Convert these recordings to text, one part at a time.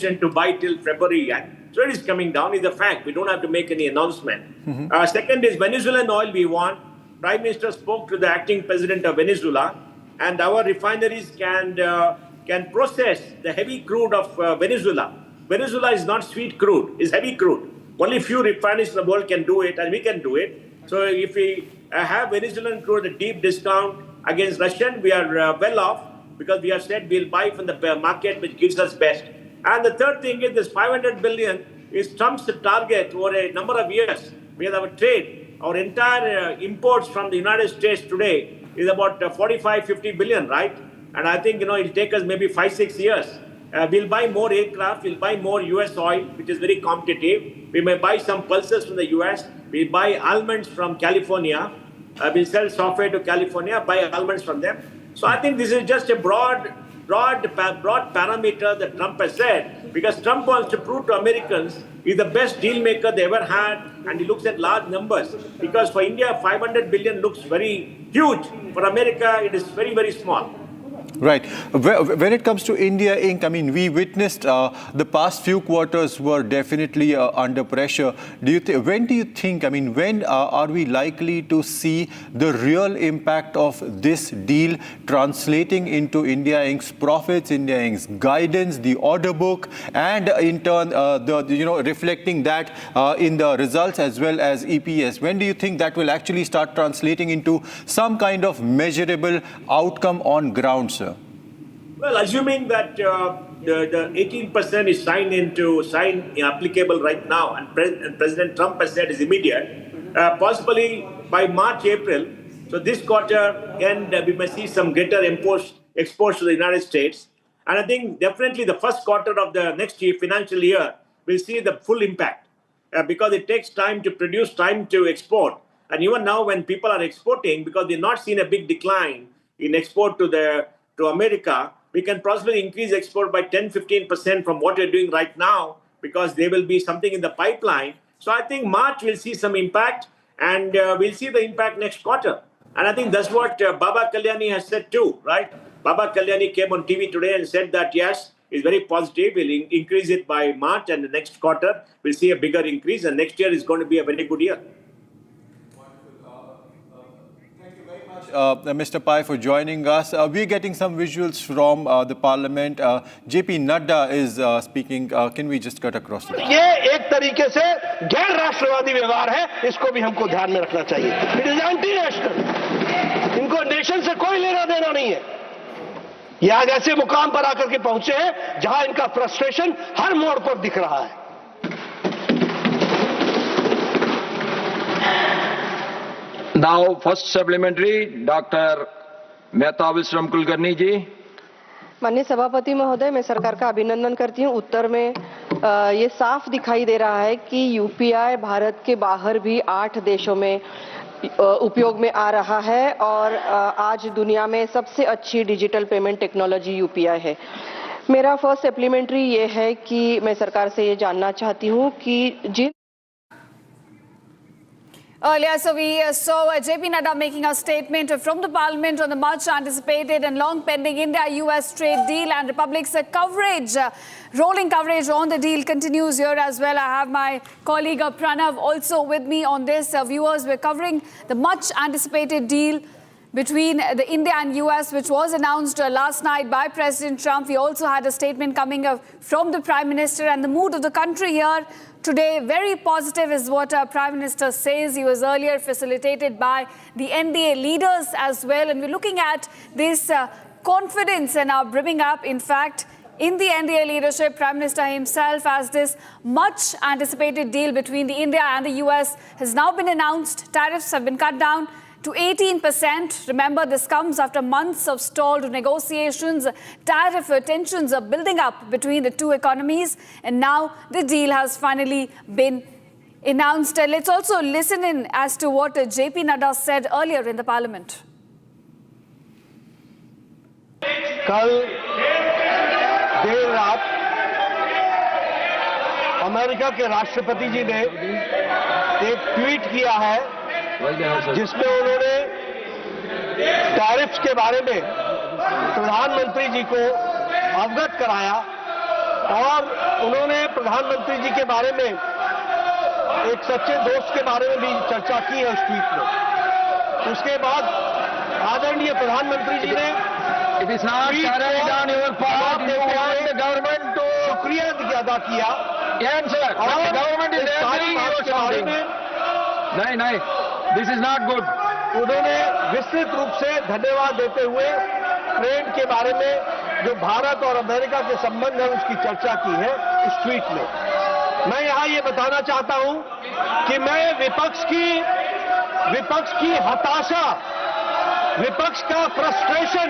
to buy till February, and so it is coming down. Is a fact. We don't have to make any announcement. Second is Venezuelan oil. We want. Prime Minister spoke to the acting president of Venezuela, and our refineries can process the heavy crude of Venezuela. Venezuela is not sweet crude; it's heavy crude. Only few refineries in the world can do it, and we can do it. So if we have Venezuelan crude at a deep discount against Russian, we are well off, because we have said we'll buy from the market which gives us best. And the third thing is this 500 billion is Trump's target over a number of years. We have our trade. Our entire imports from the United States today is about 45-50 billion, right? And I think, it'll take us maybe 5-6 years. We'll buy more aircraft, we'll buy more US oil, which is very competitive. We may buy some pulses from the US. We'll buy almonds from California. We'll sell software to California, buy almonds from them. So I think this is just a broad parameter that Trump has said, because Trump wants to prove to Americans he's the best deal maker they ever had, and he looks at large numbers. Because for India, 500 billion looks very huge. For America, it is very, very small. Right. When it comes to India Inc., I mean, we witnessed the past few quarters were definitely under pressure. When do you think, when are we likely to see the real impact of this deal translating into India Inc.'s profits, India Inc.'s guidance, the order book, and in turn, reflecting that in the results as well as EPS? When do you think that will actually start translating into some kind of measurable outcome on ground, sir? Well, assuming that the 18% is signed applicable right now, and President Trump has said is immediate, possibly by March, April, so this quarter end, we may see some greater exports to the United States. And I think definitely the first quarter of the next year, financial year, we'll see the full impact, because it takes time to produce, time to export. And even now when people are exporting, because they've not seen a big decline in export to America, we can possibly increase export by 10-15% from what we're doing right now, because there will be something in the pipeline. So I think March will see some impact, and we'll see the impact next quarter. And I think that's what Baba Kalyani has said too, right? Baba Kalyani came on TV today and said that, yes, it's very positive. We'll increase it by March, and the next quarter we'll see a bigger increase, and next year is going to be a very good year. Mr. Pai, for joining us. We're getting some visuals from the Parliament. JP Nadda is speaking. Can we just cut across to that? ये एक तरीके से गैर राष्ट्रवादी व्यवहार है, इसको भी हमको ध्यान में रखना चाहिए. It is anti-national. इनको नेशन से कोई लेना देना नहीं है. ये आज ऐसे मुकाम पर आकर के पहुंचे हैं जहां इनका फ्रस्ट्रेशन हर मोड़ पर दिख रहा है. Now, first supplementary, Dr. Mehta Vishram Kulkarni ji. माननीय सभापति महोदय, मैं सरकार का अभिनंदन करती हूं. उत्तर में ये साफ दिखाई दे रहा है कि यूपीआई भारत के बाहर भी 8 देशों में उपयोग में आ रहा है, और आज दुनिया में सबसे अच्छी डिजिटल पेमेंट टेक्नोलॉजी यूपीआई है. मेरा फर्स्ट सप्लीमेंट्री ये है कि मैं सरकार से ये जानना चाहती हूं कि Earlier, so we saw JP Nadda making a statement from the Parliament on the much anticipated and long pending India-US trade deal, and Republic's coverage, rolling coverage on the deal continues here as well. I have my colleague Pranav also with me on this. Viewers, we're covering the much anticipated deal between the India and US, which was announced last night by President Trump. We also had a statement coming from the Prime Minister, and the mood of the country here today, very positive is what our Prime Minister says. He was earlier facilitated by the NDA leaders as well. And we're looking at this confidence and now brimming up, in fact, in the NDA leadership. Prime Minister himself, as this much anticipated deal between the India and the US has now been announced. Tariffs have been cut down to 18%. Remember, this comes after months of stalled negotiations. Tariff tensions are building up between the two economies, and now the deal has finally been announced. Let's also listen in as to what JP Nadda said earlier in the Parliament. कल देर रात America के राष्ट्रपति जी ने एक tweet किया है जिसमें उन्होंने टैरिफ्स के बारे में प्रधानमंत्री जी को अवगत कराया और उन्होंने प्रधानमंत्री जी के बारे में, एक सच्चे दोस्त के बारे में भी चर्चा की है उस ट्वीट में। उसके बाद आदरणीय प्रधानमंत्री जी ने It is not carried on your part. You want the government to शुक्रिया अदा किया। answer. और The government is इस सारी answering बात your के बारे something. में नहीं, this is not good. उन्होंने विस्तृत रूप से धन्यवाद देते हुए ट्रेड के बारे में जो भारत और अमेरिका के संबंध है उसकी चर्चा की है इस ट्वीट में। मैं यहां ये बताना चाहता हूं कि मैं विपक्ष की हताशा, विपक्ष का फ्रस्ट्रेशन,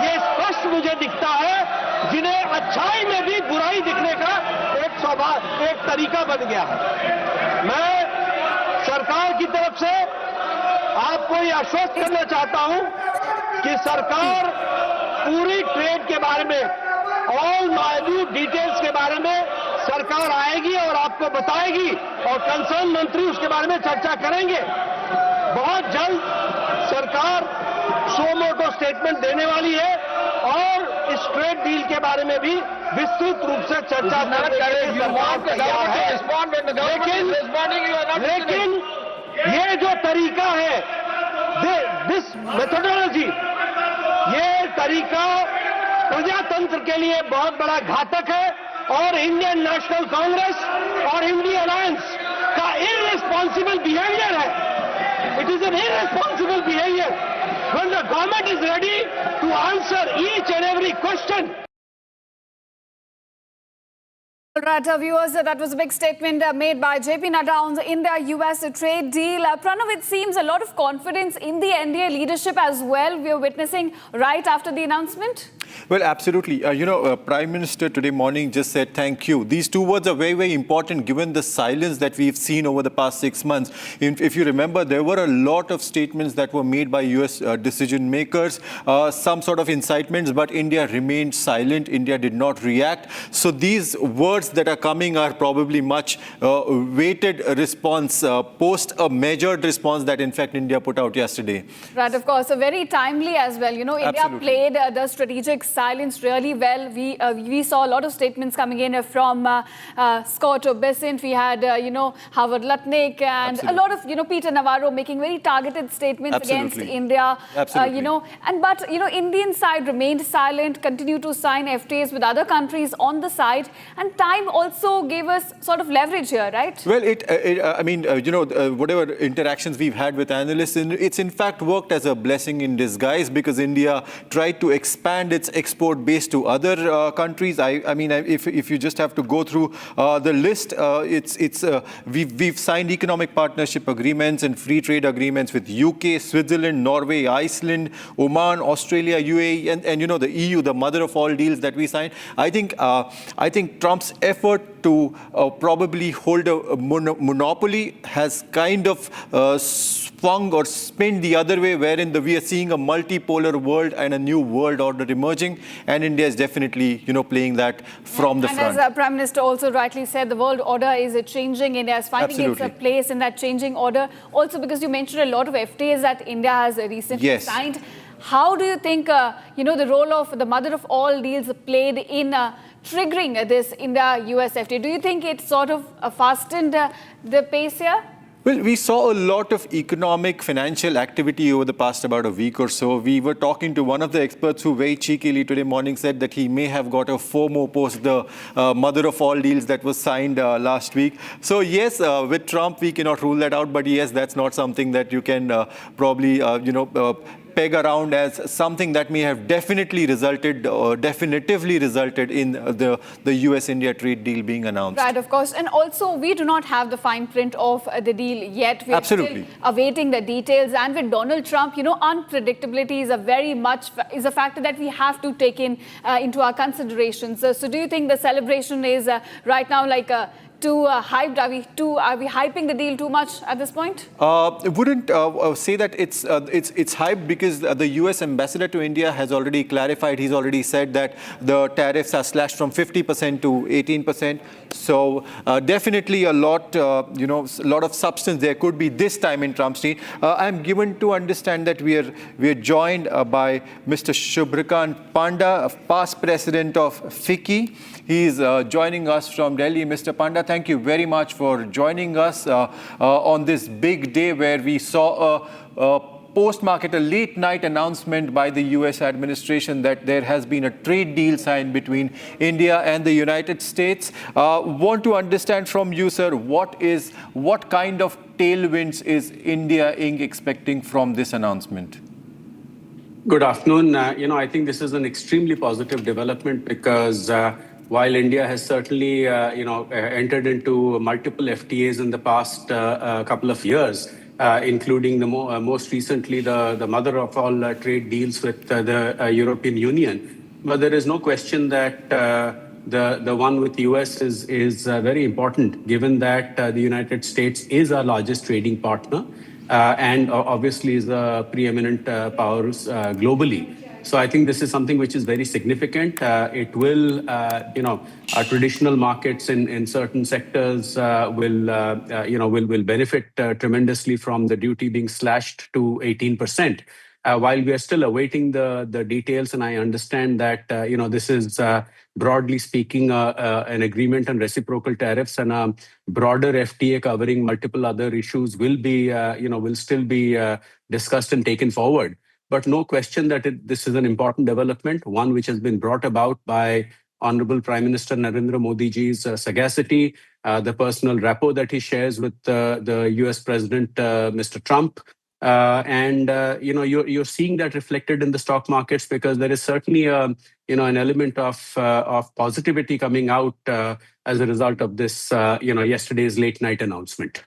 ये स्पष्ट मुझे दिखता है, जिन्हें अच्छाई में भी बुराई दिखने का एक तरीका बन गया है। मैं सरकार की तरफ से आपको ये आश्वस्त करना चाहता हूं कि सरकार पूरी ट्रेड के बारे में, ऑल मौजूद डिटेल्स के बारे में सरकार आएगी और आपको बताएगी और कंसर्न मंत्री उसके बारे में चर्चा करेंगे। बहुत जल्द सरकार सो मोटो स्टेटमेंट देने वाली है और इस ट्रेड डील के बारे में भी विस्तृत रूप से चर्चा करने के लिए सरकार तैयार है। लेकिन ये जो तरीका है, दिस मेथोडोलॉजी, ये तरीका प्रजातंत्र के लिए बहुत बड़ा घातक है और इंडियन नेशनल कांग्रेस और इंडी अलायंस का इररिस्पॉन्सिबल बिहेवियर है। It is an irresponsible behaviour when the government is ready to answer each and every question. All right, viewers, that was a big statement made by JP Nadda on the India-US trade deal. Pranav, it seems a lot of confidence in the NDA leadership as well we are witnessing right after the announcement. Well, absolutely. Prime Minister today morning just said thank you. These two words are very, very important given the silence that we've seen over the past 6 months. If you remember, there were a lot of statements that were made by US decision makers, some sort of incitements, but India remained silent. India did not react. So these words that are coming are probably much weighted response post a measured response that in fact India put out yesterday. Right, of course, very timely as well. India Absolutely. played the strategic silence really well. We saw a lot of statements coming in from Scott Bessent. We had Howard Lutnick and Absolutely. a lot of Peter Navarro making very targeted statements Absolutely. against India. Absolutely. But Indian side remained silent, continued to sign FTAs with other countries on the side, and time also gave us sort of leverage here, right? Well, whatever interactions we've had with analysts, it's in fact worked as a blessing in disguise because India tried to expand its export base to other countries. If you just have to go through the list, we've signed economic partnership agreements and free trade agreements with UK, Switzerland, Norway, Iceland, Oman, Australia, UAE, and the EU, the mother of all deals that we signed. I think Trump's effort to probably hold a monopoly has kind of swung or spun the other way, wherein we are seeing a multipolar world and a new world order emerging, and India is definitely, playing that from the front. And as Prime Minister also rightly said, the world order is changing. India is finding its place in that changing order. Also, because you mentioned a lot of FTAs that India has recently signed. How do you think, the role of the mother of all deals played in triggering this India-US FTA? Do you think it sort of fastened the pace here? Well, we saw a lot of economic, financial activity over the past about a week or so. We were talking to one of the experts who very cheekily today morning said that he may have got a FOMO post the mother of all deals that was signed last week. So yes, with Trump, we cannot rule that out. But yes, that's not something that you can probably, peg around as something that may have definitively resulted in the US-India trade deal being announced. Right, of course. And also, we do not have the fine print of the deal yet. We're Absolutely. still awaiting the details. And with Donald Trump, unpredictability is a factor that we have to take into our considerations. So do you think the celebration is right now like too hyped? Are we hyping the deal too much at this point? Wouldn't say that it's hyped because the US ambassador to India has already clarified. He's already said that the tariffs are slashed from 50% to 18%. So definitely a lot of substance there could be this time in Trump's deal. I'm given to understand that we are joined by Mr. Shubhrikant Panda, past president of FICCI, He is joining us from Delhi. Mr. Panda, thank you very much for joining us on this big day where we saw a post-market, a late-night announcement by the US administration that there has been a trade deal signed between India and the United States. Want to understand from you, sir, what kind of tailwinds is India Inc. expecting from this announcement? Good afternoon. I think this is an extremely positive development because while India has certainly, entered into multiple FTAs in the past couple of years, including most recently the mother of all trade deals with the European Union. But there is no question that the one with the US is very important, given that the United States is our largest trading partner and obviously is the preeminent power globally. So I think this is something which is very significant. It will, our traditional markets in certain sectors will benefit tremendously from the duty being slashed to 18%. While we are still awaiting the details, and I understand that this is broadly speaking an agreement on reciprocal tariffs, and a broader FTA covering multiple other issues will still be discussed and taken forward. But no question that this is an important development, one which has been brought about by Honorable Prime Minister Narendra Modi ji's sagacity, the personal rapport that he shares with the US President, Mr. Trump. You're seeing that reflected in the stock markets because there is certainly an element of positivity coming out as a result of this yesterday's late night announcement.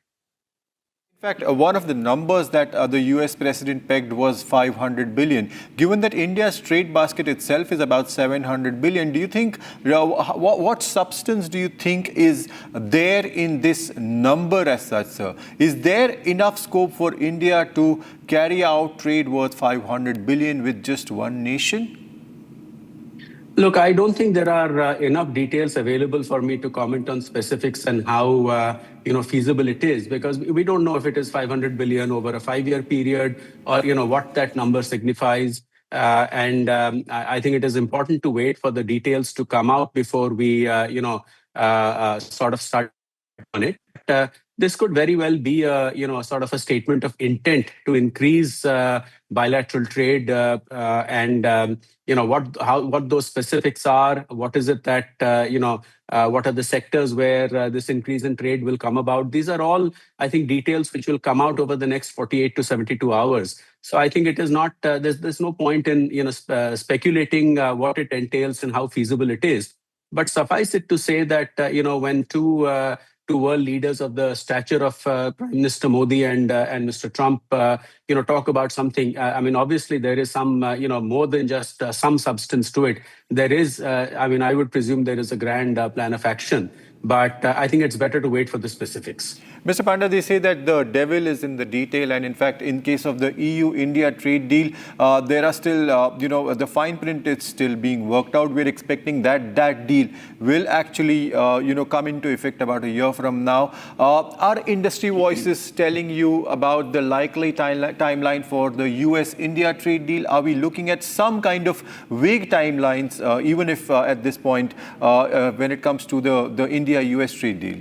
In fact, one of the numbers that the US president pegged was 500 billion. Given that India's trade basket itself is about 700 billion, do you think, what substance do you think is there in this number as such, sir? Is there enough scope for India to carry out trade worth 500 billion with just one nation? Look, I don't think there are enough details available for me to comment on specifics and how feasible it is, because we don't know if it is 500 billion over a 5-year period or what that number signifies. I think it is important to wait for the details to come out before we sort of start on it. This could very well be sort of a statement of intent to increase bilateral trade what those specifics are. What is it that what are the sectors where this increase in trade will come about? These are all, I think, details which will come out over the next 48 to 72 hours. So I think it is not there's no point in speculating what it entails and how feasible it is. But suffice it to say that when two world leaders of the stature of Prime Minister Modi and Mr. Trump, talk about something. I mean, obviously there is some, more than just some substance to it. There is, I would presume there is a grand plan of action. But I think it's better to wait for the specifics. Mr. Panda, they say that the devil is in the detail. And in fact, in case of the EU-India trade deal, there are still, the fine print is still being worked out. We're expecting that deal will actually, come into effect about a year from now. Are industry voices telling you about the likely timeline for the US-India trade deal? Are we looking at some kind of vague timelines, even if at this point, when it comes to the India-US trade deal?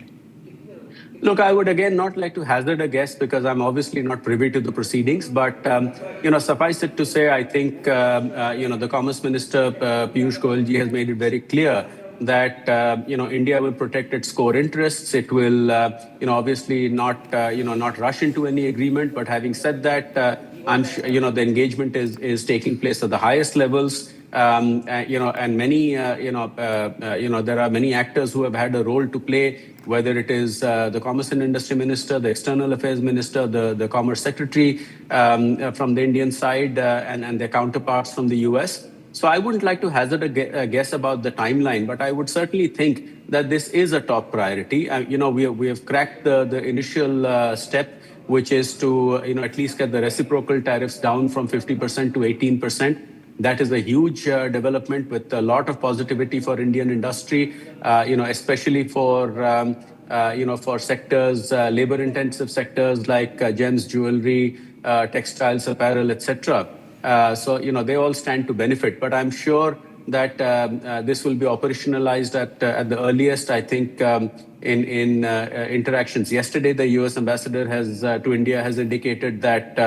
Look, I would again not like to hazard a guess because I'm obviously not privy to the proceedings. But, suffice it to say, I think, the Commerce Minister, Piyush Goyal ji, has made it very clear that, India will protect its core interests. It will, obviously not rush into any agreement. But having said that, I'm sure, the engagement is taking place at the highest levels. And many, there are many actors who have had a role to play, whether it is the Commerce and Industry Minister, the External Affairs Minister, the Commerce Secretary from the Indian side, and their counterparts from the US. So I wouldn't like to hazard a guess about the timeline, but I would certainly think that this is a top priority. We have cracked the initial step, which is to at least get the reciprocal tariffs down from 50% to 18%. That is a huge development with a lot of positivity for Indian industry, especially for sectors, labor-intensive sectors like gems, jewelry, textiles, apparel, etc. So they all stand to benefit. But I'm sure that this will be operationalized at the earliest, I think, in interactions. Yesterday, the U.S. ambassador to India has indicated that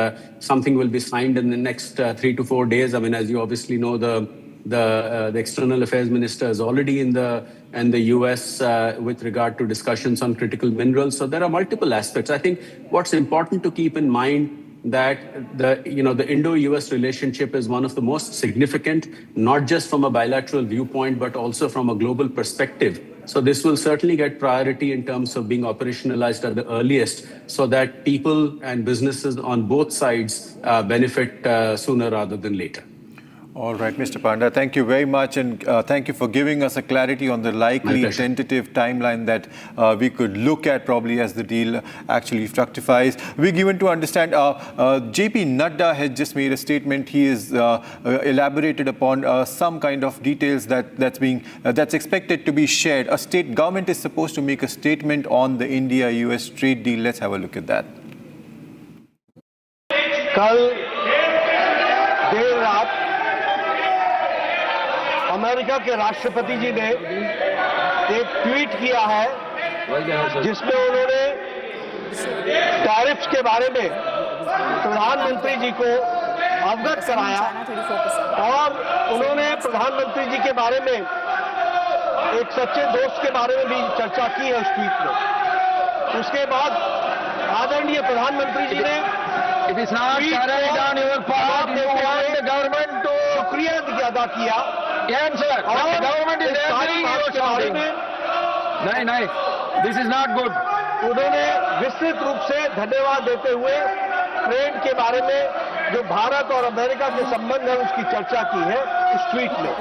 something will be signed in the next 3 to 4 days. I mean, as you obviously know, the External Affairs Minister is already in the U.S. With regard to discussions on critical minerals. So there are multiple aspects. I think what's important to keep in mind that the Indo-US relationship is one of the most significant, not just from a bilateral viewpoint, but also from a global perspective. So this will certainly get priority in terms of being operationalized at the earliest, so that people and businesses on both sides benefit sooner rather than later. All right, Mr. Panda, thank you very much, and thank you for giving us a clarity on the likely tentative timeline that we could look at probably as the deal actually fructifies. We're given to understand JP Nadda has just made a statement. He has elaborated upon some kind of details that's expected to be shared. A state government is supposed to make a statement on the India-US trade deal. Let's have a look at that. कल देर रात America के राष्ट्रपति जी ने एक tweet किया है जिसमें उन्होंने टैरिफ्स के बारे में प्रधानमंत्री जी को अवगत कराया और उन्होंने प्रधानमंत्री जी के बारे में एक सच्चे दोस्त के बारे में भी चर्चा की है उस ट्वीट में। उसके बाद आदरणीय प्रधानमंत्री जी ने शुक्रिया अदा किया। नहीं, दिस इज नॉट गुड। उन्होंने विस्तृत रूप से धन्यवाद देते हुए ट्रेड के बारे में जो भारत और अमेरिका के संबंध है उसकी चर्चा की है उस ट्वीट में।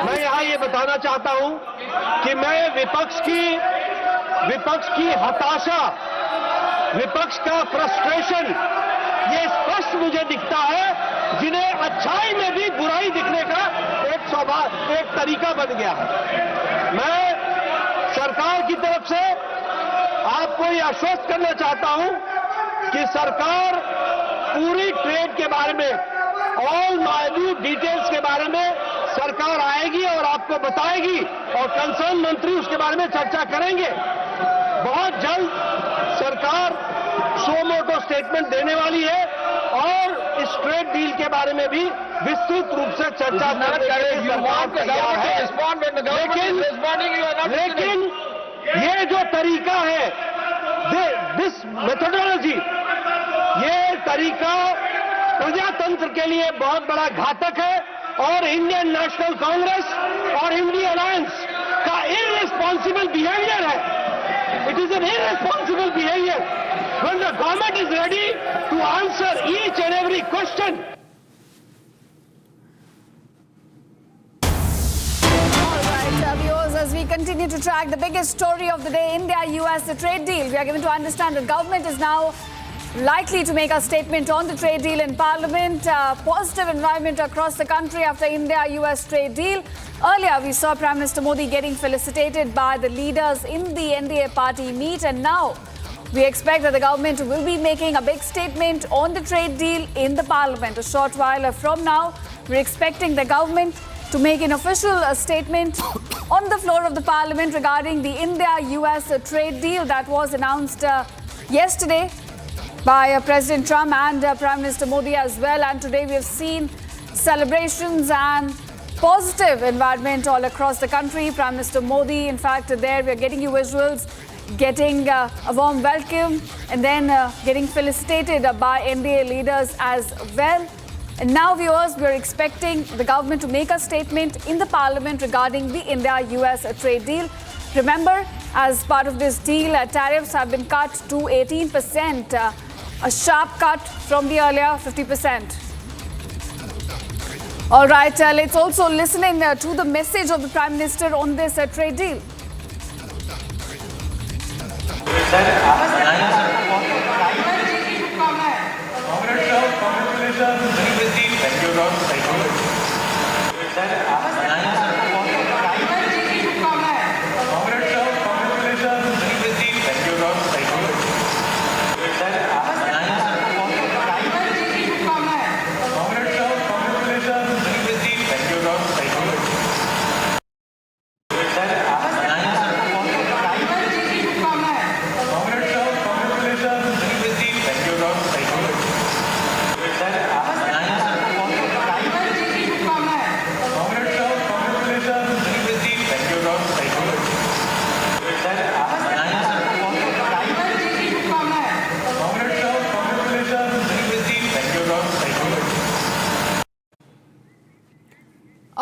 मैं यहाँ ये बताना चाहता हूँ कि मैं विपक्ष की हताशा, विपक्ष का फ्रस्ट्रेशन ये स्पष्ट मुझे दिखता है, जिन्हें अच्छाई में भी बुराई दिखने का एक तरीका बन गया है। मैं सरकार की तरफ से आपको ये आश्वस्त करना चाहता हूं कि सरकार पूरी ट्रेड के बारे में, ऑल माइन्यूट डिटेल्स के बारे में सरकार आएगी और आपको बताएगी और कंसर्न मंत्री उसके बारे में चर्चा करेंगे। बहुत जल्द सरकार सो मोटो स्टेटमेंट देने वाली है और इस ट्रेड डील के बारे में भी विस्तृत रूप से चर्चा करने के लिए सरकार तैयार है। लेकिन ये जो तरीका है, दिस मेथोडोलॉजी, ये तरीका प्रजातंत्र के लिए बहुत बड़ा घातक है और इंडियन नेशनल कांग्रेस और इंडियन अलायंस का इररिस्पॉन्सिबल बिहेवियर है। It is an irresponsible behaviour when the government is ready to answer each and every question. All right, viewers, as we continue to track the biggest story of the day, India-US trade deal, we are given to understand the government is now likely to make a statement on the trade deal in Parliament. Positive environment across the country after India-US trade deal. Earlier, we saw Prime Minister Modi getting felicitated by the leaders in the NDA party meet, and now we expect that the government will be making a big statement on the trade deal in the Parliament. A short while from now, we're expecting the government to make an official statement on the floor of the Parliament regarding the India-US trade deal that was announced yesterday by President Trump and Prime Minister Modi as well. And today we have seen celebrations and positive environment all across the country. Prime Minister Modi, in fact, there we are getting you visuals, getting a warm welcome and then getting felicitated by NDA leaders as well. And now, viewers, we're expecting the government to make a statement in the Parliament regarding the India-US trade deal. Remember, as part of this deal, tariffs have been cut to 18%, a sharp cut from the earlier 50%. All right, let's also listen to the message of the Prime Minister on this trade deal.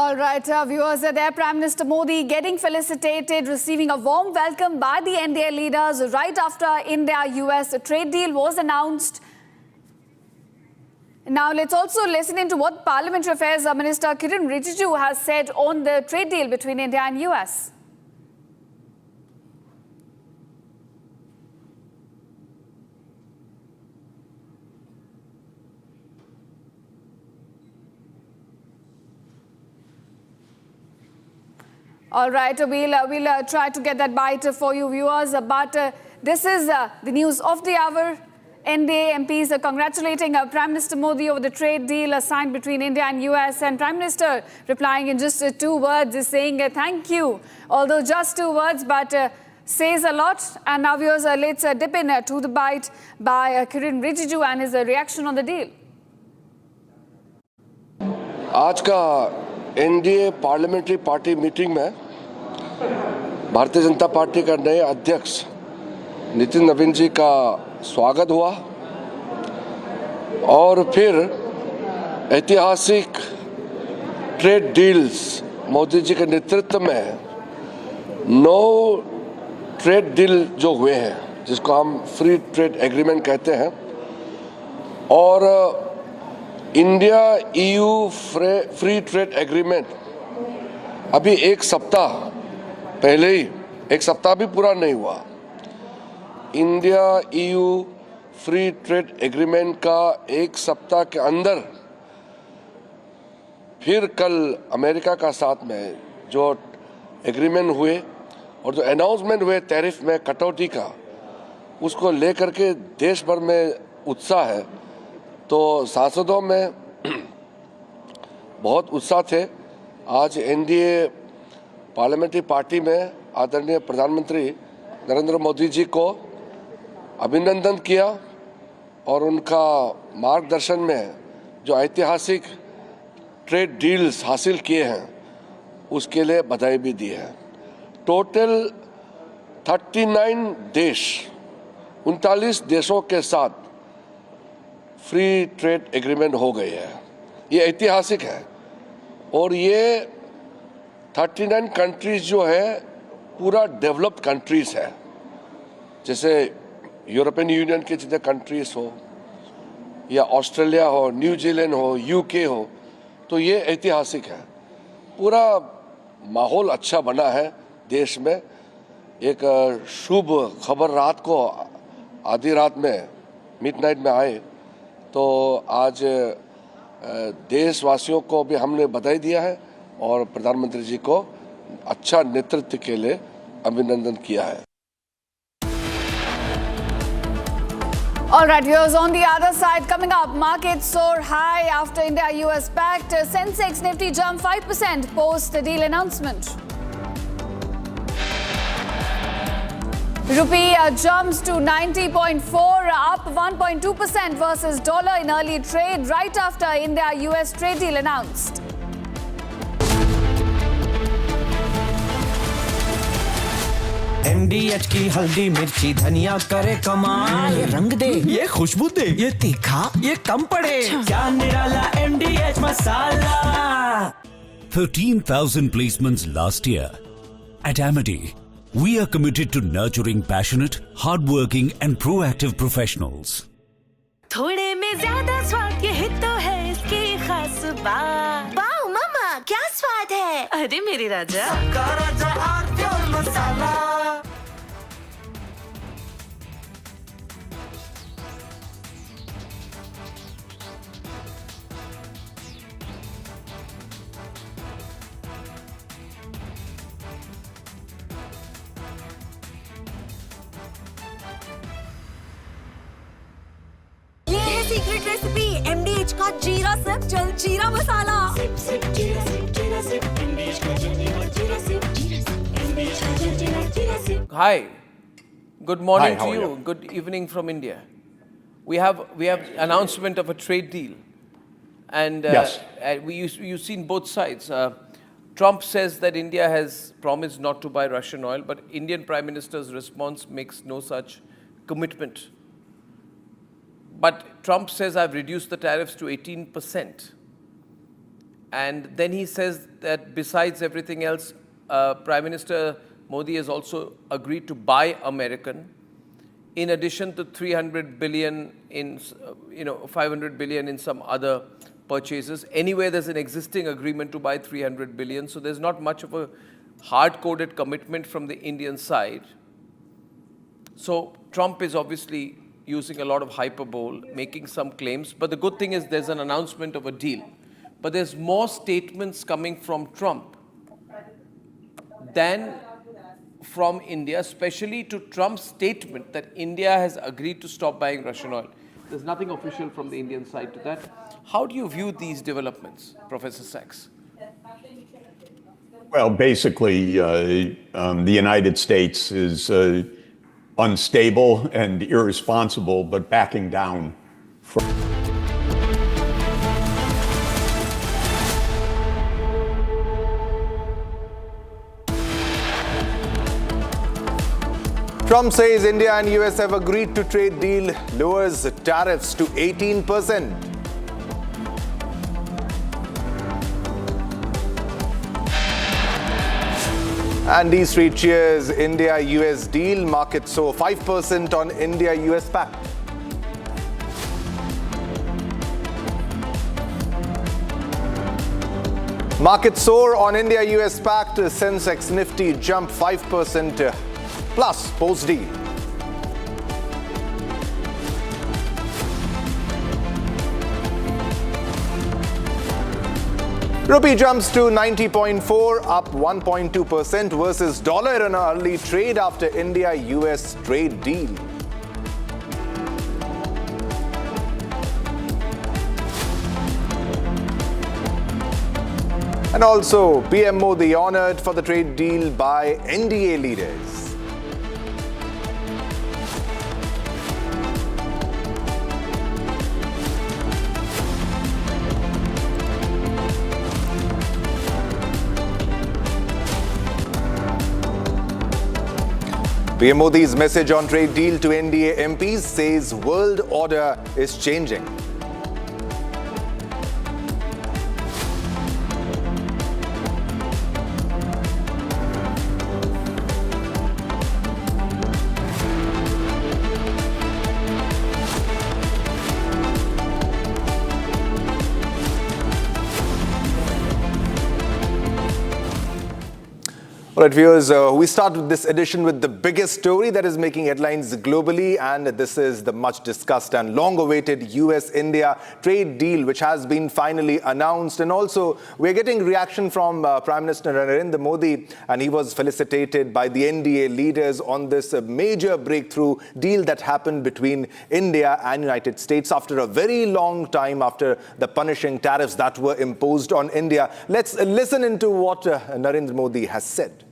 All right, viewers, there Prime Minister Modi getting felicitated, receiving a warm welcome by the NDA leaders right after India-US trade deal was announced. Now, let's also listen into what Parliamentary Affairs Minister Kiren Rijiju has said on the trade deal between India and US. All right, we'll try to get that bite for you viewers, but this is the news of the hour. NDA MPs are congratulating Prime Minister Modi over the trade deal signed between India and US, and Prime Minister replying in just 2 words, is saying thank you, although just 2 words, but says a lot. And now viewers, let's dip in to the bite by Kiren Rijiju and his reaction on the deal. आज का NDA parliamentary party meeting में Bharatiya Janata party का नए अध्यक्ष नितिन नवीन जी का स्वागत हुआ और फिर ऐतिहासिक ट्रेड डील्स मोदी जी के नेतृत्व में 9 ट्रेड डील जो हुए हैं जिसको हम फ्री ट्रेड एग्रीमेंट कहते हैं, और India EU free trade agreement अभी 1 सप्ताह पहले ही, 1 सप्ताह भी पूरा नहीं हुआ, India EU free trade agreement का 1 सप्ताह के अंदर फिर कल अमेरिका का साथ में जो एग्रीमेंट हुए और जो अनाउंसमेंट हुए टैरिफ में कटौती का, उसको लेकर के देश भर में उत्साह है। तो सांसदों में बहुत उत्साह थे। आज एनडीए पार्लियामेंट्री पार्टी में आदरणीय प्रधानमंत्री नरेंद्र मोदी जी को अभिनंदन किया और उनका मार्गदर्शन में जो ऐतिहासिक ट्रेड डील्स हासिल किए हैं उसके लिए बधाई भी दी है। टोटल 39 देश, 39 देशों के साथ फ्री ट्रेड एग्रीमेंट हो गई है। ये ऐतिहासिक है और ये 39 कंट्रीज जो है पूरा डेवलप्ड कंट्रीज है, जैसे यूरोपियन यूनियन के जितने कंट्रीज हो या ऑस्ट्रेलिया हो, न्यूजीलैंड हो, यूके हो, तो ये ऐतिहासिक है। पूरा माहौल अच्छा बना है देश में। एक शुभ खबर रात को आधी रात में मिडनाइट में आए, तो आज देशवासियों को भी हमने बधाई दिया है और प्रधानमंत्री जी को अच्छा नेतृत्व के लिए अभिनंदन किया है। All right, viewers, on the other side, coming up, markets soar high after India-US pact. Sensex Nifty jumped 5% post the deal announcement. Rupee jumps to 90.4, up 1.2% versus dollar in early trade right after India-US trade deal announced. MDH की हल्दी मिर्ची धनिया करे कमाल, ये रंग दे, ये खुशबू दे, ये तीखा, ये कम पड़े, क्या निराला MDH masala. 13,000 placements last year. At Amity, we are committed to nurturing passionate, hardworking and proactive professionals. थोड़े में ज्यादा स्वाद, ये तो है इसकी खास बात। वाओ मामा, क्या स्वाद है। अरे मेरे राजा, सबका राजा आर्थिक मसाला। सीक्रेट रेसिपी MDH का जीरा सिप जल जीरा मसाला। सिप सिप जीरा सिप MDH का जल जीरा सिप MDH का जल जीरा SIP. Hi, good morning Hi, to how are you. you? Good evening from India. We have announcement of a trade deal, and Yes. you've seen both sides. Trump says that India has promised not to buy Russian oil, but Indian Prime Minister's response makes no such commitment. But Trump says, I've reduced the tariffs to 18%. And then he says that besides everything else, Prime Minister Modi has also agreed to buy American, in addition to 300 billion in, 500 billion in some other purchases. Anyway, there's an existing agreement to buy 300 billion, so there's not much of a hard-coded commitment from the Indian side. So Trump is obviously using a lot of hyperbole, making some claims, but the good thing is there's an announcement of a deal. But there's more statements coming from Trump than from India, especially to Trump's statement that India has agreed to stop buying Russian oil. There's nothing official from the Indian side to that. How do you view these developments, Professor Sachs? Well, basically, the United States is unstable and irresponsible, but backing down from. Trump says India and US have agreed to trade deal lowers tariffs to 18%. And D Street cheers India-US deal. Market soar 5% on India-US pact. Market soar on India-US pact. Sensex Nifty jump 5% plus post-deal. Rupee jumps to 90.4, up 1.2% versus dollar in an early trade after India-US trade deal. And also, PM Modi honored for the trade deal by NDA leaders. PM Modi's message on trade deal to NDA MPs says world order is changing. All right, viewers, we start with this edition with the biggest story that is making headlines globally, and this is the much discussed and long-awaited US-India trade deal, which has been finally announced. And also, we're getting reaction from Prime Minister Narendra Modi, and he was felicitated by the NDA leaders on this major breakthrough deal that happened between India and United States after a very long time, after the punishing tariffs that were imposed on India. Let's listen into what Narendra Modi has said.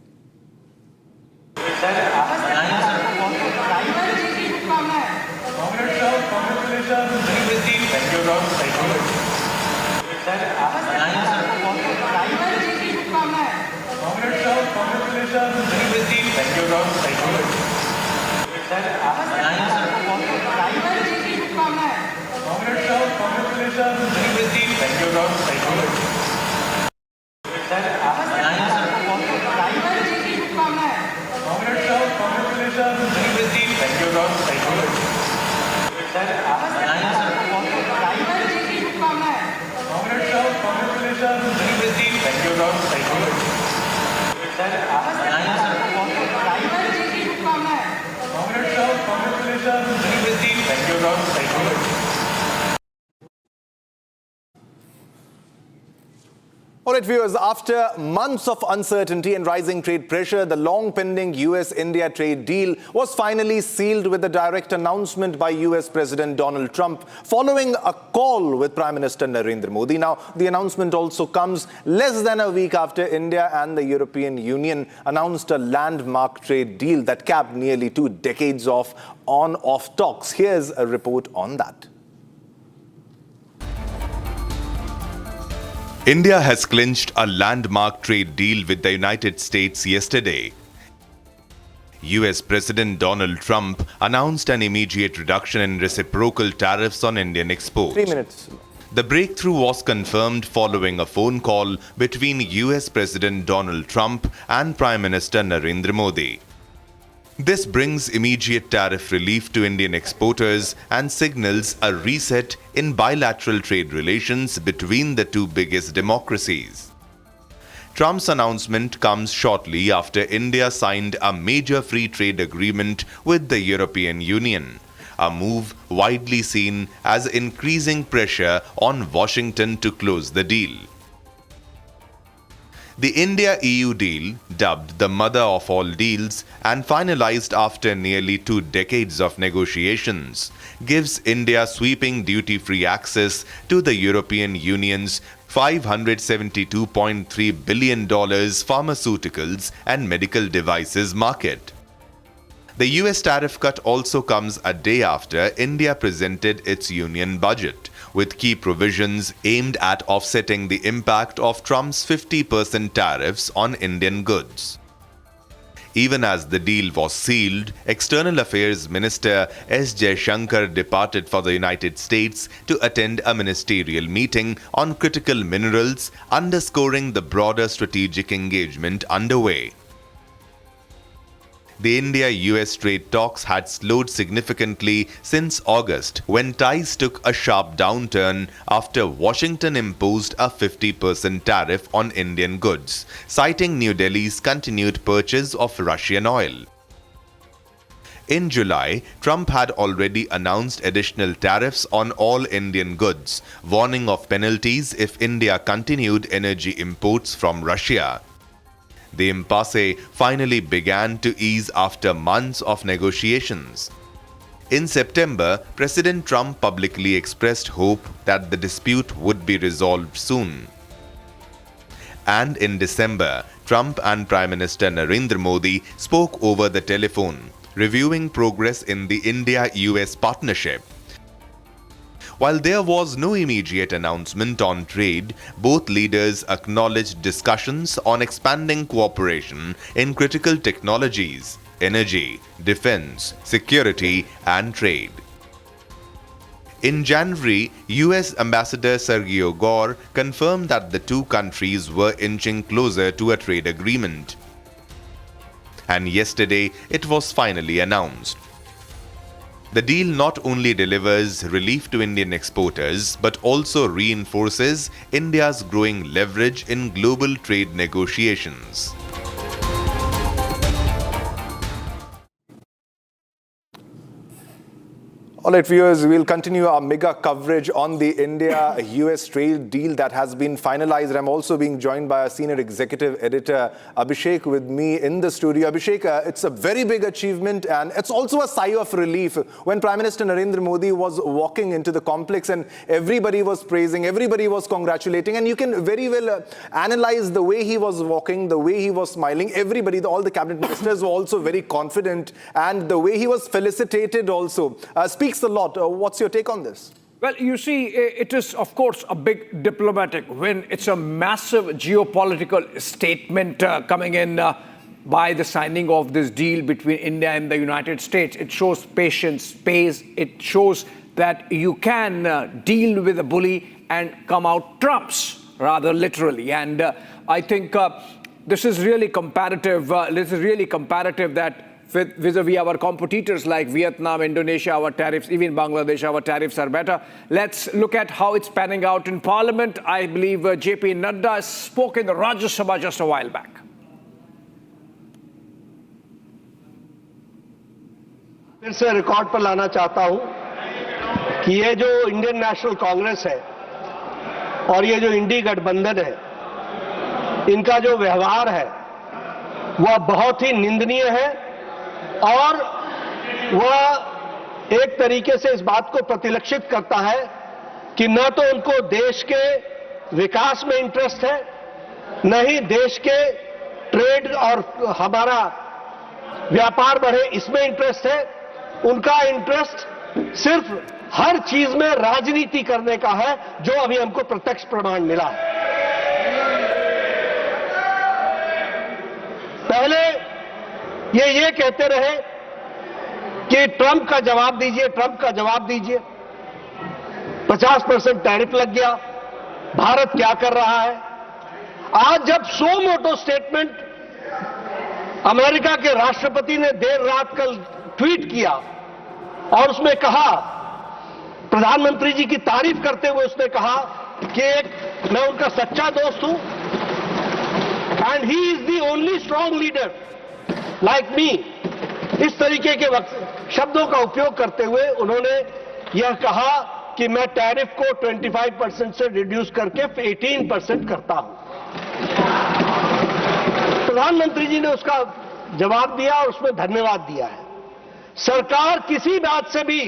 All right, viewers, after months of uncertainty and rising trade pressure, the long-pending US-India trade deal was finally sealed with a direct announcement by US President Donald Trump following a call with Prime Minister Narendra Modi. Now, the announcement also comes less than a week after India and the European Union announced a landmark trade deal that capped nearly 2 decades of on-off talks. Here's a report on that. India has clinched a landmark trade deal with the United States yesterday. US President Donald Trump announced an immediate reduction in reciprocal tariffs on Indian exports. 3 minutes. The breakthrough was confirmed following a phone call between US President Donald Trump and Prime Minister Narendra Modi. This brings immediate tariff relief to Indian exporters and signals a reset in bilateral trade relations between the two biggest democracies. Trump's announcement comes shortly after India signed a major free trade agreement with the European Union, a move widely seen as increasing pressure on Washington to close the deal. The India-EU deal, dubbed the mother of all deals and finalized after nearly 2 decades of negotiations, gives India sweeping duty-free access to the European Union's $572.3 billion pharmaceuticals and medical devices market. The US tariff cut also comes a day after India presented its union budget, with key provisions aimed at offsetting the impact of Trump's 50% tariffs on Indian goods. Even as the deal was sealed, External Affairs Minister S. Jaishankar departed for the United States to attend a ministerial meeting on critical minerals, underscoring the broader strategic engagement underway. The India-US trade talks had slowed significantly since August, when ties took a sharp downturn after Washington imposed a 50% tariff on Indian goods, citing New Delhi's continued purchase of Russian oil. In July, Trump had already announced additional tariffs on all Indian goods, warning of penalties if India continued energy imports from Russia. The impasse finally began to ease after months of negotiations. In September, President Trump publicly expressed hope that the dispute would be resolved soon. And in December, Trump and Prime Minister Narendra Modi spoke over the telephone, reviewing progress in the India-US partnership. While there was no immediate announcement on trade, both leaders acknowledged discussions on expanding cooperation in critical technologies, energy, defense, security, and trade. In January, US Ambassador Sergio Gore confirmed that the two countries were inching closer to a trade agreement. And yesterday, it was finally announced. The deal not only delivers relief to Indian exporters, but also reinforces India's growing leverage in global trade negotiations. All right, viewers, we'll continue our mega coverage on the India-US trade deal that has been finalized. I'm also being joined by our senior executive editor, Abhishek, with me in the studio. Abhishek, it's a very big achievement, and it's also a sigh of relief when Prime Minister Narendra Modi was walking into the complex and everybody was praising, everybody was congratulating, and you can very well analyze the way he was walking, the way he was smiling. Everybody, all the cabinet ministers were also very confident, and the way he was felicitated also speaks a lot. What's your take on this? Well, you see, it is, of course, a big diplomatic win. It's a massive geopolitical statement coming in by the signing of this deal between India and the United States. It shows patience, pace. It shows that you can deal with a bully and come out trumps, rather literally. And I think this is really comparative. That vis-a-vis our competitors like Vietnam, Indonesia, our tariffs, even Bangladesh, our tariffs are better. Let's look at how it's panning out in Parliament. I believe J.P. Nadda spoke in the Rajya Sabha just a while back. फिर से record पर लाना चाहता हूं कि ये जो Indian national Congress है और ये जो इंडी गठबंधन है, इनका जो व्यवहार है वह बहुत ही निंदनीय है और वह एक तरीके से इस बात को प्रतिलक्षित करता है कि न तो उनको देश के विकास में इंटरेस्ट है, न ही देश के ट्रेड और हमारा व्यापार बढ़े इसमें इंटरेस्ट है। उनका इंटरेस्ट सिर्फ हर चीज में राजनीति करने का है, जो अभी हमको प्रत्यक्ष प्रमाण मिला है। पहले ये कहते रहे कि ट्रंप का जवाब दीजिए, ट्रंप का जवाब दीजिए। 50% टैरिफ लग गया। भारत क्या कर रहा है? आज जब सो मोटो स्टेटमेंट अमेरिका के राष्ट्रपति ने देर रात कल ट्वीट किया और उसमें कहा, प्रधानमंत्री जी की तारीफ करते हुए उसने कहा कि मैं उनका सच्चा दोस्त हूं and he is the only strong leader like me, इस तरीके के शब्दों का उपयोग करते हुए उन्होंने यह कहा कि मैं टैरिफ को 25% से रिड्यूस करके 18% करता हूं। प्रधानमंत्री जी ने उसका जवाब दिया और उसमें धन्यवाद दिया है। सरकार किसी बात से भी,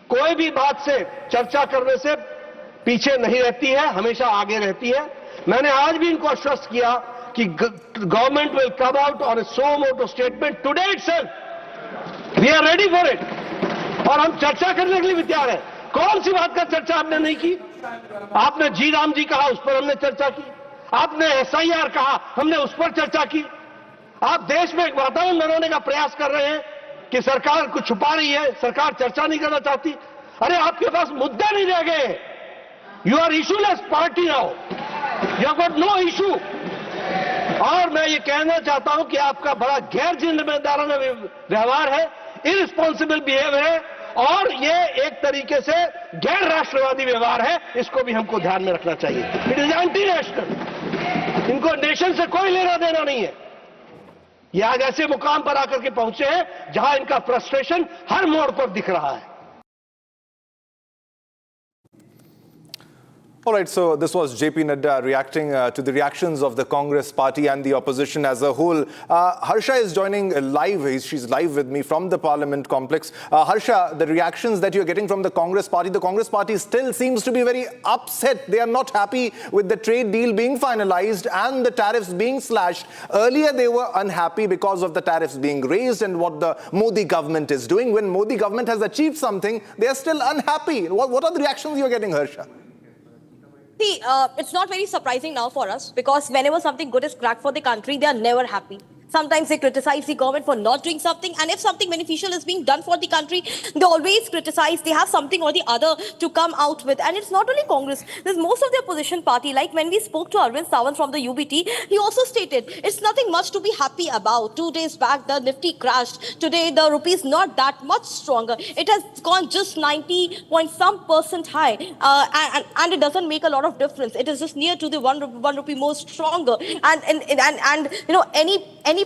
कोई भी बात से चर्चा करने से पीछे नहीं रहती है, हमेशा आगे रहती है। मैंने आज भी इनको आश्वस्त किया कि government will come out on a suo motu statement today itself. We are ready for it और हम चर्चा करने के लिए भी तैयार है। कौन सी बात का चर्चा आपने नहीं की? आपने जी राम जी कहा, उस पर हमने चर्चा की। आपने SIR कहा, हमने उस पर चर्चा की। आप देश में एक वातावरण बनाने का प्रयास कर रहे हैं कि सरकार कुछ छुपा रही है, सरकार चर्चा नहीं करना चाहती। अरे आपके पास मुद्दे नहीं रह गए। You are issueless party now, you have got no issue. और मैं ये कहना चाहता हूं कि आपका बड़ा गैर जिम्मेदाराना व्यवहार है, इररिस्पॉन्सिबल बिहेवियर है और ये एक तरीके से गैर राष्ट्रवादी व्यवहार है। इसको भी हमको ध्यान में रखना चाहिए। It is anti national. इनको नेशन से कोई लेना देना नहीं है। ये आज ऐसे मुकाम पर आकर के पहुंचे हैं जहां इनका फ्रस्ट्रेशन हर मोड़ पर दिख रहा है। All right, so this was JP Nadda reacting to the reactions of the Congress party and the opposition as a whole. Harsha is joining live. She's live with me from the Parliament complex. Harsha, the reactions that you're getting from the Congress party still seems to be very upset. They are not happy with the trade deal being finalized and the tariffs being slashed. Earlier, they were unhappy because of the tariffs being raised and what the Modi government is doing. When Modi government has achieved something, they are still unhappy. What are the reactions you're getting, Harsha? See, it's not very surprising now for us because whenever something good is cracked for the country, they are never happy. Sometimes they criticize the government for not doing something, and if something beneficial is being done for the country, they always criticize. They have something or the other to come out with. And it's not only Congress. There's most of the opposition party. Like when we spoke to Arvind Sawant from the UBT, he also stated it's nothing much to be happy about. 2 days back, the Nifty crashed. Today, the rupee is not that much stronger. It has gone just 90 point some percent high, and it doesn't make a lot of difference. It is just near to the one rupee more stronger. And you know, any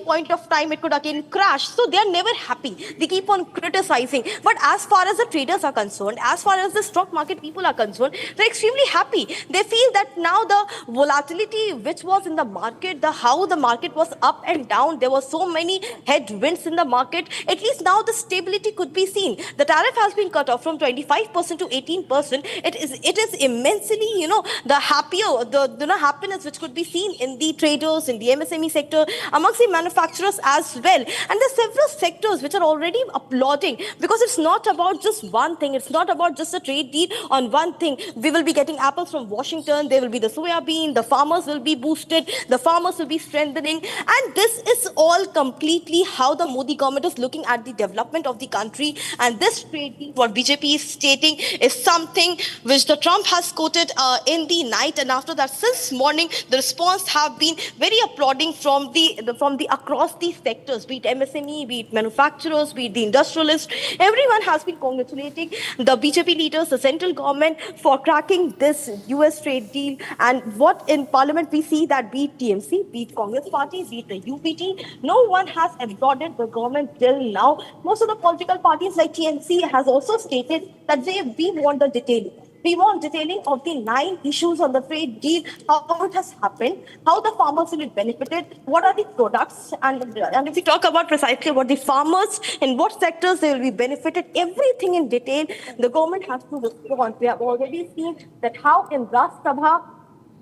point of time it could again crash. So they are never happy. They keep on criticizing. But as far as the traders are concerned, as far as the stock market people are concerned, they're extremely happy. They feel that now the volatility which was in the market, how the market was up and down, there were so many headwinds in the market. At least now the stability could be seen. The tariff has been cut off from 25% to 18%. It is immensely, you know, the happiness which could be seen in the traders, in the MSME sector, amongst the manufacturers as well. And there are several sectors which are already applauding because it's not about just one thing. It's not about just a trade deal on one thing. We will be getting apples from Washington. There will be the soya bean. The farmers will be boosted. The farmers will be strengthening. And this is all completely how the Modi government is looking at the development of the country. And this trade deal, what BJP is stating, is something which the Trump has quoted in the night. And after that, since morning, the response have been very applauding from the across these sectors, be it MSME, be it manufacturers, be it the industrialists. Everyone has been congratulating the BJP leaders, the central government for cracking this US trade deal. And what in Parliament we see that be it TMC, be it Congress party, be it the UPT, no one has applauded the government till now. Most of the political parties like TMC has also stated that we want the detailing. We want detailing of the 9 issues on the trade deal, how it has happened, how the farmers will be benefited, what are the products, and if we talk about precisely about the farmers, in what sectors they will be benefited, everything in detail, the government has to respond. We have already seen that how in Rajya Sabha,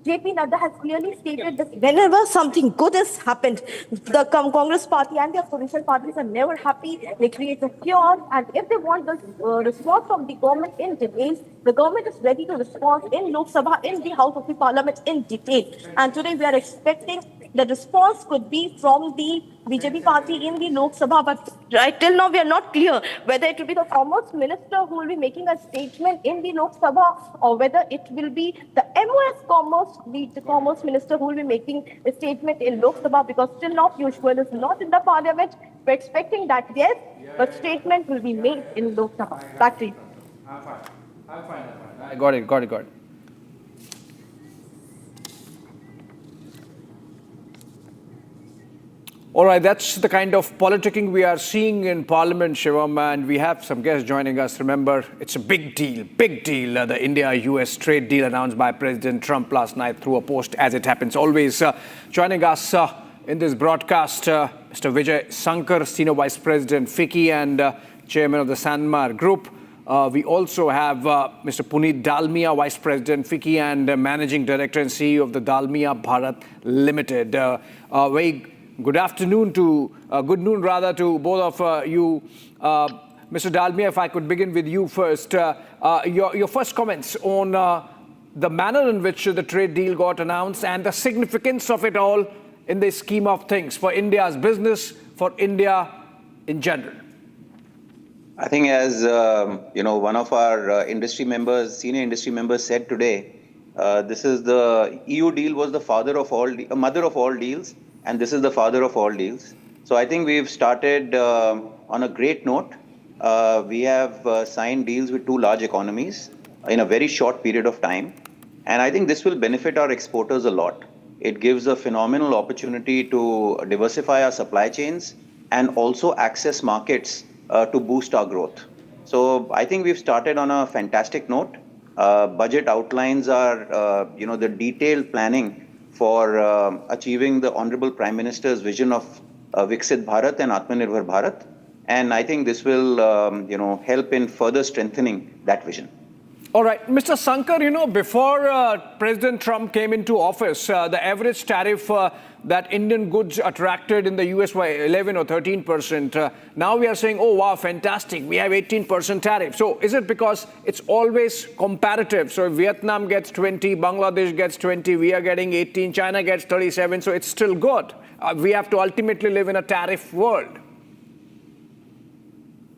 JP Nadda has clearly stated that whenever something good has happened, the Congress party and the opposition parties are never happy. They create a chaos, and if they want the response from the government in detail, the government is ready to respond in Lok Sabha, in the House of the Parliament in detail. And today we are expecting the response could be from the BJP party in the Lok Sabha. But right till now, we are not clear whether it will be the Commerce Minister who will be making a statement in the Lok Sabha or whether it will be the MOS Commerce, the Commerce Minister who will be making a statement in Lok Sabha, because till now Piyush Goyal is not in the Parliament. We're expecting that, yes, a statement will be made in Lok Sabha. Back to you. I'm fine. I got it. All right, that's the kind of politicking we are seeing in Parliament, Shivam, and we have some guests joining us. Remember, it's a big deal, the India-US trade deal announced by President Trump last night through a post, as it happens always. Joining us in this broadcast, Mr. Vijay Sankar, Senior Vice President, FICCI, and Chairman of the Sanmar Group. We also have Mr. Puneet Dalmia, Vice President, FICCI, and Managing Director and CEO of the Dalmia Bharat Limited. Very good noon to both of you. Mr. Dalmia, if I could begin with you first. Your first comments on the manner in which the trade deal got announced and the significance of it all in the scheme of things for India's business, for India in general. I think as one of our senior industry members said today, this is the EU deal was the mother of all deals, and this is the father of all deals. So I think we've started on a great note. We have signed deals with two large economies in a very short period of time. And I think this will benefit our exporters a lot. It gives a phenomenal opportunity to diversify our supply chains and also access markets to boost our growth. So I think we've started on a fantastic note. Budget outlines are, the detailed planning for achieving the Honorable Prime Minister's vision of Viksit Bharat and Atmanirbhar Bharat. And I think this will, help in further strengthening that vision. All right, Mr. Sankar, before President Trump came into office, the average tariff that Indian goods attracted in the US were 11 or 13%. Now we are saying, oh, wow, fantastic, we have 18% tariff. So is it because it's always comparative? So if Vietnam gets 20, Bangladesh gets 20, we are getting 18, China gets 37, so it's still good. We have to ultimately live in a tariff world.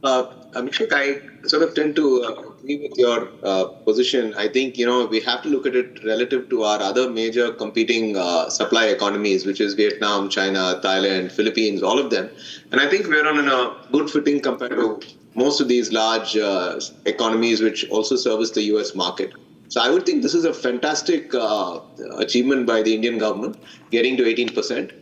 Abhishek, I sort of tend to agree with your position. I think, we have to look at it relative to our other major competing supply economies, which is Vietnam, China, Thailand, Philippines, all of them. And I think we're on a good footing compared to most of these large economies, which also service the US market. So I would think this is a fantastic achievement by the Indian government, getting to 18%.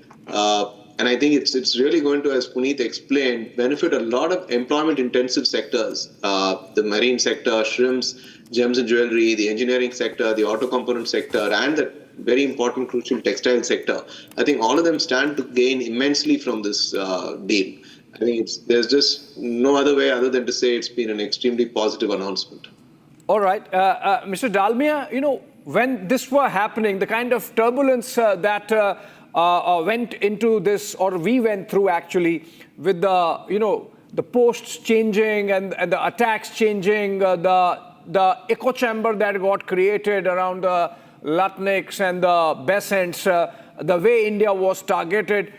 And I think it's really going to, as Puneet explained, benefit a lot of employment-intensive sectors, the marine sector, shrimps, gems and jewelry, the engineering sector, the auto component sector, and the very important, crucial textile sector. I think all of them stand to gain immensely from this deal. I think there's just no other way other than to say it's been an extremely positive announcement. All right. Mr. Dalmia, when this were happening, the kind of turbulence that went into this, or we went through actually, with the posts changing and the attacks changing, the echo chamber that got created around the Lutniks and the Besants, the way India was targeted.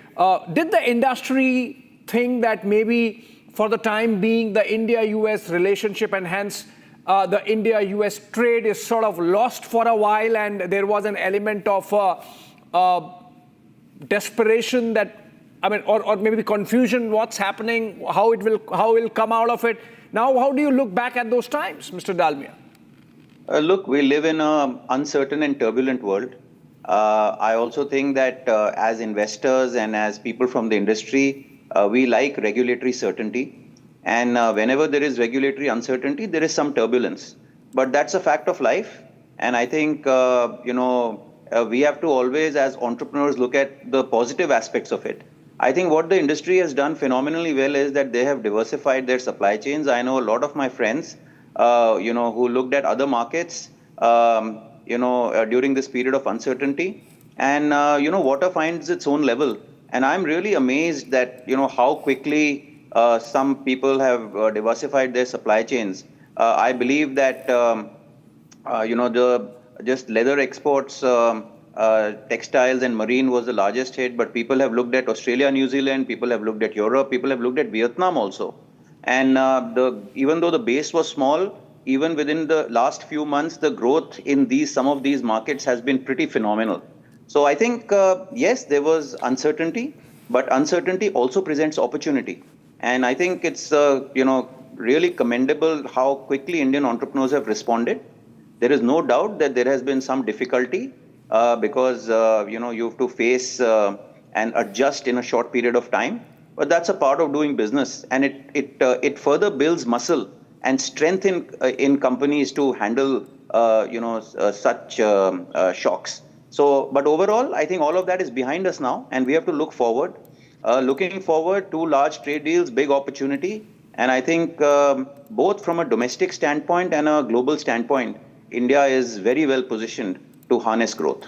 Did the industry think that maybe for the time being the India-US relationship and hence the India-US trade is sort of lost for a while, and there was an element of desperation that, or maybe confusion, what's happening, how it will come out of it. Now, how do you look back at those times, Mr. Dalmia? Look, we live in an uncertain and turbulent world. I also think that as investors and as people from the industry, we like regulatory certainty. And whenever there is regulatory uncertainty, there is some turbulence. But that's a fact of life. And I think, we have to always, as entrepreneurs, look at the positive aspects of it. I think what the industry has done phenomenally well is that they have diversified their supply chains. I know a lot of my friends, who looked at other markets, during this period of uncertainty. And, water finds its own level. And I'm really amazed that, how quickly some people have diversified their supply chains. I believe that, the just leather exports textiles and marine was the largest hit, but people have looked at Australia, New Zealand, people have looked at Europe, people have looked at Vietnam also. And even though the base was small, even within the last few months, the growth in some of these markets has been pretty phenomenal. So I think, yes, there was uncertainty, but uncertainty also presents opportunity. And I think it's, really commendable how quickly Indian entrepreneurs have responded. There is no doubt that there has been some difficulty because, you have to face and adjust in a short period of time. But that's a part of doing business. And it further builds muscle and strength in companies to handle, such shocks. So, but overall, I think all of that is behind us now, and we have to look forward. Looking forward to large trade deals, big opportunity. And I think both from a domestic standpoint and a global standpoint, India is very well positioned to harness growth.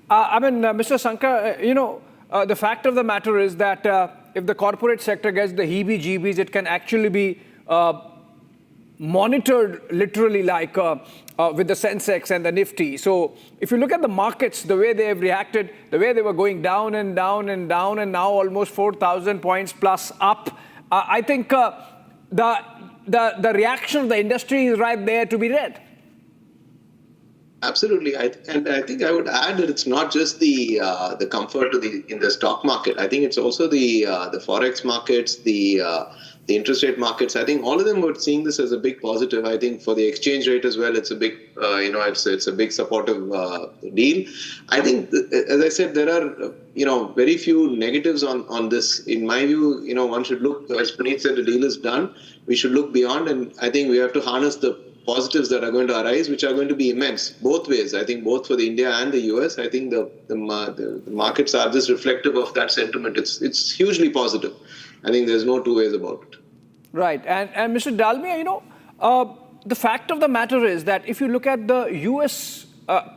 Mr. Sankar, the fact of the matter is that if the corporate sector gets the heebie-jeebies, it can actually be monitored literally like with the Sensex and the Nifty. So if you look at the markets, the way they have reacted, the way they were going down and down and down, and now almost 4,000 points plus up, I think the reaction of the industry is right there to be read. Absolutely, and I think I would add that it's not just the comfort in the stock market. I think it's also the forex markets, the interest rate markets. I think all of them were seeing this as a big positive. I think for the exchange rate as well, it's a big, it's a big supportive deal. I think, as I said, there are very few negatives on this. In my view, one should look, as Puneet said, the deal is done. We should look beyond, and I think we have to harness the positives that are going to arise, which are going to be immense, both ways. I think both for the India and the US. I think the markets are just reflective of that sentiment. It's hugely positive. I think there's no two ways about it. Right, and Mr. Dalmia, the fact of the matter is that if you look at the US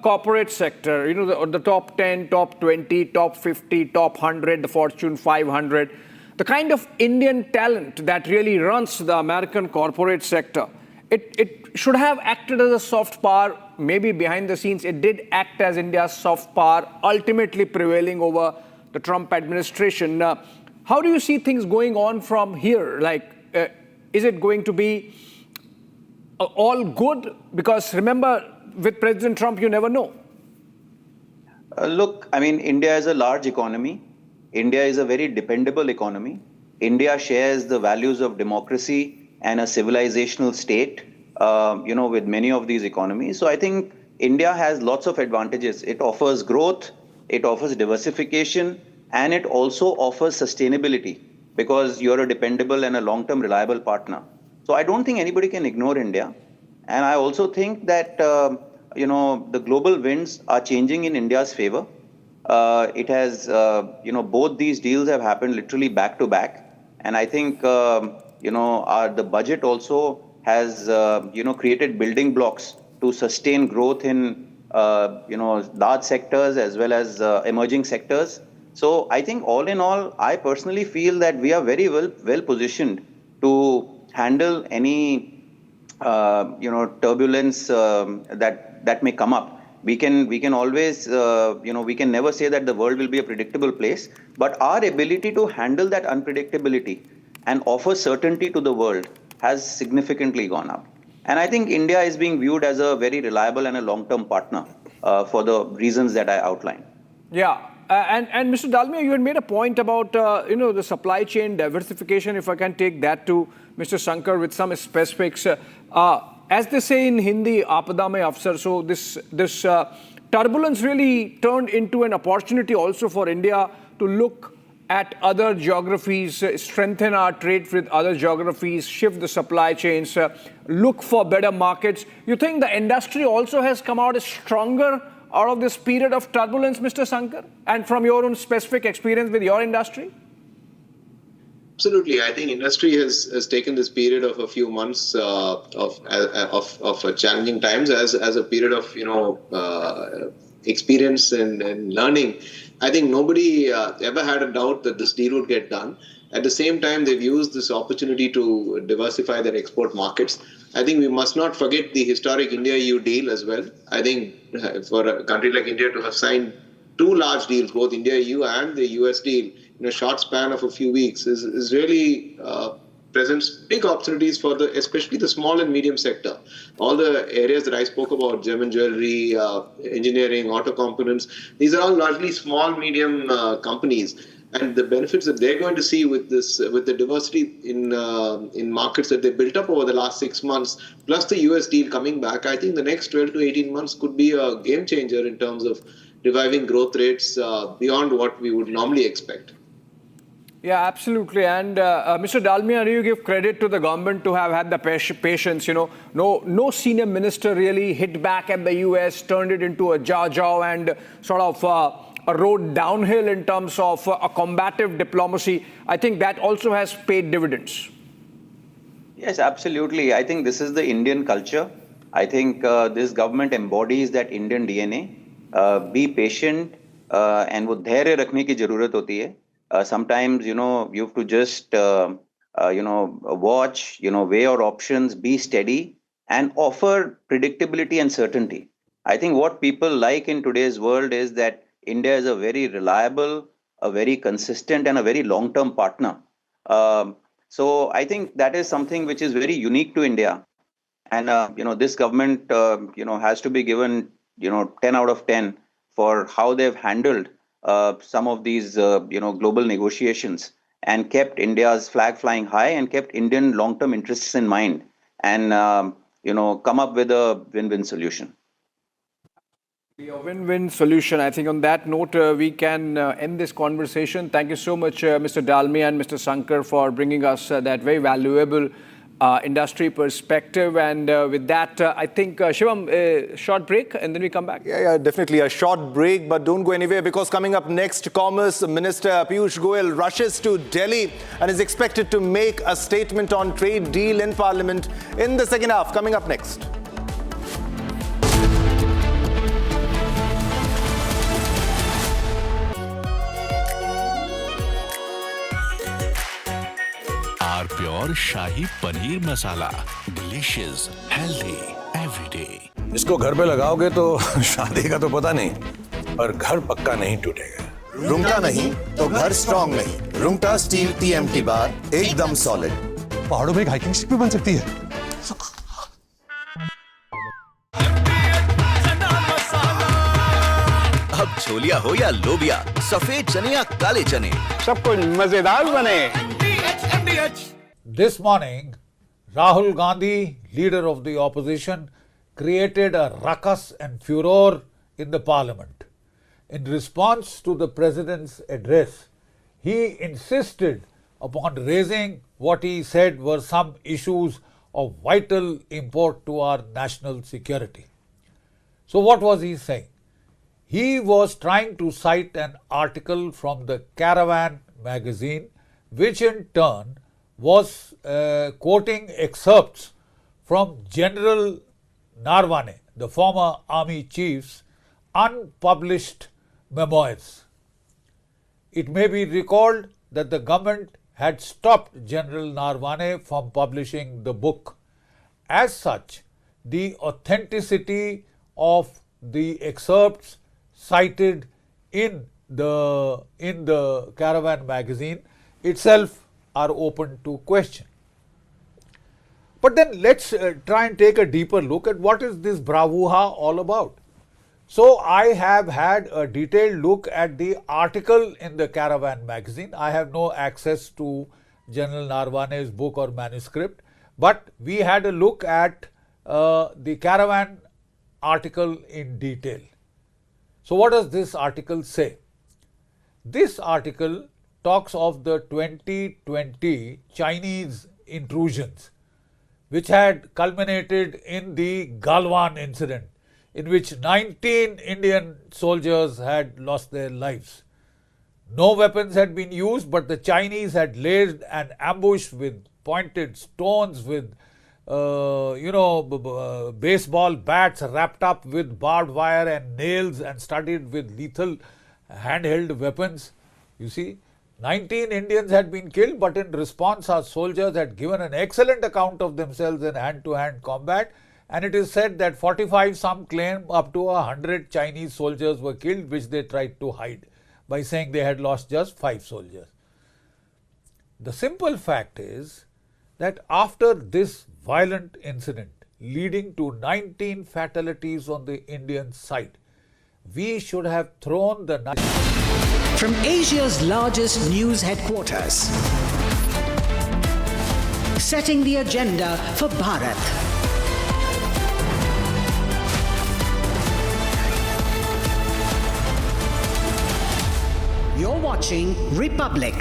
corporate sector, the top 10, top 20, top 50, top 100, the Fortune 500, the kind of Indian talent that really runs the American corporate sector, it should have acted as a soft power. Maybe behind the scenes, it did act as India's soft power, ultimately prevailing over the Trump administration. How do you see things going on from here? Is it going to be all good? Because remember, with President Trump, you never know. Look, India is a large economy. India is a very dependable economy. India shares the values of democracy and a civilizational state, with many of these economies. So I think India has lots of advantages. It offers growth, it offers diversification, and it also offers sustainability because you're a dependable and a long-term reliable partner. So I don't think anybody can ignore India. And I also think that, the global winds are changing in India's favor. It has, both these deals have happened literally back to back. And I think, the budget also has, created building blocks to sustain growth in, large sectors as well as emerging sectors. So I think all in all, I personally feel that we are very well positioned to handle any, turbulence that may come up. We can always, we can never say that the world will be a predictable place, but our ability to handle that unpredictability and offer certainty to the world has significantly gone up. And I think India is being viewed as a very reliable and a long-term partner for the reasons that I outlined. Yeah. And Mr. Dalmia, you had made a point about, the supply chain diversification, if I can take that to Mr. Sankar with some specifics. As they say in Hindi, aapada mein afsar, so this turbulence really turned into an opportunity also for India to look at other geographies, strengthen our trade with other geographies, shift the supply chains, look for better markets. You think the industry also has come out stronger out of this period of turbulence, Mr. Sankar, and from your own specific experience with your industry? Absolutely. I think industry has taken this period of a few months of challenging times as a period of, experience and learning. I think nobody ever had a doubt that this deal would get done. At the same time, they've used this opportunity to diversify their export markets. I think we must not forget the historic India-EU deal as well. I think for a country like India to have signed two large deals, both India-EU and the US deal, in a short span of a few weeks is really presents big opportunities for especially the small and medium sector. All the areas that I spoke about, gem jewelry, engineering, auto components, these are all largely small, medium companies. And the benefits that they're going to see with the diversity in markets that they built up over the last 6 months, plus the US deal coming back, I think the next 12 to 18 months could be a game changer in terms of reviving growth rates beyond what we would normally expect. Yeah, absolutely. And Mr. Dalmia, you give credit to the government to have had the patience. No senior minister really hit back at the US, turned it into a jaw and sort of a road downhill in terms of a combative diplomacy. I think that also has paid dividends. Yes, absolutely. I think this is the Indian culture. I think this government embodies that Indian DNA. Be patient and वो धैर्य रखने की जरूरत होती है. Sometimes, you have to just, watch, weigh your options, be steady, and offer predictability and certainty. I think what people like in today's world is that India is a very reliable, a very consistent, and a very long-term partner. So I think that is something which is very unique to India. And, this government, has to be given, 10 out of 10 for how they've handled some of these, global negotiations and kept India's flag flying high and kept Indian long-term interests in mind and, come up with a win-win solution. A win-win solution. I think on that note, we can end this conversation. Thank you so much, Mr. Dalmia and Mr. Sankar, for bringing us that very valuable industry perspective. And with that, I think, Shivam, a short break and then we come back. Yeah, definitely a short break, but don't go anywhere because coming up next, Commerce Minister Piyush Goyal rushes to Delhi and is expected to make a statement on trade deal in Parliament in the second half. Coming up next. Our pure Shahi Paneer Masala. Delicious, healthy, every day. इसको घर पे लगाओगे तो शादी का तो पता नहीं, पर घर पक्का नहीं टूटेगा। रुंगटा नहीं तो घर स्ट्रॉन्ग नहीं। रुंगटा स्टील TMT बार एकदम सॉलिड। पहाड़ों में एक हाइकिंग शिप भी बन सकती है। अब छोलिया हो या लोबिया, सफेद चने या काले चने, सब कुछ मजेदार बने। This morning, Rahul Gandhi, leader of the opposition, created a ruckus and furor in the parliament. In response to the president's address, he insisted upon raising what he said were some issues of vital import to our national security. So what was he saying? He was trying to cite an article from the Caravan magazine, which in turn was quoting excerpts from General Narwane, the former army chief's unpublished memoirs. It may be recalled that the government had stopped General Narwane from publishing the book. As such, the authenticity of the excerpts cited in the Caravan magazine itself are open to question. But then let's try and take a deeper look at what is this bravura all about. So I have had a detailed look at the article in the Caravan magazine. I have no access to General Narwane's book or manuscript, but we had a look at the Caravan article in detail. So what does this article say? This article talks of the 2020 Chinese intrusions, which had culminated in the Galwan incident, in which 19 Indian soldiers had lost their lives. No weapons had been used, but the Chinese had laid an ambush with pointed stones, with baseball bats wrapped up with barbed wire and nails and studded with lethal handheld weapons. You see, 19 Indians had been killed, but in response, our soldiers had given an excellent account of themselves in hand-to-hand combat. And it is said that 45, some claim up to 100 Chinese soldiers were killed, which they tried to hide by saying they had lost just 5 soldiers. The simple fact is that after this violent incident leading to 19 fatalities on the Indian side, we should have thrown the knife. From Asia's largest news headquarters, setting the agenda for Bharat. You're watching Republic.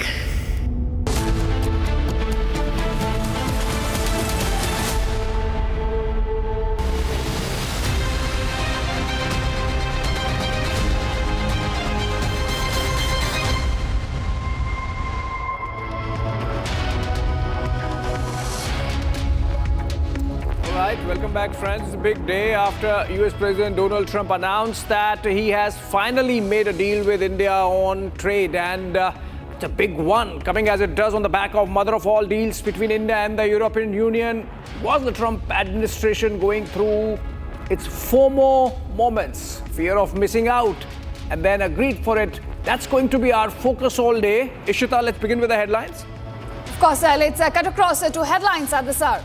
Welcome back, friends. It's a big day after US President Donald Trump announced that he has finally made a deal with India on trade, and it's a big one, coming as it does on the back of mother of all deals between India and the European Union. Was the Trump administration going through its FOMO moments, fear of missing out, and then agreed for it? That's going to be our focus all day. Ishita, let's begin with the headlines. Of course, let's cut across to headlines at this hour.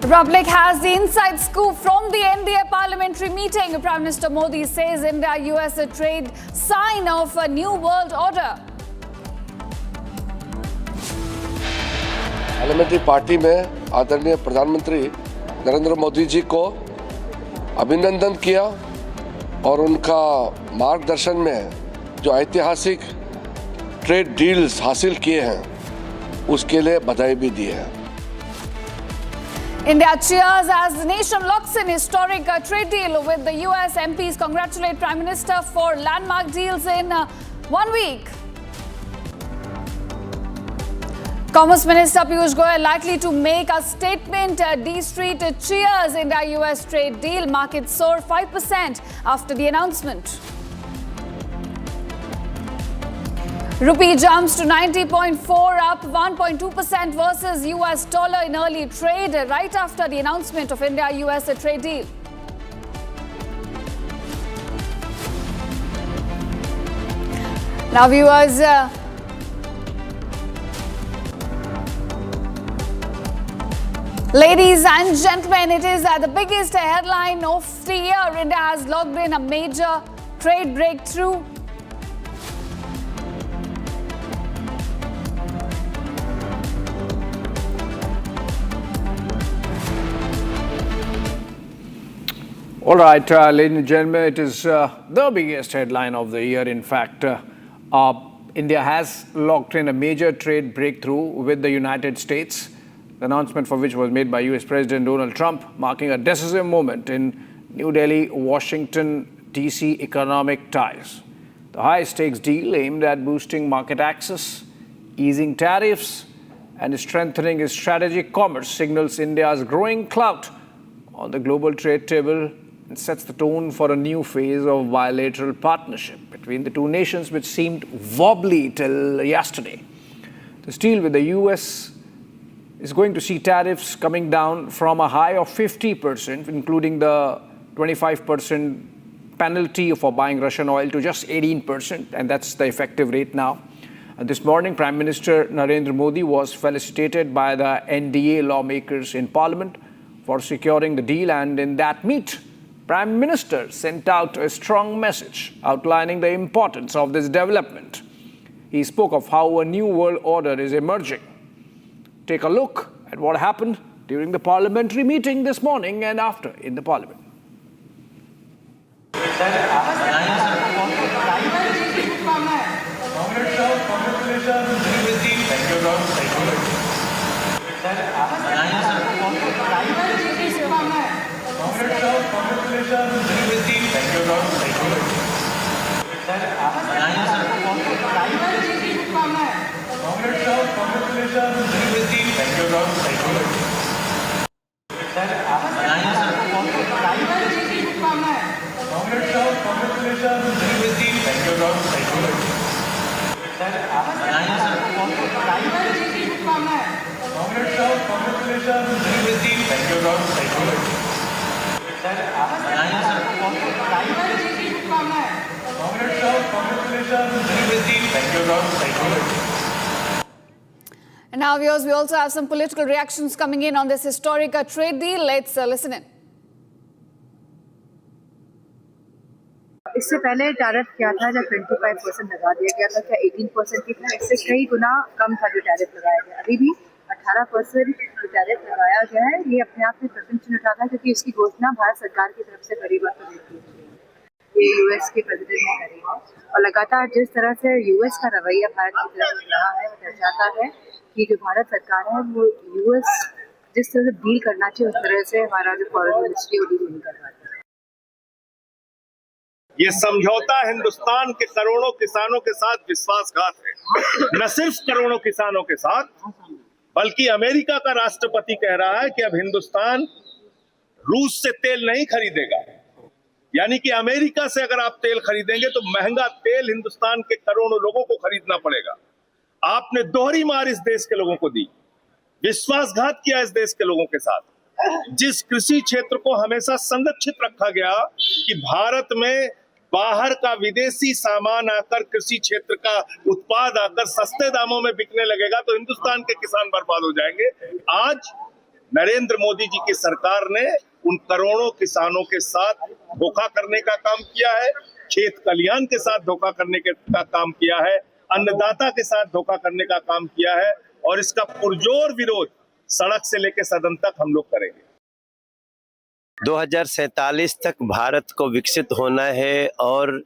Republic has the inside scoop from the NDA parliamentary meeting. Prime Minister Modi says India-US trade sign of a new world order. Parliamentary party में आदरणीय प्रधानमंत्री नरेंद्र मोदी जी को अभिनंदन किया और उनका मार्गदर्शन में जो ऐतिहासिक ट्रेड डील्स हासिल किए हैं उसके लिए बधाई भी दी है. India cheers as the nation locks in historic trade deal with the US. MPs congratulate Prime Minister for landmark deals in 1 week. Commerce Minister Piyush Goyal likely to make a statement. D Street cheers India-US trade deal. Markets soar 5% after the announcement. Rupee jumps to 90.4, up 1.2% versus US dollar in early trade, right after the announcement of India-US trade deal. Now, viewers, ladies and gentlemen, it is the biggest headline of the year. India has logged in a major trade breakthrough. All right, ladies and gentlemen, it is the biggest headline of the year. In fact, India has locked in a major trade breakthrough with the United States, the announcement for which was made by US President Donald Trump, marking a decisive moment in New Delhi-Washington DC economic ties. The high-stakes deal aimed at boosting market access, easing tariffs, and strengthening its strategic commerce signals India's growing clout on the global trade table and sets the tone for a new phase of bilateral partnership between the two nations, which seemed wobbly till yesterday. This deal with the US is going to see tariffs coming down from a high of 50%, including the 25% penalty for buying Russian oil, to just 18%, and that's the effective rate now. And this morning, Prime Minister Narendra Modi was felicitated by the NDA lawmakers in Parliament for securing the deal, and in that meet, Prime Minister sent out a strong message outlining the importance of this development. He spoke of how a new world order is emerging. Take a look at what happened during the parliamentary meeting this morning and after in the Parliament. Congratulations. And now, viewers, we also have some political reactions coming in on this historic trade deal. Let's listen in. इससे पहले tariff क्या था जब 25% लगा दिया गया था, क्या 18% की था? इससे कई गुना कम था जो टैरिफ लगाया गया। अभी भी 18% जो टैरिफ लगाया गया है, ये अपने आप में प्रशंसनीय उठाता है, क्योंकि इसकी घोषणा भारत सरकार की तरफ से करी बात ये यूएस के प्रेसिडेंट ने करी है। और लगातार जिस तरह से यूएस का रवैया भारत की तरफ रहा है, वो दर्शाता है कि जो भारत सरकार है वो यूएस जिस तरह से डील करना चाहिए उस तरह से हमारा जो फॉरेन मिनिस्ट्री वो डील नहीं कर रहा है। ये समझौता हिंदुस्तान के करोड़ों किसानों के साथ विश्वासघात है। न सिर्फ करोड़ों किसानों के साथ, बल्कि अमेरिका का राष्ट्रपति कह रहा है कि अब हिंदुस्तान रूस से तेल नहीं खरीदेगा। यानी कि अमेरिका से अगर आप तेल खरीदेंगे तो महंगा तेल हिंदुस्तान के करोड़ों लोगों को खरीदना पड़ेगा। आपने दोहरी मार इस देश के लोगों को दी, विश्वासघात किया इस देश के लोगों के साथ। जिस कृषि क्षेत्र को हमेशा संरक्षित रखा गया कि भारत में बाहर का विदेशी सामान आकर कृषि क्षेत्र का उत्पाद आकर सस्ते दामों में बिकने लगेगा तो हिंदुस्तान के किसान बर्बाद हो जाएंगे। आज नरेंद्र मोदी जी की सरकार ने उन करोड़ों किसानों के साथ धोखा करने का काम किया है, खेत कल्याण के साथ धोखा करने का काम किया है, अन्नदाता के साथ धोखा करने का काम किया है, और इसका पुरजोर विरोध सड़क से लेकर सदन तक हम लोग करेंगे। 2047 तक भारत को विकसित होना है और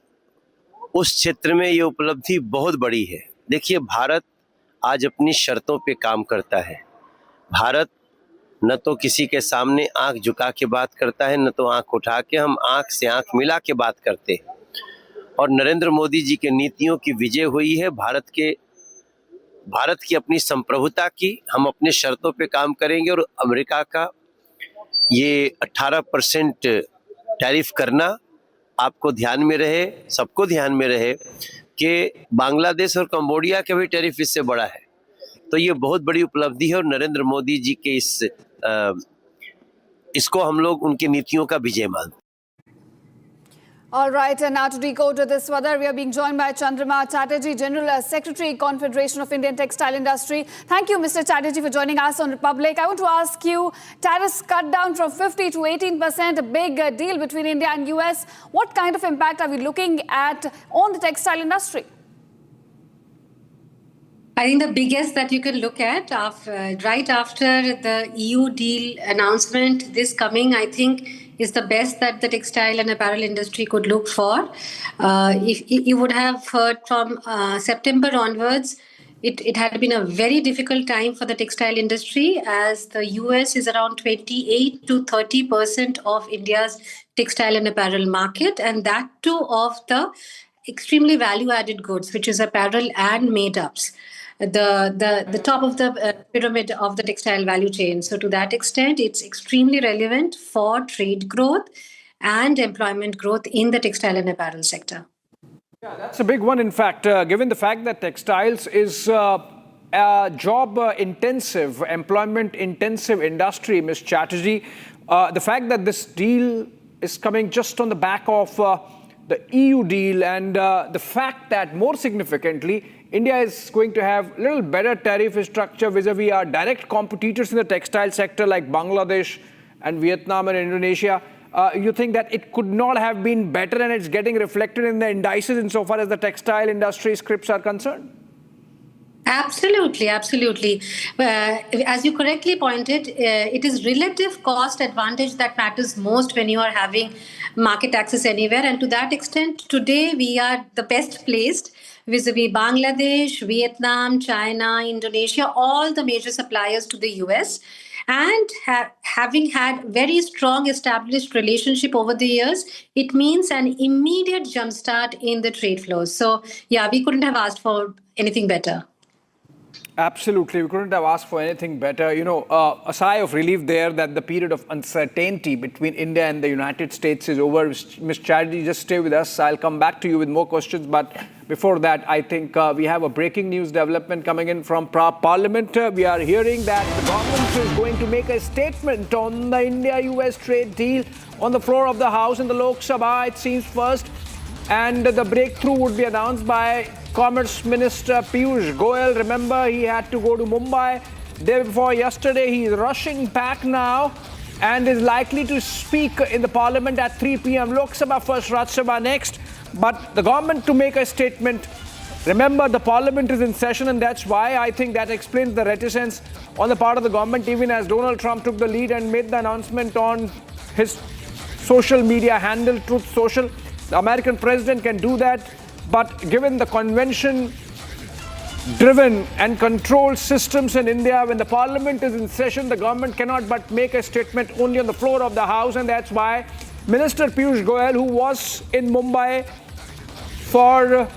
उस क्षेत्र में ये उपलब्धि बहुत बड़ी है। देखिए, भारत आज अपनी शर्तों पे काम करता है। भारत न तो किसी के सामने आंख झुका के बात करता है, न तो आंख उठा के, हम आंख से आंख मिला के बात करते हैं। और नरेंद्र मोदी जी के नीतियों की विजय हुई है। भारत की अपनी संप्रभुता की, हम अपने शर्तों पे काम करेंगे। और अमेरिका का ये 18% टैरिफ करना आपको ध्यान में रहे, सबको ध्यान में रहे कि बांग्लादेश और कंबोडिया का भी टैरिफ इससे बड़ा है। तो ये बहुत बड़ी उपलब्धि है और नरेंद्र मोदी जी के इसको हम लोग उनकी नीतियों का विजय मानते हैं। All right, and now to decode this further, we are being joined by Chandrama Chatterjee, General Secretary, Confederation of Indian Textile Industry. Thank you, Mr. Chatterjee, for joining us on Republic. I want to ask you, tariffs cut down from 50 to 18%, a big deal between India and US. What kind of impact are we looking at on the textile industry? I think the biggest that you can look at right after the EU deal announcement, this coming, I think, is the best that the textile and apparel industry could look for. If you would have heard from September onwards, it had been a very difficult time for the textile industry, as the US is around 28 to 30% of India's textile and apparel market, and that too of the extremely value-added goods, which is apparel and made-ups. The top of the pyramid of the textile value chain. So to that extent, it's extremely relevant for trade growth and employment growth in the textile and apparel sector. Yeah, that's a big one. In fact, given the fact that textiles is a job-intensive, employment-intensive industry, Ms. Chatterjee, the fact that this deal is coming just on the back of the EU deal and the fact that, more significantly, India is going to have a little better tariff structure vis-a-vis our direct competitors in the textile sector like Bangladesh and Vietnam and Indonesia. You think that it could not have been better and it's getting reflected in the indices insofar as the textile industry scripts are concerned? Absolutely, absolutely. As you correctly pointed, it is relative cost advantage that matters most when you are having market access anywhere. And to that extent, today we are the best placed vis-a-vis Bangladesh, Vietnam, China, Indonesia, all the major suppliers to the US. And having had very strong established relationship over the years, it means an immediate jumpstart in the trade flows. So, yeah, we couldn't have asked for anything better. Absolutely. We couldn't have asked for anything better. A sigh of relief there that the period of uncertainty between India and the United States is over. Ms. Chatterjee, just stay with us. I'll come back to you with more questions. But before that, I think we have a breaking news development coming in from Parliament. We are hearing that the government is going to make a statement on the India-US trade deal on the floor of the House in the Lok Sabha, it seems first. And the breakthrough would be announced by Commerce Minister Piyush Goyal. Remember, he had to go to Mumbai day before yesterday. He is rushing back now and is likely to speak in the Parliament at 3 p.m. Lok Sabha first, Rajya Sabha next. But the government to make a statement. Remember, the Parliament is in session, and that's why I think that explains the reticence on the part of the government, even as Donald Trump took the lead and made the announcement on his social media handle, Truth Social. The American president can do that, but given the convention-driven and controlled systems in India, when the Parliament is in session, the government cannot but make a statement only on the floor of the House, and that's why Minister Piyush Goyal, who was in Mumbai for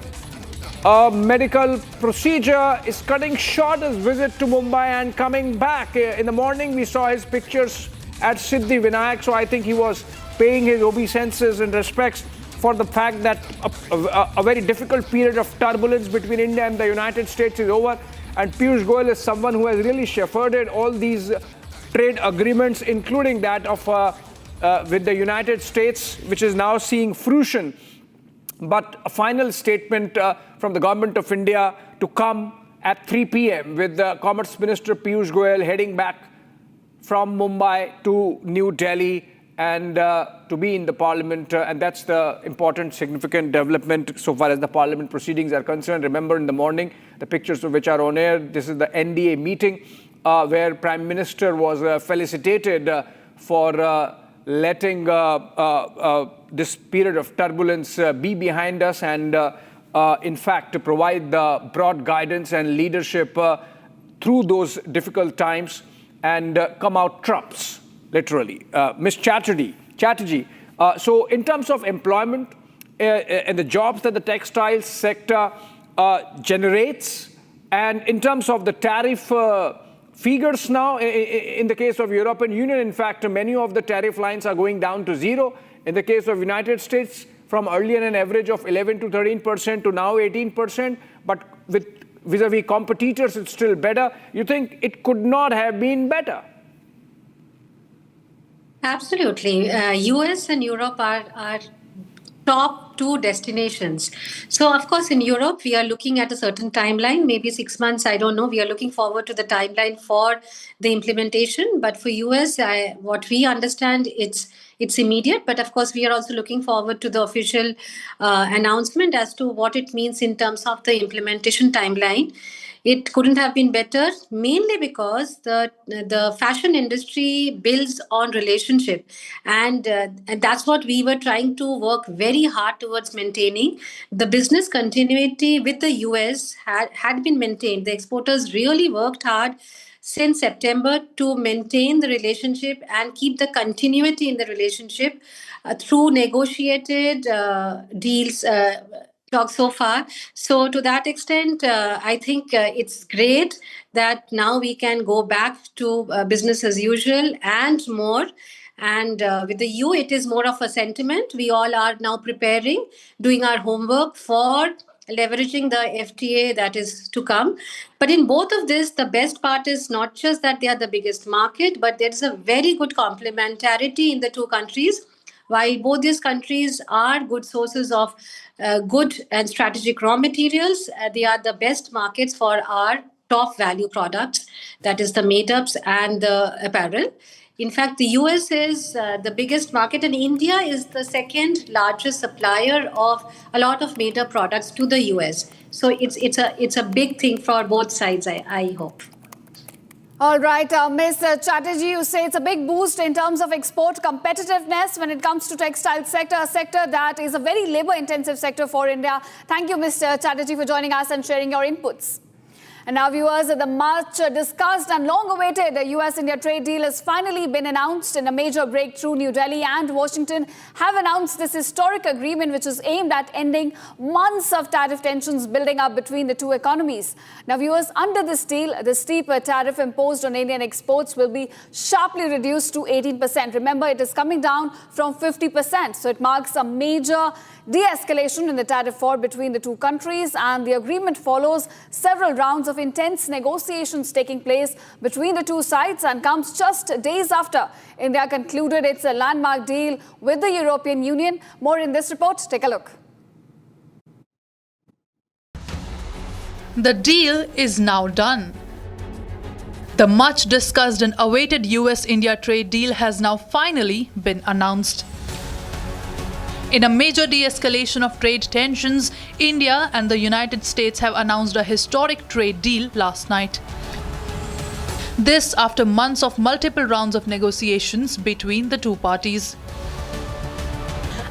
a medical procedure, is cutting short his visit to Mumbai and coming back. In the morning, we saw his pictures at Siddhi Vinayak, so I think he was paying his obeisances and respects for the fact that a very difficult period of turbulence between India and the United States is over. And Piyush Goyal is someone who has really shepherded all these trade agreements, including that of with the United States, which is now seeing fruition. But a final statement from the government of India to come at 3 p.m. with the Commerce Minister Piyush Goyal heading back from Mumbai to New Delhi and to be in the Parliament. And that's the important, significant development so far as the Parliament proceedings are concerned. Remember, in the morning, the pictures of which are on air, this is the NDA meeting where Prime Minister was felicitated for letting this period of turbulence be behind us and, in fact, to provide the broad guidance and leadership through those difficult times and come out trumps. Literally. Ms. Chatterjee, so in terms of employment and the jobs that the textile sector generates, and in terms of the tariff figures now, in the case of European Union, in fact, many of the tariff lines are going down to zero. In the case of United States, from earlier an average of 11 to 13% to now 18%, but with vis-a-vis competitors, it's still better. You think it could not have been better? Absolutely. US and Europe are top two destinations. So, of course, in Europe, we are looking at a certain timeline, maybe 6 months, I don't know. We are looking forward to the timeline for the implementation. But for US, what we understand, it's immediate. But of course, we are also looking forward to the official announcement as to what it means in terms of the implementation timeline. It couldn't have been better, mainly because the fashion industry builds on relationship. And that's what we were trying to work very hard towards maintaining. The business continuity with the US had been maintained. The exporters really worked hard since September to maintain the relationship and keep the continuity in the relationship through negotiated deals talk so far. So to that extent, I think it's great that now we can go back to business as usual and more. And with the EU, it is more of a sentiment. We all are now preparing, doing our homework for leveraging the FTA that is to come. But in both of this, the best part is not just that they are the biggest market, but there is a very good complementarity in the two countries. While both these countries are good sources of good and strategic raw materials, they are the best markets for our top value products, that is the made-ups and the apparel. In fact, the US is the biggest market, and India is the second largest supplier of a lot of made-up products to the US. So it's a big thing for both sides, I hope. All right, Ms. Chatterjee, you say it's a big boost in terms of export competitiveness when it comes to textile sector, a sector that is a very labor-intensive sector for India. Thank you, Mr. Chatterjee, for joining us and sharing your inputs. And now, viewers, the much discussed and long-awaited US-India trade deal has finally been announced in a major breakthrough. New Delhi and Washington have announced this historic agreement, which is aimed at ending months of tariff tensions building up between the two economies. Now, viewers, under this deal, the steep tariff imposed on Indian exports will be sharply reduced to 18%. Remember, it is coming down from 50%. So it marks a major de-escalation in the tariff war between the two countries, and the agreement follows several rounds of intense negotiations taking place between the two sides and comes just days after India concluded its landmark deal with the European Union. More in this report. Take a look. The deal is now done. The much discussed and awaited US-India trade deal has now finally been announced. In a major de-escalation of trade tensions, India and the United States have announced a historic trade deal last night. This after months of multiple rounds of negotiations between the two parties.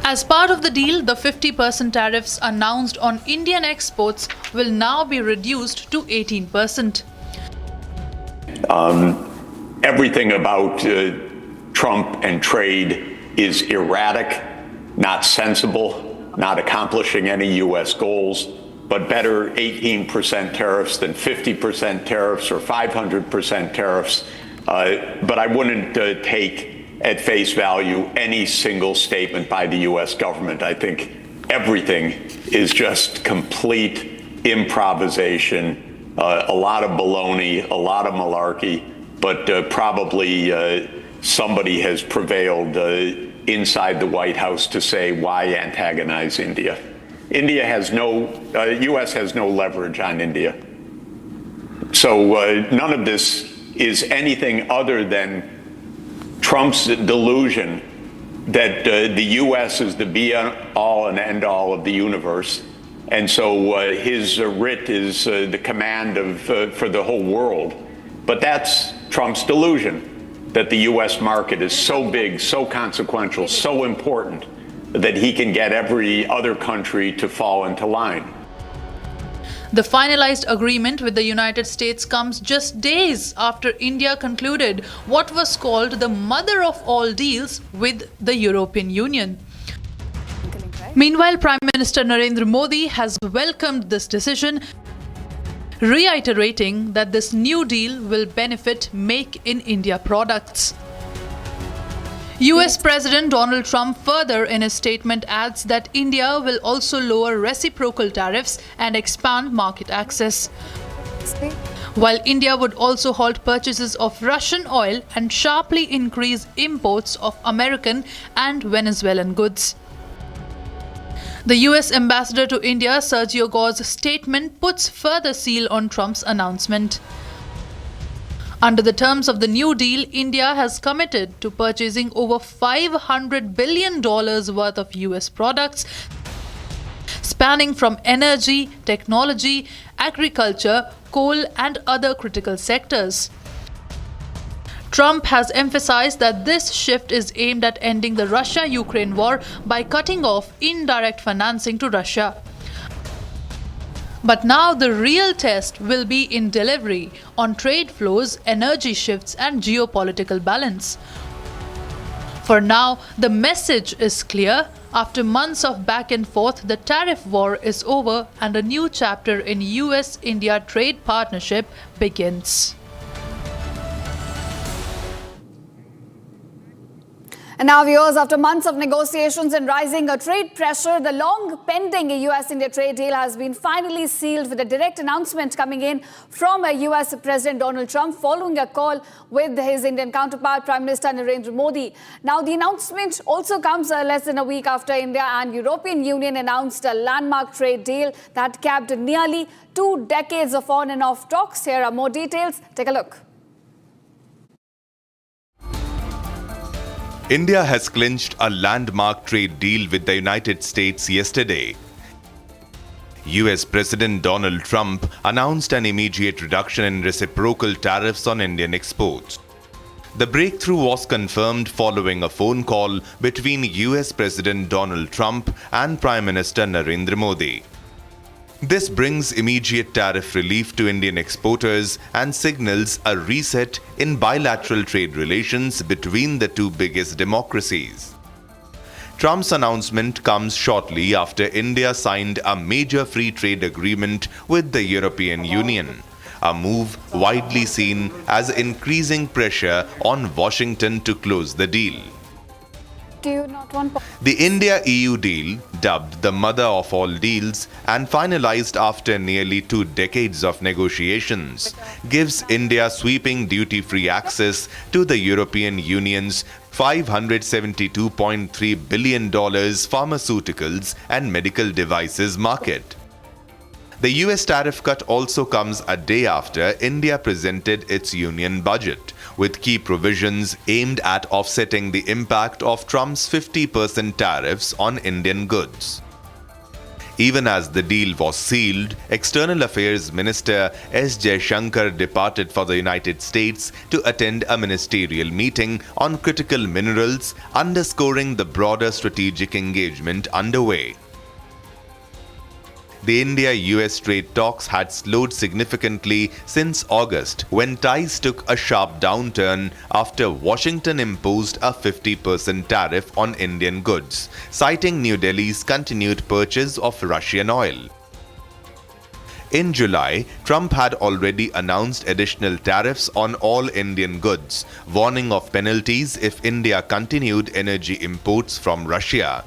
As part of the deal, the 50% tariffs announced on Indian exports will now be reduced to 18%. Everything about Trump and trade is erratic, not sensible, not accomplishing any U.S. goals, but better 18% tariffs than 50% tariffs or 500% tariffs. But I wouldn't take at face value any single statement by the U.S. government. I think everything is just complete improvisation, a lot of baloney, a lot of malarkey, but probably somebody has prevailed inside the White House to say, why antagonize India? India has U.S. has no leverage on India. So none of this is anything other than Trump's delusion that the U.S. is the be-all and end-all of the universe. And so his writ is the command for the whole world. But that's Trump's delusion, that the U.S. market is so big, so consequential, so important that he can get every other country to fall into line. The finalized agreement with the United States comes just days after India concluded what was called the mother of all deals with the European Union. Meanwhile, Prime Minister Narendra Modi has welcomed this decision, reiterating that this new deal will benefit Make in India products. US President Donald Trump further in his statement adds that India will also lower reciprocal tariffs and expand market access, while India would also halt purchases of Russian oil and sharply increase imports of American and Venezuelan goods. The US Ambassador to India, Sergio Gore's statement puts further seal on Trump's announcement. Under the terms of the new deal, India has committed to purchasing over $500 billion worth of US products, spanning from energy, technology, agriculture, coal, and other critical sectors. Trump has emphasized that this shift is aimed at ending the Russia-Ukraine war by cutting off indirect financing to Russia. But now the real test will be in delivery on trade flows, energy shifts, and geopolitical balance. For now, the message is clear. After months of back and forth, the tariff war is over and a new chapter in US-India trade partnership begins. And now, viewers, after months of negotiations and rising trade pressure, the long-pending US-India trade deal has been finally sealed with a direct announcement coming in from US President Donald Trump following a call with his Indian counterpart, Prime Minister Narendra Modi. Now, the announcement also comes less than a week after India and European Union announced a landmark trade deal that capped nearly 2 decades of on and off talks. Here are more details. Take a look. India has clinched a landmark trade deal with the United States yesterday. US President Donald Trump announced an immediate reduction in reciprocal tariffs on Indian exports. The breakthrough was confirmed following a phone call between US President Donald Trump and Prime Minister Narendra Modi. This brings immediate tariff relief to Indian exporters and signals a reset in bilateral trade relations between the two biggest democracies. Trump's announcement comes shortly after India signed a major free trade agreement with the European Union, a move widely seen as increasing pressure on Washington to close the deal. Do you not want... The India-EU deal, dubbed the mother of all deals and finalized after nearly 2 decades of negotiations, gives India sweeping duty-free access to the European Union's $572.3 billion pharmaceuticals and medical devices market. The US tariff cut also comes a day after India presented its union budget, with key provisions aimed at offsetting the impact of Trump's 50% tariffs on Indian goods. Even as the deal was sealed, External Affairs Minister S. Jaishankar departed for the United States to attend a ministerial meeting on critical minerals, underscoring the broader strategic engagement underway. The India-US trade talks had slowed significantly since August, when ties took a sharp downturn after Washington imposed a 50% tariff on Indian goods, citing New Delhi's continued purchase of Russian oil. In July, Trump had already announced additional tariffs on all Indian goods, warning of penalties if India continued energy imports from Russia.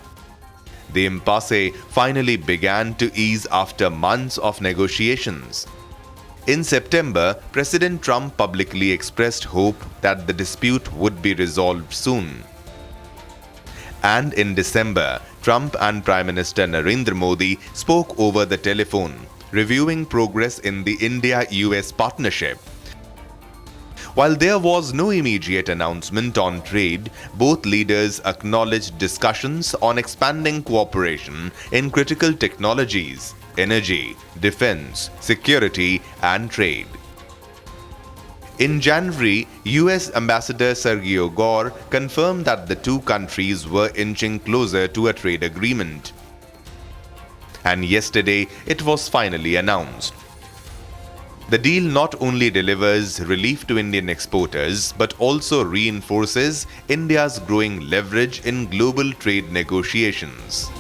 The impasse finally began to ease after months of negotiations. In September, President Trump publicly expressed hope that the dispute would be resolved soon. And in December, Trump and Prime Minister Narendra Modi spoke over the telephone, reviewing progress in the India-US partnership. While there was no immediate announcement on trade, both leaders acknowledged discussions on expanding cooperation in critical technologies, energy, defense, security, and trade. In January, US Ambassador Sergio Gore confirmed that the two countries were inching closer to a trade agreement. And yesterday, it was finally announced. The deal not only delivers relief to Indian exporters, but also reinforces India's growing leverage in global trade negotiations.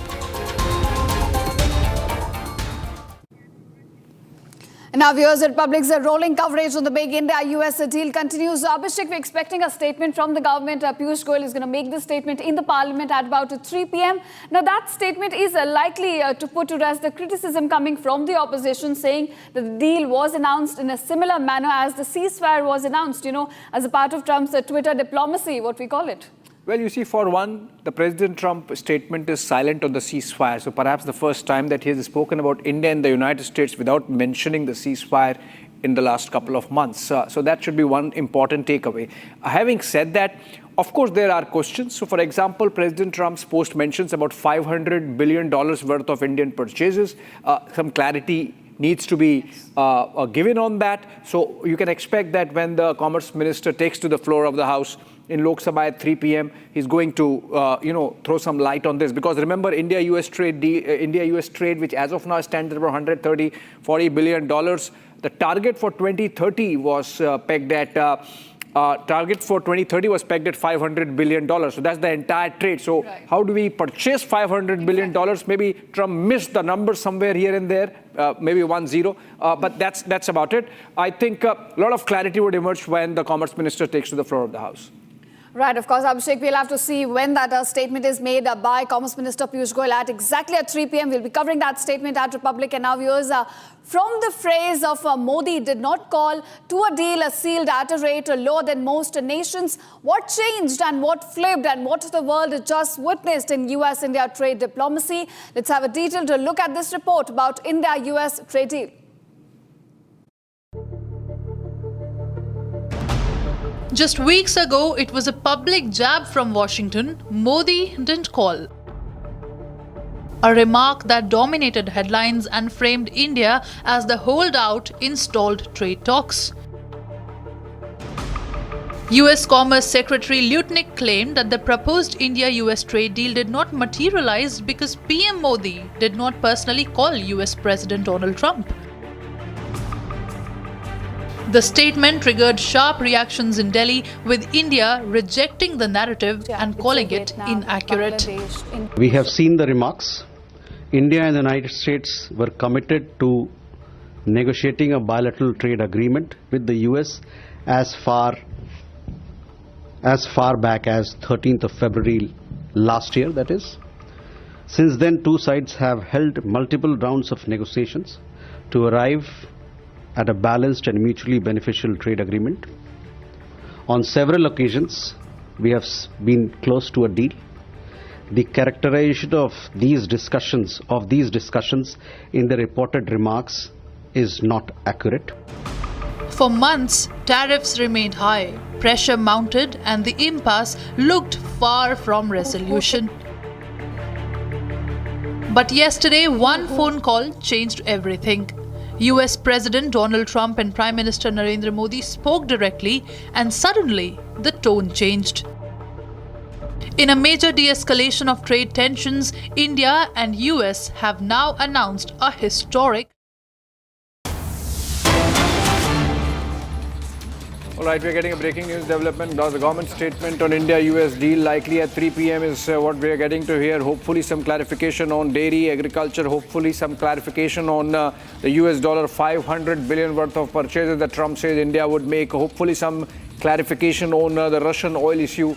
Now, viewers, Republic's rolling coverage on the big India-US deal continues. Abhishek, we're expecting a statement from the government. Piyush Goyal is going to make this statement in the Parliament at about 3 p.m. Now, that statement is likely to put to rest the criticism coming from the opposition, saying that the deal was announced in a similar manner as the ceasefire was announced, as a part of Trump's Twitter diplomacy, what we call it. Well, you see, for one, the President Trump statement is silent on the ceasefire. So perhaps the first time that he has spoken about India and the United States without mentioning the ceasefire in the last couple of months. So that should be one important takeaway. Having said that, of course, there are questions. So, for example, President Trump's post mentions about $500 billion worth of Indian purchases. Some clarity needs to be given on that. So you can expect that when the Commerce Minister takes to the floor of the House in Lok Sabha at 3 p.m., he's going to, throw some light on this. Because remember, India-US trade, which as of now stands at about $140 billion. The target for 2030 was pegged at $500 billion. So that's the entire trade. So how do we purchase $500 billion? Maybe Trump missed the number somewhere here and there, maybe 1-0. But that's about it. I think a lot of clarity would emerge when the Commerce Minister takes to the floor of the House. Right, of course, Abhishek, we'll have to see when that statement is made by Commerce Minister Piyush Goyal at exactly at 3 p.m. We'll be covering that statement at Republic. And now, viewers, from the phrase of Modi did not call to a deal sealed at a rate lower than most nations, what changed and what flipped and what the world just witnessed in US-India trade diplomacy? Let's have a detailed look at this report about India-US trade deal. Just weeks ago, it was a public jab from Washington. Modi didn't call. A remark that dominated headlines and framed India as the holdout in stalled trade talks. US Commerce Secretary Lutnick claimed that the proposed India-US trade deal did not materialize because PM Modi did not personally call US President Donald Trump. The statement triggered sharp reactions in Delhi, with India rejecting the narrative and calling it inaccurate. We have seen the remarks. India and the United States were committed to negotiating a bilateral trade agreement with the US as far back as 13th of February last year, that is. Since then, two sides have held multiple rounds of negotiations to arrive at a balanced and mutually beneficial trade agreement. On several occasions, we have been close to a deal. The characterization of these discussions in the reported remarks is not accurate. For months, tariffs remained high, pressure mounted, and the impasse looked far from resolution. But yesterday, one phone call changed everything. US President Donald Trump and Prime Minister Narendra Modi spoke directly, and suddenly the tone changed. In a major de-escalation of trade tensions, India and US have now announced a historic. All right, we're getting a breaking news development. The government statement on India-US deal likely at 3 p.m. is what we're getting to hear. Hopefully some clarification on dairy, agriculture, hopefully some clarification on the US dollar $500 billion worth of purchases that Trump says India would make. Hopefully some clarification on the Russian oil issue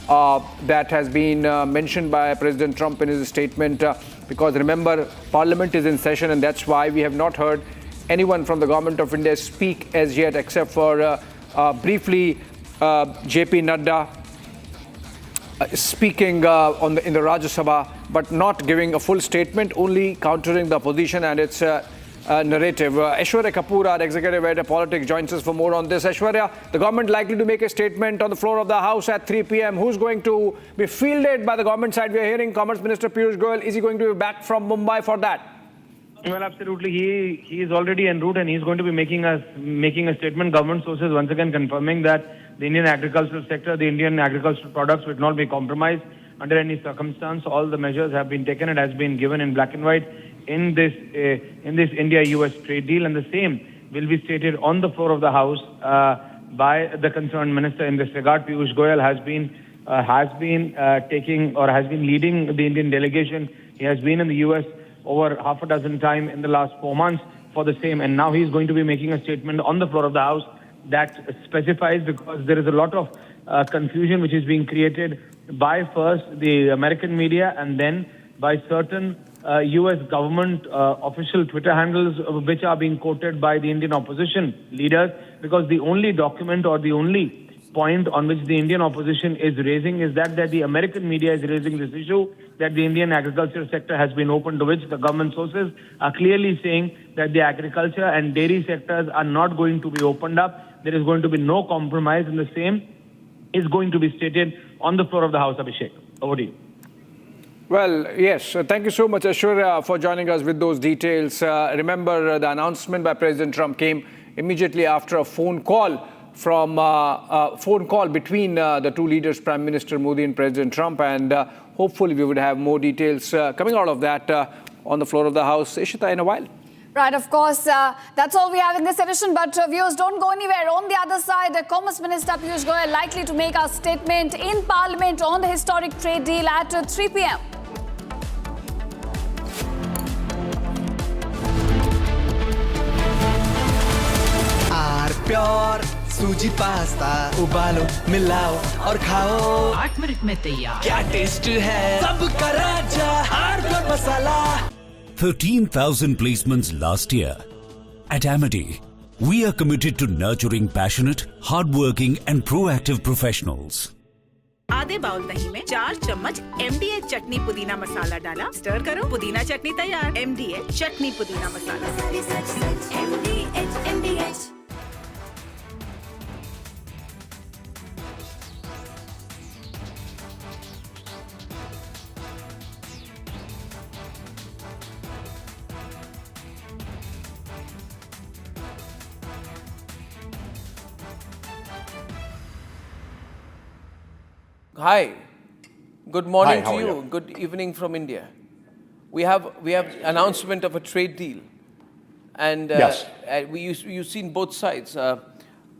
that has been mentioned by President Trump in his statement. Because remember, Parliament is in session, and that's why we have not heard anyone from the government of India speak as yet, except for briefly, JP Nadda speaking in the Rajya Sabha, but not giving a full statement, only countering the opposition and its narrative. Aishwarya Kapoor, our executive editor, Politics, joins us for more on this. Aishwarya, the government likely to make a statement on the floor of the House at 3 p.m. Who's going to be fielded by the government side? We are hearing Commerce Minister Piyush Goyal. Is he going to be back from Mumbai for that? Well, absolutely. He is already en route, and he's going to be making a statement. Government sources once again confirming that the Indian agricultural sector, the Indian agricultural products will not be compromised under any circumstance. All the measures have been taken. It has been given in black and white in this India-US trade deal, and the same will be stated on the floor of the House by the concerned minister in this regard. Piyush Goyal has been leading the Indian delegation. He has been in the US over half a dozen times in the last 4 months for the same, and now he's going to be making a statement on the floor of the House that specifies, because there is a lot of confusion which is being created by first the American media and then by certain US government official Twitter handles which are being quoted by the Indian opposition leaders, because the only document or the only point on which the Indian opposition is raising is that the American media is raising this issue, that the Indian agriculture sector has been open, to which the government sources are clearly saying that the agriculture and dairy sectors are not going to be opened up. There is going to be no compromise, and the same is going to be stated on the floor of the House. Abhishek, over to you. Well, yes. Thank you so much, Aishwarya, for joining us with those details. Remember, the announcement by President Trump came immediately after a phone call between the two leaders, Prime Minister Modi and President Trump, and hopefully we would have more details coming out of that on the floor of the House, Ishita, in a while. Right, of course, that's all we have in this edition, but viewers, don't go anywhere. On the other side, the Commerce Minister Piyush Goyal likely to make a statement in Parliament on the historic trade deal at 3 p.m. Pure suji pasta उबालो मिलाओ और खाओ 8 minute में तैयार क्या taste है सबका राजा are masala 13,000 placements last year. At Amity, we are committed to nurturing passionate, hardworking and proactive professionals. आधे बाउल दही में 4 चम्मच MDH चटनी पुदीना मसाला डाला, स्टर करो, पुदीना चटनी तैयार। MDH चटनी पुदीना मसाला। MDH Hi. Good morning Hi, how to are you. you? Good evening from India. We have announcement of a trade deal, and Yes. you've seen both sides.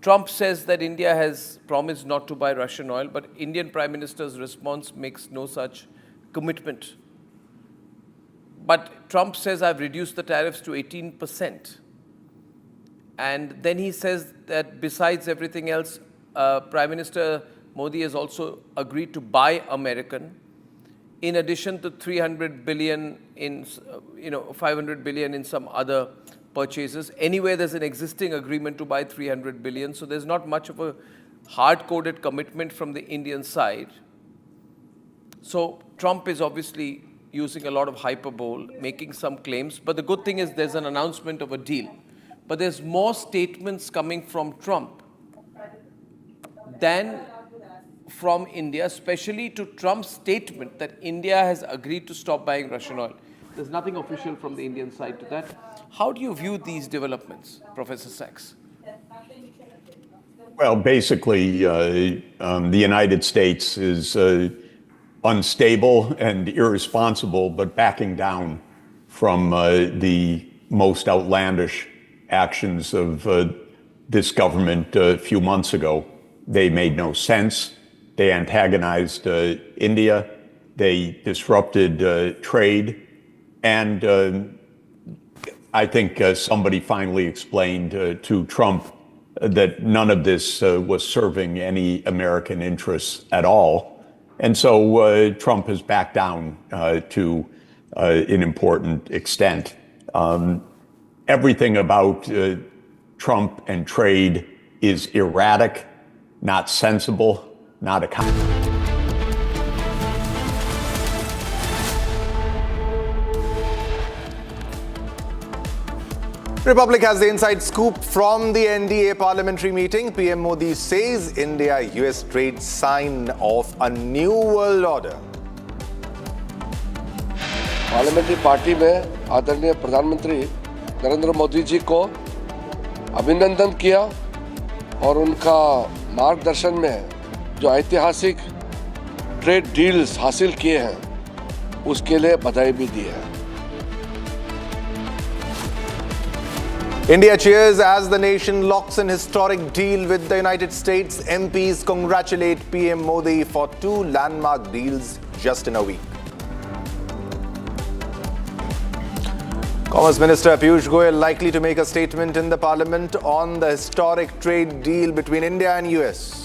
Trump says that India has promised not to buy Russian oil, but Indian Prime Minister's response makes no such commitment. But Trump says, I've reduced the tariffs to 18%. And then he says that besides everything else, Prime Minister Modi has also agreed to buy American, in addition to 300 billion in, 500 billion in some other purchases. Anyway, there's an existing agreement to buy 300 billion, so there's not much of a hard-coded commitment from the Indian side. So Trump is obviously using a lot of hyperbole, making some claims, but the good thing is there's an announcement of a deal. But there's more statements coming from Trump than from India, especially to Trump's statement that India has agreed to stop buying Russian oil. There's nothing official from the Indian side to that. How do you view these developments, Professor Sachs? Well, basically, the United States is unstable and irresponsible, but backing down from the most outlandish actions of this government a few months ago. They made no sense. They antagonized India. They disrupted trade. And I think somebody finally explained to Trump that none of this was serving any American interests at all. And so Trump has backed down to an important extent. Everything about Trump and trade is erratic, not sensible, not accountable. Republic has the inside scoop from the NDA parliamentary meeting. PM Modi says India-US trade sign of a new world order. Parliamentary party में आदरणीय प्रधानमंत्री नरेंद्र मोदी जी को अभिनंदन किया और उनका मार्गदर्शन में जो ऐतिहासिक ट्रेड डील्स हासिल किए हैं उसके लिए बधाई भी दी है. India cheers as the nation locks an historic deal with the United States. MPs congratulate PM Modi for 2 landmark deals just in a week. Commerce Minister Piyush Goyal likely to make a statement in the Parliament on the historic trade deal between India and US.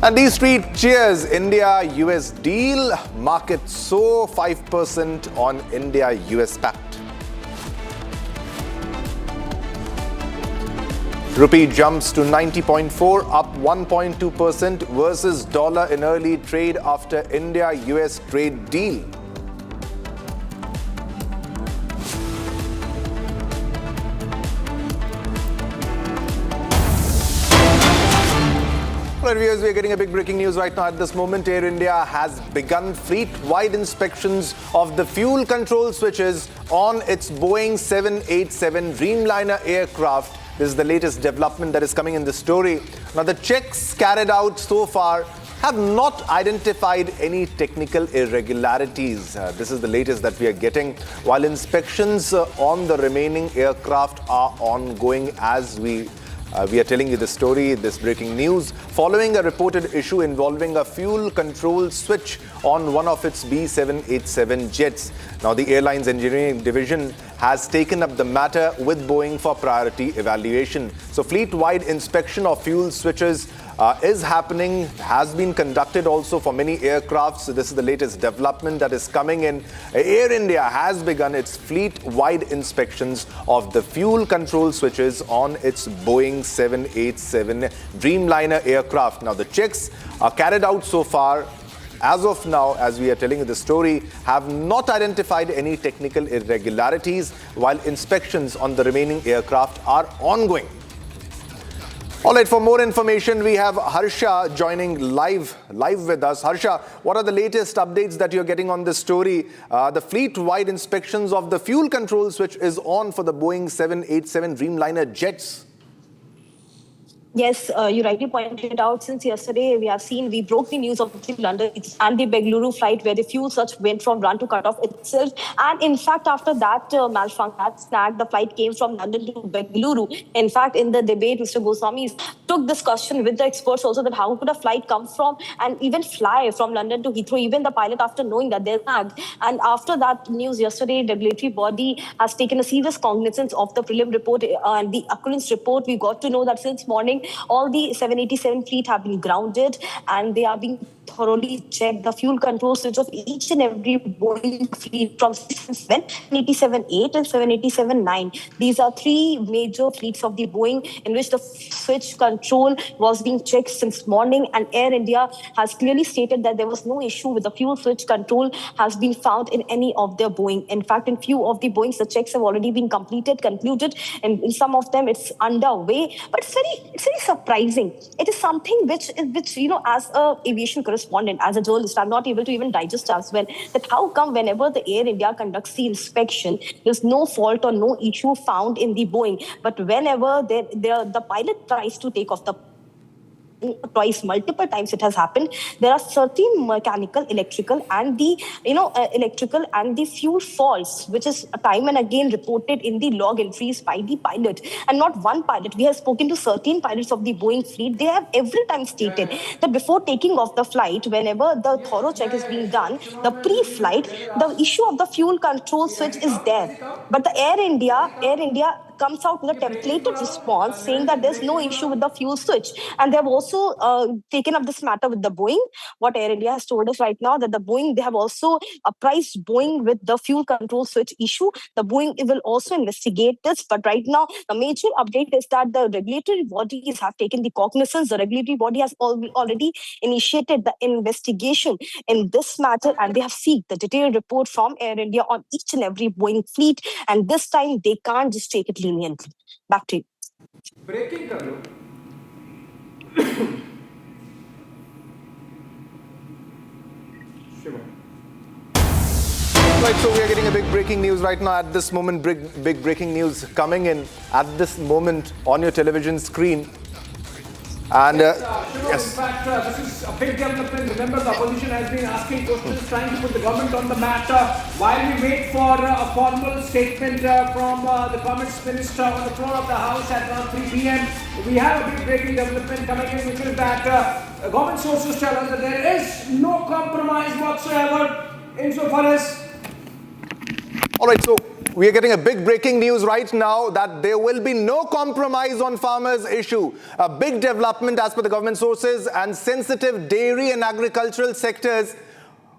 And D Street cheers India-US deal. Market soar 5% on India-US pact. Rupee jumps to 90.4, up 1.2% versus dollar in early trade after India-US trade deal. All right, viewers, we are getting a big breaking news right now at this moment. Air India has begun fleet-wide inspections of the fuel control switches on its Boeing 787 Dreamliner aircraft. This is the latest development that is coming in the story. Now, the checks carried out so far have not identified any technical irregularities. This is the latest that we are getting, while inspections on the remaining aircraft are ongoing as we are telling you the story, this breaking news, following a reported issue involving a fuel control switch on one of its B787 jets. Now, the airline's engineering division has taken up the matter with Boeing for priority evaluation. So, fleet-wide inspection of fuel switches is happening, has been conducted also for many aircrafts. So this is the latest development that is coming in. Air India has begun its fleet-wide inspections of the fuel control switches on its Boeing 787 Dreamliner aircraft. Now, the checks are carried out so far. As of now, as we are telling you the story, have not identified any technical irregularities, while inspections on the remaining aircraft are ongoing. All right, for more information, we have Harsha joining live with us. Harsha, what are the latest updates that you're getting on this story? The fleet-wide inspections of the fuel control switch is on for the Boeing 787 Dreamliner jets. Yes, you rightly pointed out, since yesterday we broke the news of the London and the Bengaluru flight where the fuel surge went from run to cut off itself. And in fact, after that malfunction, that snag, the flight came from London to Bengaluru. In fact, in the debate, Mr. Goswami took this question with the experts also, that how could a flight come from and even fly from London to Heathrow, even the pilot, after knowing that there's snag. And after that news yesterday, the regulatory body has taken a serious cognizance of the prelim report and the occurrence report. We got to know that since morning, all the 787 fleet have been grounded and they are being thoroughly checked. The fuel control switch of each and every Boeing fleet from 787-8 and 787-9. These are three major fleets of the Boeing in which the switch control was being checked since morning, and Air India has clearly stated that there was no issue with the fuel switch control has been found in any of their Boeing. In fact, in few of the Boeings, the checks have already been concluded, and in some of them it's underway. But it's very surprising. It is something which as a aviation correspondent, as a journalist, I'm not able to even digest as well, that how come whenever the Air India conducts the inspection, there's no fault or no issue found in the Boeing, but whenever the pilot tries to take off multiple times it has happened, there are certain mechanical, electrical and the fuel faults, which is time and again reported in the log entries by the pilot. And not one pilot, we have spoken to certain pilots of the Boeing fleet, they have every time stated that before taking off the flight, whenever the thorough check is being done, the pre-flight, the issue of the fuel control switch is there. But the Air India comes out with a templated response saying that there's no issue with the fuel switch. And they have also taken up this matter with the Boeing. What Air India has told us right now, that the Boeing, they have also apprised Boeing with the fuel control switch issue. The Boeing will also investigate this. But right now, the major update is that the regulatory bodies have taken the cognizance. The regulatory body has already initiated the investigation in this matter, and they have sought the detailed report from Air India on each and every Boeing fleet. And this time, they can't just take it leniently. Back to you. Breaking Right, so we are getting a big breaking news right now at this moment. Big breaking news coming in at this moment on your television screen. And yes. In fact, this is a big development. Remember, the opposition has been asking questions, trying to put the government on the mat while we wait for a formal statement from the Commerce Minister on the floor of the House at around 3 p.m. We have a big breaking development coming in, which is that government sources tell us that there is no compromise whatsoever insofar as... All right, so we are getting a big breaking news right now that there will be no compromise on farmers' issue. A big development as per the government sources, and sensitive dairy and agricultural sectors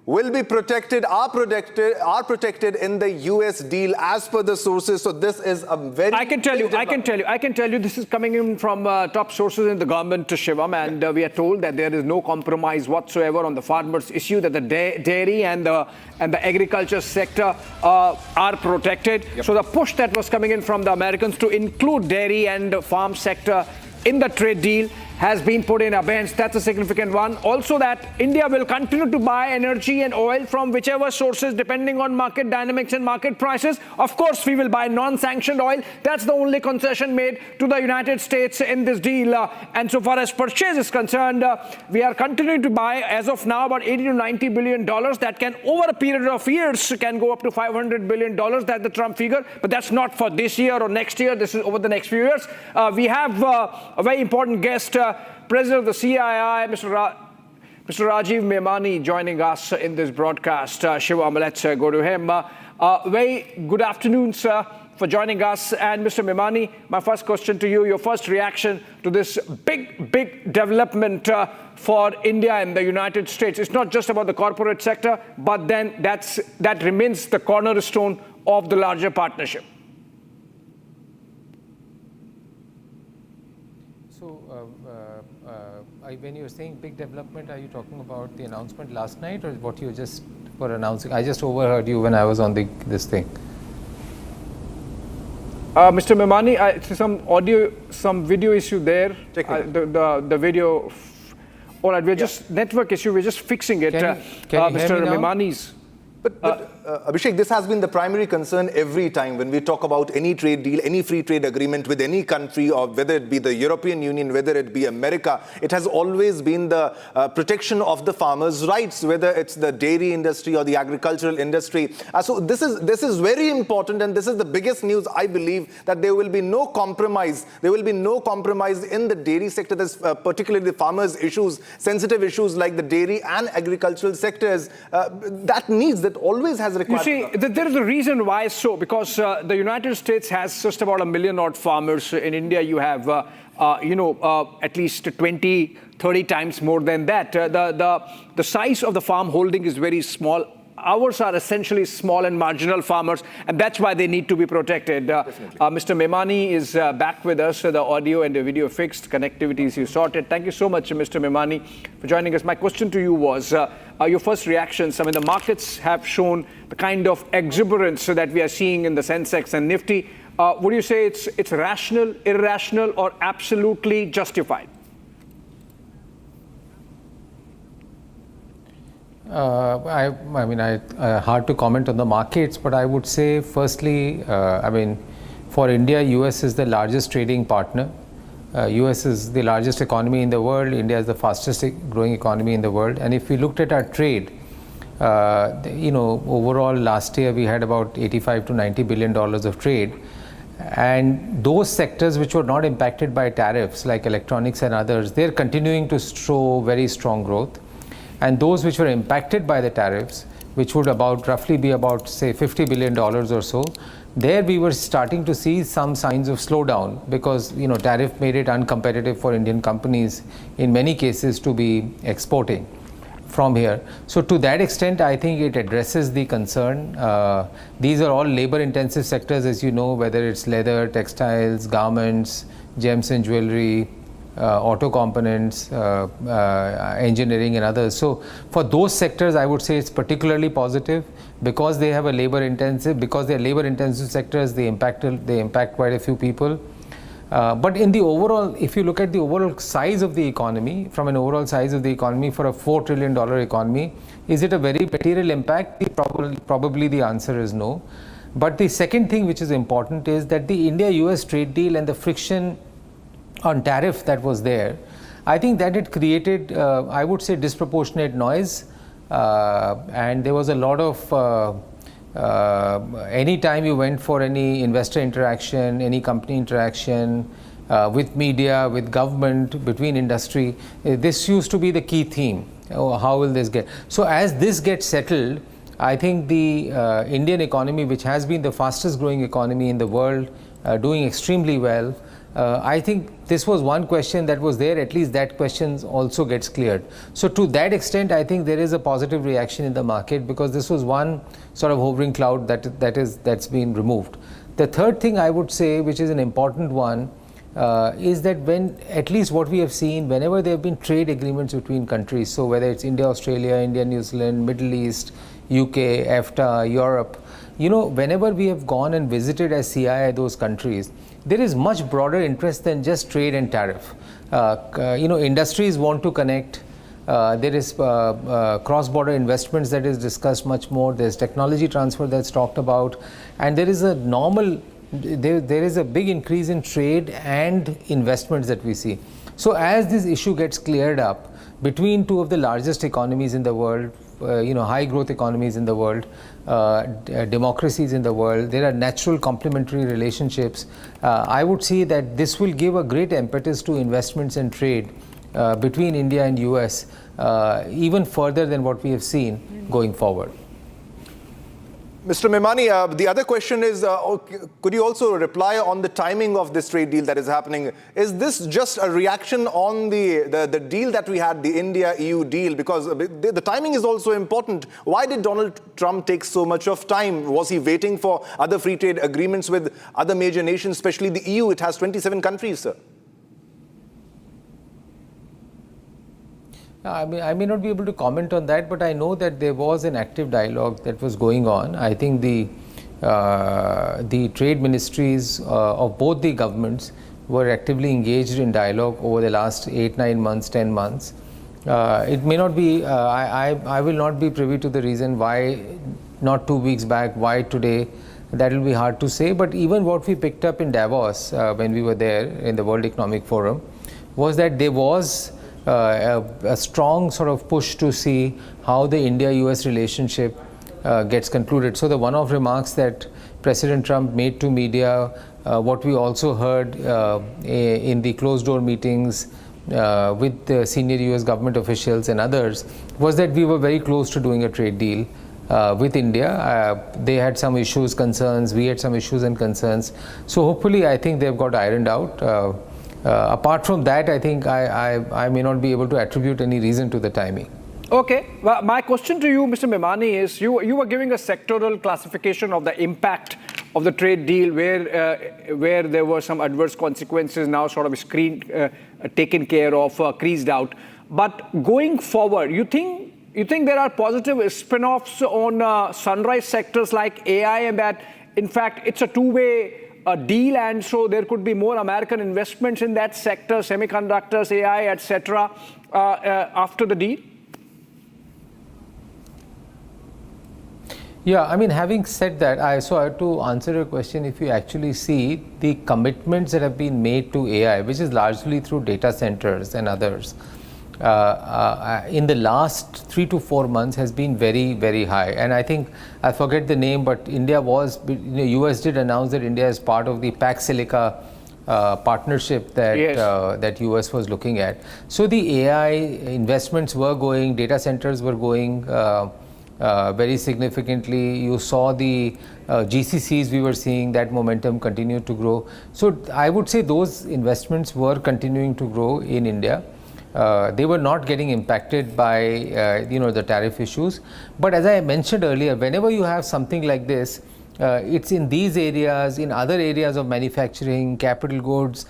will be protected, are protected in the US deal as per the sources. So this is a very... I can tell you, this is coming in from top sources in the government, Shivam, and we are told that there is no compromise whatsoever on the farmers' issue, that the dairy and the agriculture sector are protected. Yep. So the push that was coming in from the Americans to include dairy and farm sector in the trade deal has been put in abeyance. That's a significant one. Also that India will continue to buy energy and oil from whichever sources depending on market dynamics and market prices. Of course, we will buy non-sanctioned oil. That's the only concession made to the United States in this deal. And so far as purchase is concerned, we are continuing to buy, as of now, about $80 to $90 billion. That can, over a period of years, can go up to $500 billion. That's the Trump figure. But that's not for this year or next year. This is over the next few years. We have a very important guest, President of the CII, Mr. Rajiv Memani, joining us in this broadcast. Shivam, let's go to him. Very good afternoon, sir, for joining us. And Mr. Memani, my first question to you, your first reaction to this big development for India and the United States. It's not just about the corporate sector, but then that remains the cornerstone of the larger partnership. When you're saying big development, are you talking about the announcement last night or what you just were announcing? I just overheard you when I was on this thing. Mr. Memani, I see some video issue there. The video. All right, we're just network issue. We're just fixing it. Can you Mr. hear me now? Memani's. But Abhishek, this has been the primary concern every time when we talk about any trade deal, any free trade agreement with any country, or whether it be the European Union, whether it be America. It has always been the protection of the farmers' rights, whether it's the dairy industry or the agricultural industry. So this is very important, and this is the biggest news, I believe, that there will be no compromise. There will be no compromise in the dairy sector. There's particularly the farmers' issues, sensitive issues like the dairy and agricultural sectors. That always has required. You see, there is a reason why so, because the United States has just about 1 million odd farmers. In India, you have, at least 20, 30 times more than that. The size of the farm holding is very small. Ours are essentially small and marginal farmers, and that's why they need to be protected. Mr. Memani is back with us. The audio and the video fixed, connectivity is sorted. Thank you so much, Mr. Memani, for joining us. My question to you was your first reactions. I mean, the markets have shown the kind of exuberance that we are seeing in the Sensex and Nifty. Would you say it's rational, irrational, or absolutely justified? Hard to comment on the markets, but I would say, firstly, for India, US is the largest trading partner. US is the largest economy in the world. India is the fastest growing economy in the world. And if we looked at our trade, overall last year we had about 85 to 90 billion dollars of trade. And those sectors which were not impacted by tariffs, like electronics and others, they're continuing to show very strong growth. And those which were impacted by the tariffs, which would roughly be about, say, $50 billion or so, there we were starting to see some signs of slowdown because, tariff made it uncompetitive for Indian companies in many cases to be exporting from here. So to that extent, I think it addresses the concern. These are all labor-intensive sectors, as you know, whether it's leather, textiles, garments, gems and jewelry, auto components, engineering and others. So for those sectors, I would say it's particularly positive because they have a because they're labor-intensive sectors, they impact quite a few people. But in the overall, if you look at the overall size of the economy, from an overall size of the economy for a $4 trillion economy, is it a very material impact? Probably the answer is no. But the second thing which is important is that the India-US trade deal and the friction on tariff that was there, I think that it created, I would say, disproportionate noise. And there was a lot of, any time you went for any investor interaction, any company interaction, with media, with government, between industry, this used to be the key theme. How will this get? So as this gets settled, I think the Indian economy, which has been the fastest growing economy in the world, doing extremely well, I think this was one question that was there, at least that question also gets cleared. So to that extent, I think there is a positive reaction in the market because this was one sort of hovering cloud that's been removed. The third thing I would say, which is an important one, is that when, at least what we have seen, whenever there have been trade agreements between countries, so whether it's India, Australia, India, New Zealand, Middle East, UK, EFTA, Europe, whenever we have gone and visited as CII those countries, there is much broader interest than just trade and tariff. Industries want to connect. There is cross-border investments that is discussed much more. There's technology transfer that's talked about. And there is a there is a big increase in trade and investments that we see. So as this issue gets cleared up between two of the largest economies in the world, high growth economies in the world, democracies in the world, there are natural complementary relationships. I would say that this will give a great impetus to investments and trade between India and US, even further than what we have seen going forward. Mr. Memani, the other question is, could you also reply on the timing of this trade deal that is happening? Is this just a reaction on the deal that we had, the India-EU deal? Because the timing is also important. Why did Donald Trump take so much of time? Was he waiting for other free trade agreements with other major nations, especially the EU? It has 27 countries, sir. I may not be able to comment on that, but I know that there was an active dialogue that was going on. I think the trade ministries of both the governments were actively engaged in dialogue over the last 8, 9 months, 10 months. It may not be, I will not be privy to the reason why not 2 weeks back, why today, that will be hard to say. But even what we picked up in Davos when we were there in the World Economic Forum was that there was a strong sort of push to see how the India-US relationship gets concluded. So the one-off remarks that President Trump made to media, what we also heard in the closed-door meetings with the senior US government officials and others, was that we were very close to doing a trade deal with India. They had some issues, concerns, we had some issues and concerns. So hopefully I think they've got ironed out. Apart from that, I think I may not be able to attribute any reason to the timing. Okay, well, my question to you, Mr. Memani, is you were giving a sectoral classification of the impact of the trade deal where there were some adverse consequences now sort of taken care of, creased out. But going forward, you think there are positive spin-offs on sunrise sectors like AI, and that in fact it's a two-way deal, and so there could be more American investments in that sector, semiconductors, AI, etc. After the deal? Yeah, I mean, having said that, so I have to answer your question. If you actually see the commitments that have been made to AI, which is largely through data centers and others, in the last 3 to 4 months has been very, very high. And I think, I forget the name, but India was, US did announce that India is part of the Pax Silica partnership that that US was looking at. So the AI investments were going, data centers were going very significantly. You saw the GCCs, we were seeing that momentum continue to grow. So I would say those investments were continuing to grow in India. They were not getting impacted by the tariff issues. But as I mentioned earlier, whenever you have something like this, it's in these areas, in other areas of manufacturing, capital goods,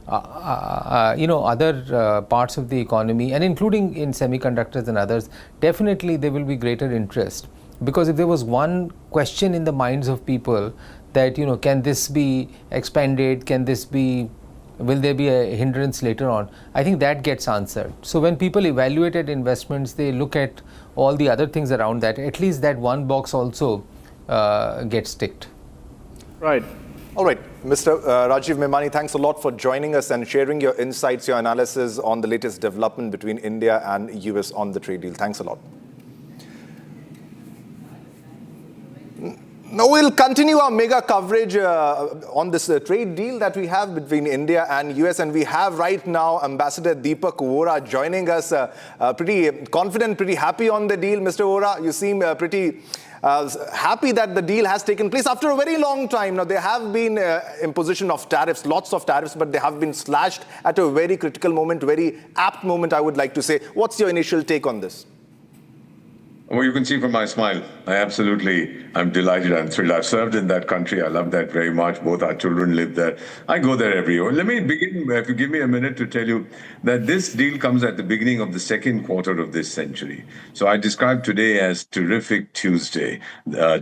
other parts of the economy, and including in semiconductors and others, definitely there will be greater interest. Because if there was one question in the minds of people that, can this be expanded, will there be a hindrance later on? I think that gets answered. So when people evaluated investments, they look at all the other things around that. At least that one box also gets ticked. Right. All right, Mr. Rajiv Memani, thanks a lot for joining us and sharing your insights, your analysis on the latest development between India and US on the trade deal. Thanks a lot. Now we'll continue our mega coverage on this trade deal that we have between India and US, and we have right now Ambassador Deepak Vora joining us. Pretty confident, pretty happy on the deal. Mr. Vora, you seem pretty happy that the deal has taken place after a very long time. Now, there have been imposition of tariffs, lots of tariffs, but they have been slashed at a very critical moment, very apt moment, I would like to say. What's your initial take on this? Well, you can see from my smile, I'm delighted, I'm thrilled. I've served in that country. I love that very much. Both our children live there. I go there every year. Let me begin, if you give me a minute, to tell you that this deal comes at the beginning of the second quarter of this century. So I describe today as Terrific Tuesday.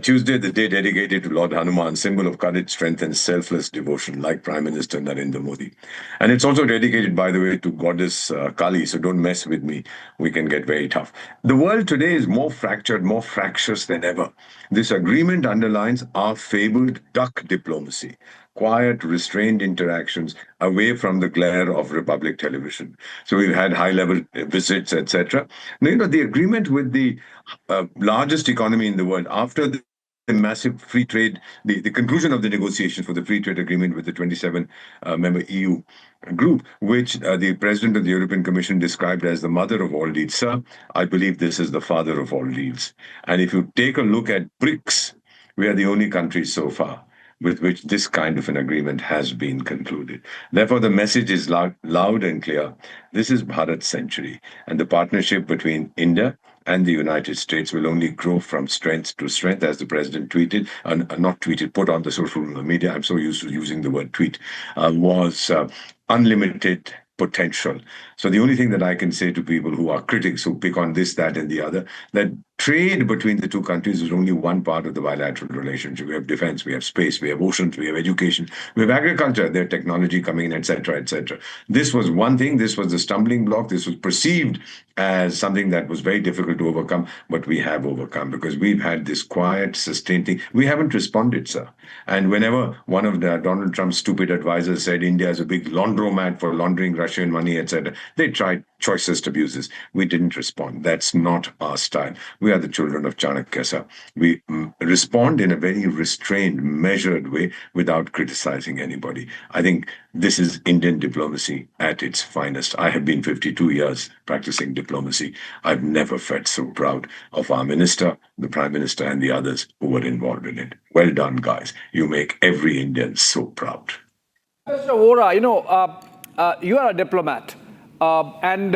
Tuesday, the day dedicated to Lord Hanuman, symbol of courage, strength, and selfless devotion, like Prime Minister Narendra Modi. And it's also dedicated, by the way, to Goddess Kali, so don't mess with me. We can get very tough. The world today is more fractured, more fractious than ever. This agreement underlines our fabled duck diplomacy, quiet, restrained interactions away from the glare of Republic television. So we've had high-level visits, etc. Now, the agreement with the largest economy in the world, after the massive free trade, the conclusion of the negotiations for the free trade agreement with the 27-member EU group, which the president of the European Commission described as the mother of all deals. Sir, I believe this is the father of all deals. And if you take a look at BRICS, we are the only country so far with which this kind of an agreement has been concluded. Therefore, the message is loud and clear. This is Bharat's century, and the partnership between India and the United States will only grow from strength to strength, as the president tweeted, not tweeted, put on the social media, I'm so used to using the word tweet, was unlimited potential. So the only thing that I can say to people who are critics, who pick on this, that, and the other, that trade between the two countries is only one part of the bilateral relationship. We have defense, we have space, we have oceans, we have education, we have agriculture, there's technology coming in, etc., etc. This was one thing. This was the stumbling block. This was perceived as something that was very difficult to overcome, but we have overcome because we've had this quiet, sustained thing. We haven't responded, sir. And whenever one of Donald Trump's stupid advisors said India is a big laundromat for laundering Russian money, etc., they tried choicest abuses. We didn't respond. That's not our style. We are the children of Chanakya, sir. We respond in a very restrained, measured way without criticizing anybody. I think this is Indian diplomacy at its finest. I have been 52 years practicing diplomacy. I've never felt so proud of our minister, the Prime Minister, and the others who were involved in it. Well done, guys. You make every Indian so proud. Mr. Vora, you are a diplomat, and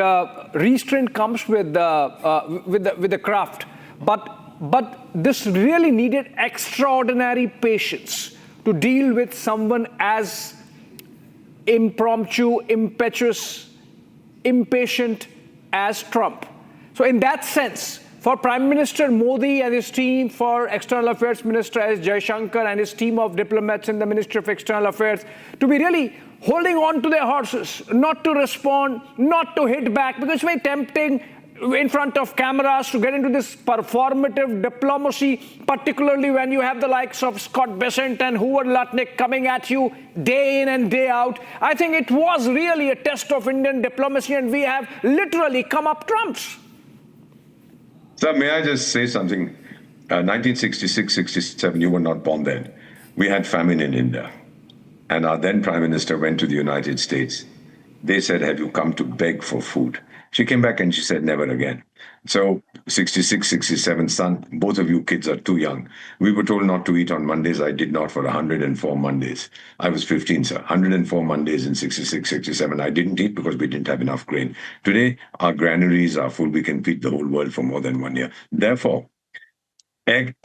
restraint comes with the craft. But this really needed extraordinary patience to deal with someone as impromptu, impetuous, impatient as Trump. So in that sense, for Prime Minister Modi and his team, for External Affairs Minister S. Jaishankar and his team of diplomats in the Ministry of External Affairs, to be really holding on to their horses, not to respond, not to hit back, because it's very tempting in front of cameras to get into this performative diplomacy, particularly when you have the likes of Scott Bessent and Hoover Lutnick coming at you day in and day out. I think it was really a test of Indian diplomacy, and we have literally come up trumps. Sir, may I just say something? 1966-67, you were not born then. We had famine in India. And our then Prime Minister went to the United States. They said, have you come to beg for food? She came back and she said, never again. So 66, 67, son, both of you kids are too young. We were told not to eat on Mondays. I did not for 104 Mondays. I was 15, sir. 104 Mondays in 66, 67. I didn't eat because we didn't have enough grain. Today, our granaries are full. We can feed the whole world for more than 1 year. Therefore,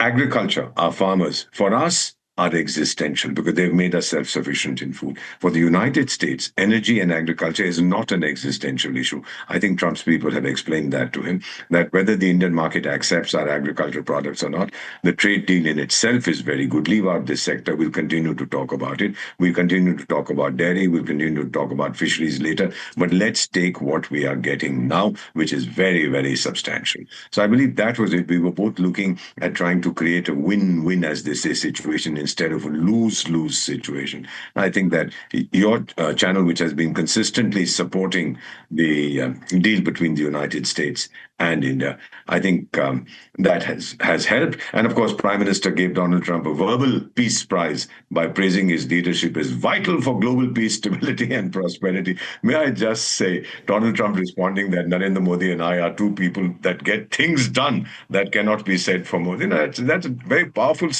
agriculture, our farmers, for us, are existential because they've made us self-sufficient in food. For the United States, energy and agriculture is not an existential issue. I think Trump's people have explained that to him, that whether the Indian market accepts our agricultural products or not, the trade deal in itself is very good. Leave out this sector. We'll continue to talk about it. We'll continue to talk about dairy. We'll continue to talk about fisheries later. But let's take what we are getting now, which is very, very substantial. So I believe that was it. We were both looking at trying to create a win-win, as they say, situation instead of a lose-lose situation. I think that your channel, which has been consistently supporting the deal between the United States and India, I think that has helped. And of course, Prime Minister gave Donald Trump a verbal peace prize by praising his leadership as vital for global peace, stability, and prosperity. May I just say, Donald Trump responding that Narendra Modi and I are two people that get things done that cannot be said for Modi. That's a very powerful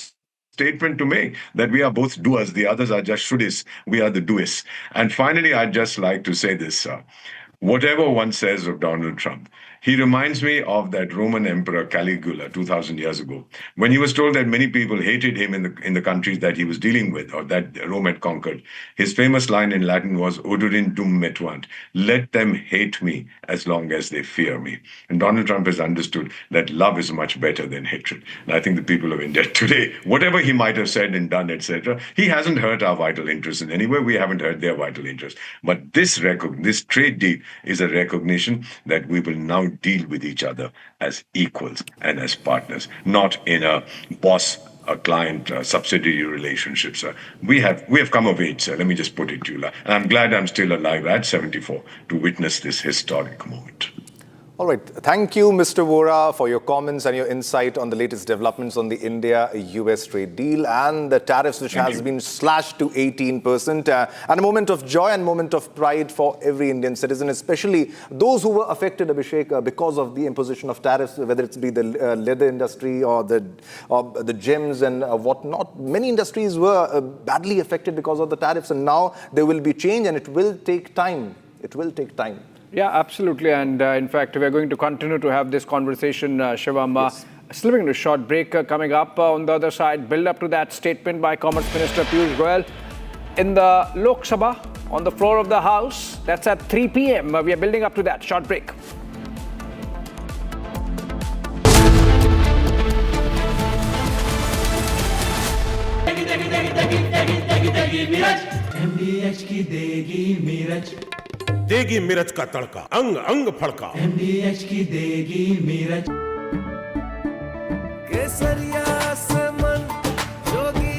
statement to make, that we are both doers, the others are just shouldis, we are the doists. And finally, I'd just like to say this, whatever one says of Donald Trump, he reminds me of that Roman Emperor Caligula 2,000 years ago, when he was told that many people hated him in the countries that he was dealing with or that Rome had conquered. His famous line in Latin was, Oderin dum metuant, let them hate me as long as they fear me. And Donald Trump has understood that love is much better than hatred. And I think the people of India today, whatever he might have said and done, etc., he hasn't hurt our vital interests in any way. We haven't hurt their vital interests. But this trade deal is a recognition that we will now deal with each other as equals and as partners, not in a boss, a client, subsidiary relationship, sir. We have come of age, sir. Let me just put it to you. And I'm glad I'm still alive at 74 to witness this historic moment. All right. Thank you, Mr. Vora, for your comments and your insight on the latest developments on the India-US trade deal and the tariffs, which has been slashed to 18%. And a moment of joy and moment of pride for every Indian citizen, especially those who were affected, Abhishek, because of the imposition of tariffs, whether it's be the leather industry or the gems and whatnot. Many industries were badly affected because of the tariffs, and now there will be change, and it will take time. It will take time. Yeah, absolutely. And in fact, we're going to continue to have this conversation, Shivam. Yes. Slipping into a short break coming up on the other side. Build up to that statement by Commerce Minister Piyush Goyal in the Lok Sabha on the floor of the House. That's at 3 p.m. We are building up to that. Short break. MDH की देगी मिर्च, देगी मिर्च का तड़का, अंग अंग फड़का। MDH की देगी मिर्च। केसरिया से मन जोगी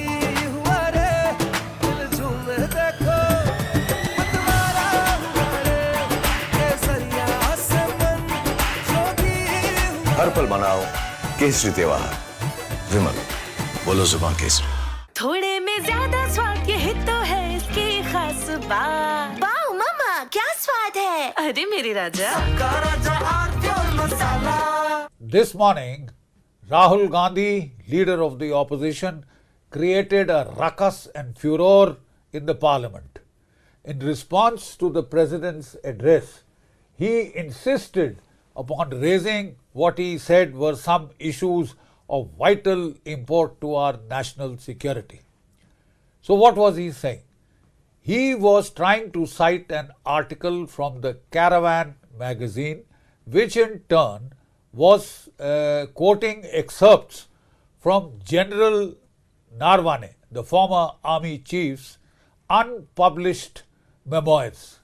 हुआ रे, दिल झूमे देखो मतवारा हुआ रे। केसरिया से मन जोगी हुआ। हर पल मनाओ केसरी त्योहार। विमल, बोलो जुबान केसरी। थोड़े में ज्यादा स्वाद, यही तो है इसकी खास बात। वाओ मामा, क्या स्वाद है। अरे मेरे राजा, This morning, Rahul Gandhi, leader of the opposition, created a ruckus and furor in the parliament. In response to the president's address, he insisted upon raising what he said were some issues of vital import to our national security. So what was he saying? He was trying to cite an article from the Caravan magazine, which in turn was quoting excerpts from General Narwane, the former army chief's unpublished memoirs.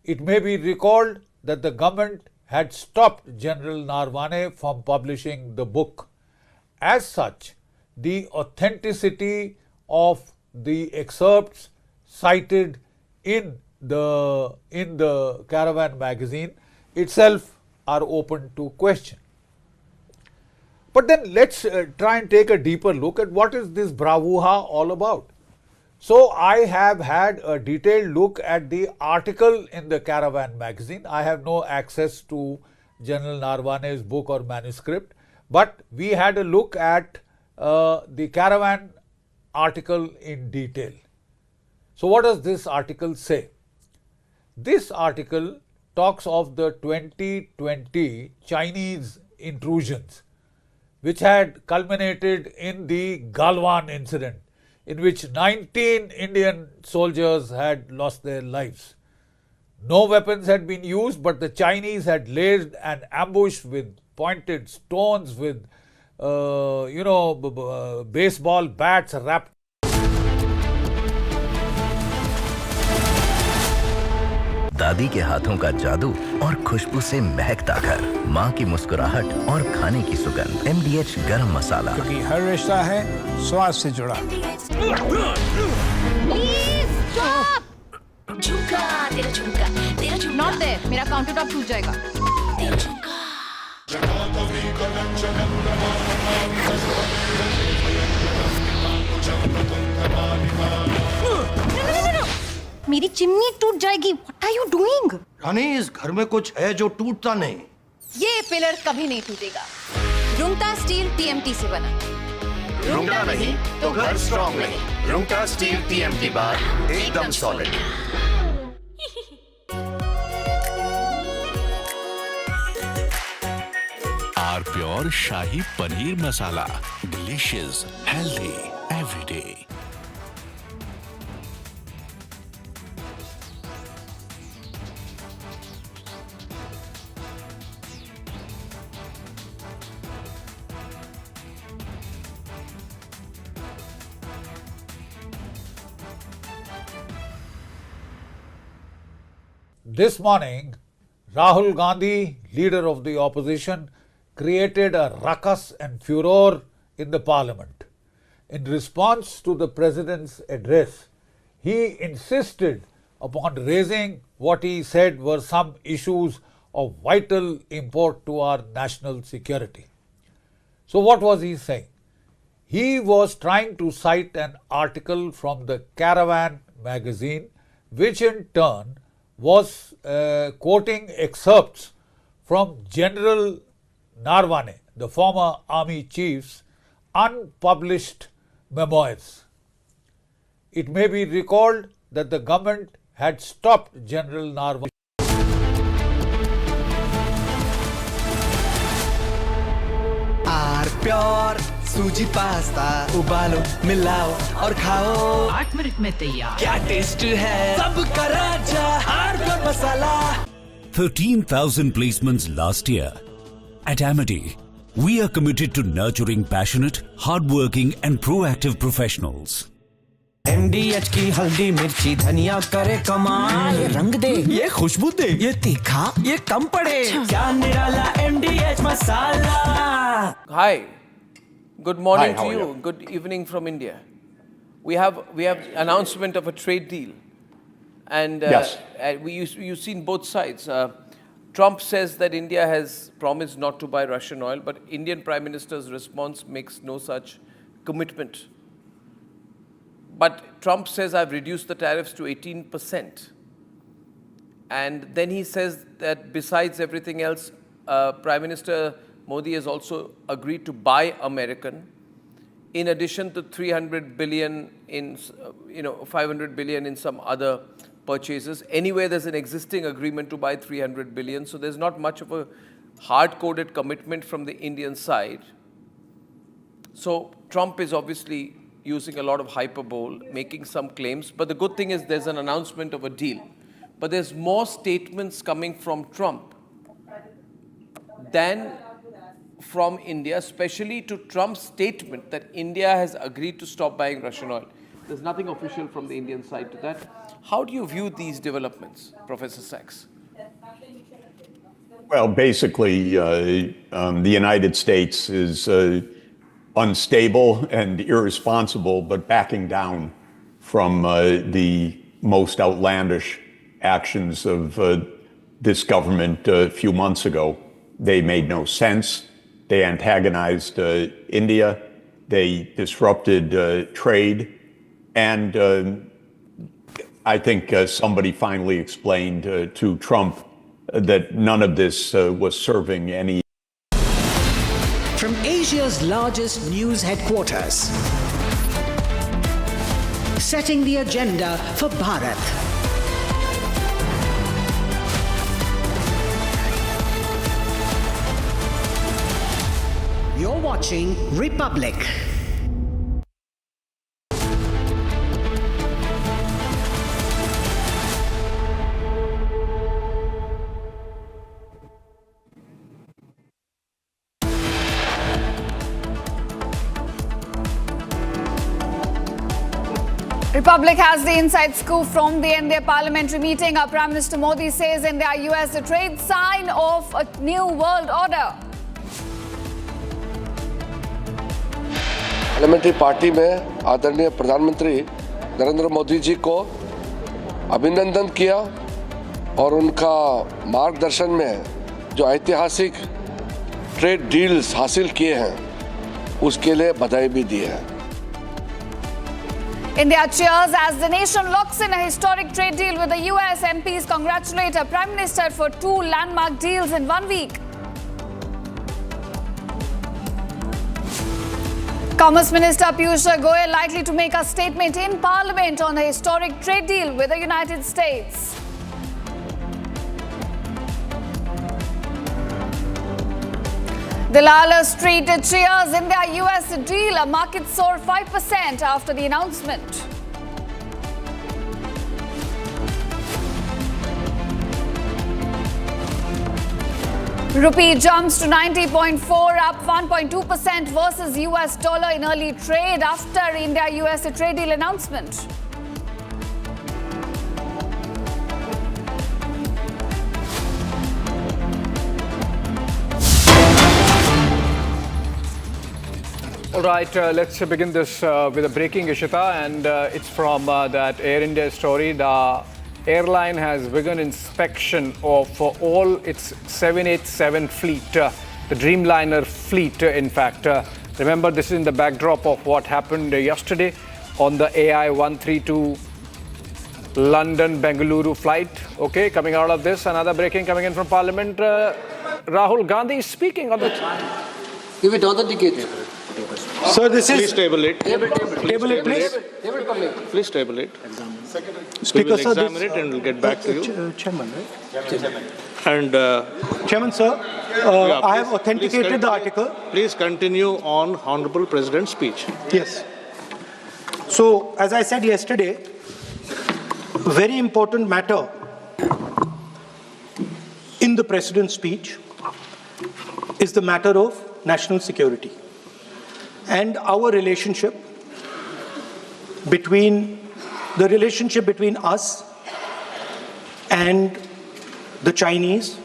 It may be recalled that the government had stopped General Narwane from publishing the book. As such, the authenticity of the excerpts cited in the Caravan magazine itself are open to question. But then let's try and take a deeper look at what is this bravura all about. So I have had a detailed look at the article in the Caravan magazine. I have no access to General Narwane's book or manuscript, but we had a look at the Caravan article in detail. So what does this article say? This article talks of the 2020 Chinese intrusions, which had culminated in the Galwan incident, in which 19 Indian soldiers had lost their lives. No weapons had been used, but the Chinese had laid an ambush with pointed stones, with baseball bats wrapped. दादी के हाथों का जादू और खुशबू से महकता घर, माँ की मुस्कुराहट और खाने की सुगंध। MDH गरम मसाला, क्योंकि हर रिश्ता है स्वाद से जुड़ा। Not there, मेरा काउंटर टॉप टूट जाएगा। मेरी चिमनी टूट जाएगी। What are you doing? रानी, इस घर में कुछ है जो टूटता नहीं। ये पिलर कभी नहीं टूटेगा। रुंगटा स्टील TMT से बना। रुंगटा नहीं तो घर स्ट्रॉन्ग नहीं। रुंगटा स्टील TMT बार एकदम solid. R Pure shahi paneer masala, delicious, healthy every day. This morning, Rahul Gandhi, leader of the opposition, created a ruckus and furor in the parliament. In response to the president's address, he insisted upon raising what he said were some issues of vital import to our national security. So what was he saying? He was trying to cite an article from the Caravan magazine, which in turn was quoting excerpts from General Narwane, the former army chief's unpublished memoirs. It may be recalled that the government had stopped General Narwane. R Pure suji pasta उबालो मिलाओ और खाओ 8 minute में तैयार। क्या taste है सबका राजा R pure masala. 13,000 placements last year. At Amity, we are committed to nurturing passionate, hardworking and proactive professionals. MDH की हल्दी मिर्ची धनिया करे कमाल, ये रंग दे ये खुशबू दे ये तीखा ये कम पड़े, क्या निराला MDH masala. Hi, good morning Hi, how to are you. you? Good evening from India. We have announcement of a trade deal, and Yes. you've seen both sides. Trump says that India has promised not to buy Russian oil, but Indian Prime Minister's response makes no such commitment. But Trump says, I've reduced the tariffs to 18%. And then he says that besides everything else, Prime Minister Modi has also agreed to buy American, in addition to 300 billion in, 500 billion in some other purchases. Anyway, there's an existing agreement to buy 300 billion, so there's not much of a hard-coded commitment from the Indian side. So Trump is obviously using a lot of hyperbole, making some claims, but the good thing is there's an announcement of a deal. But there's more statements coming from Trump than from India, especially to Trump's statement that India has agreed to stop buying Russian oil. There's nothing official from the Indian side to that. How do you view these developments, Professor Sachs? Well, basically, the United States is unstable and irresponsible, but backing down from the most outlandish actions of this government a few months ago. They made no sense. They antagonized India. They disrupted trade. And I think somebody finally explained to Trump that none of this was serving any. From Asia's largest news headquarters, setting the agenda for Bharat. You're watching Republic. Republic has the inside scoop from the India Parliamentary meeting. Our Prime Minister Modi says India-US a trade sign of a new world order. Parliamentary party में आदरणीय प्रधानमंत्री नरेंद्र मोदी जी को अभिनंदन किया और उनका मार्गदर्शन में जो ऐतिहासिक ट्रेड डील्स हासिल किए हैं उसके लिए बधाई भी दी है। India cheers as the nation locks in a historic trade deal with the US. MPs congratulate our Prime Minister for 2 landmark deals in 1 week. Commerce Minister Piyush Goyal likely to make a statement in Parliament on the historic trade deal with the United States. The Lala Street cheers India-US deal. A market soared 5% after the announcement. Rupee jumps to 90.4, up 1.2% versus US dollar in early trade after India-US trade deal announcement. All right, let's begin this with a breaking, Ishita, and it's from that Air India story. The airline has begun inspection of all its 787 fleet, the Dreamliner fleet, in fact. Remember, this is in the backdrop of what happened yesterday on the AI 132 London-Bengaluru flight. Okay, coming out of this, another breaking coming in from Parliament. Rahul Gandhi is speaking on the... Give it authenticated. Sir, this is... Please table it. Table it, please. Please table it. Speaker, we will sir, examine it and we'll get back to you. Chairman, right? And Chairman, sir, I have authenticated the article. Please continue on Honorable President's speech. Yes. So, as I said yesterday, very important matter in the President's speech is the matter of national security and our relationship between the relationship between us and the Chinese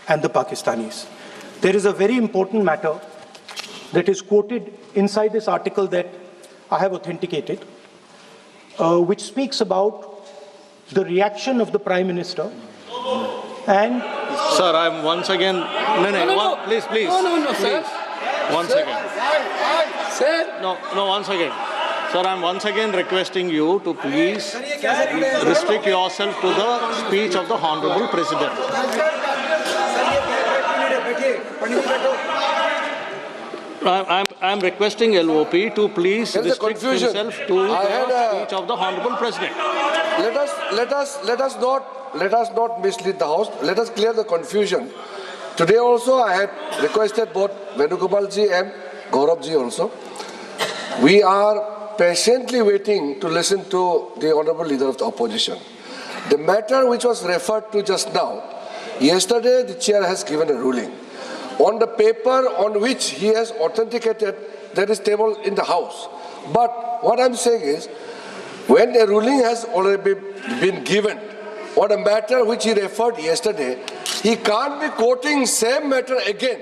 and the Pakistanis. There is a very important matter that is quoted inside this article that I have authenticated, which speaks about the reaction of the Prime Minister and... Sir, I'm once again... No, please. No, sir. One second. Sir. No, once again. Sir, I'm once again requesting you to please restrict yourself to the speech of the Honorable President. I'm requesting LOP to please restrict himself to the speech of the Honorable President. Let us not mislead the House. Let us clear the confusion. Today also I had requested both Venugopal ji and Gaurav ji also. We are patiently waiting to listen to the Honorable Leader of the Opposition. The matter which was referred to just now, yesterday the Chair has given a ruling. On the paper on which he has authenticated, there is table in the House. But what I'm saying is, when a ruling has already been given on a matter which he referred yesterday, he can't be quoting same matter again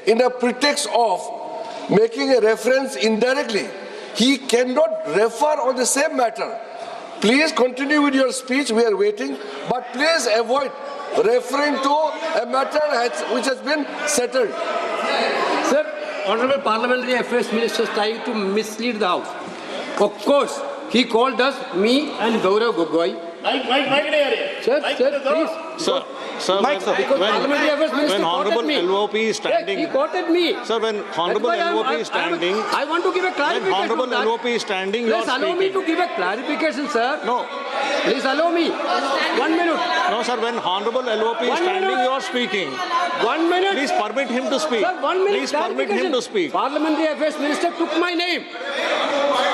in a pretext of making a reference indirectly. He cannot refer on the same matter. Please continue with your speech, we are waiting, but please avoid referring to a matter which has been settled. Sir, Honorable Parliamentary Affairs Minister is trying to mislead the House. Of course, he called us, me and Gaurav Gogoi. Sir, please. Sir, when Honorable LOP is standing... He quoted me. Sir, when Honorable LOP is standing... I want to give a clarification. When Honorable LOP is standing, you are speaking. Please allow me to give a clarification, sir. No. Please allow me. 1 minute. No, sir, when Honorable LOP is standing, you are speaking. 1 minute. Please permit him to speak. Sir, 1 minute. Please permit him to speak. Parliamentary Affairs Minister took my name.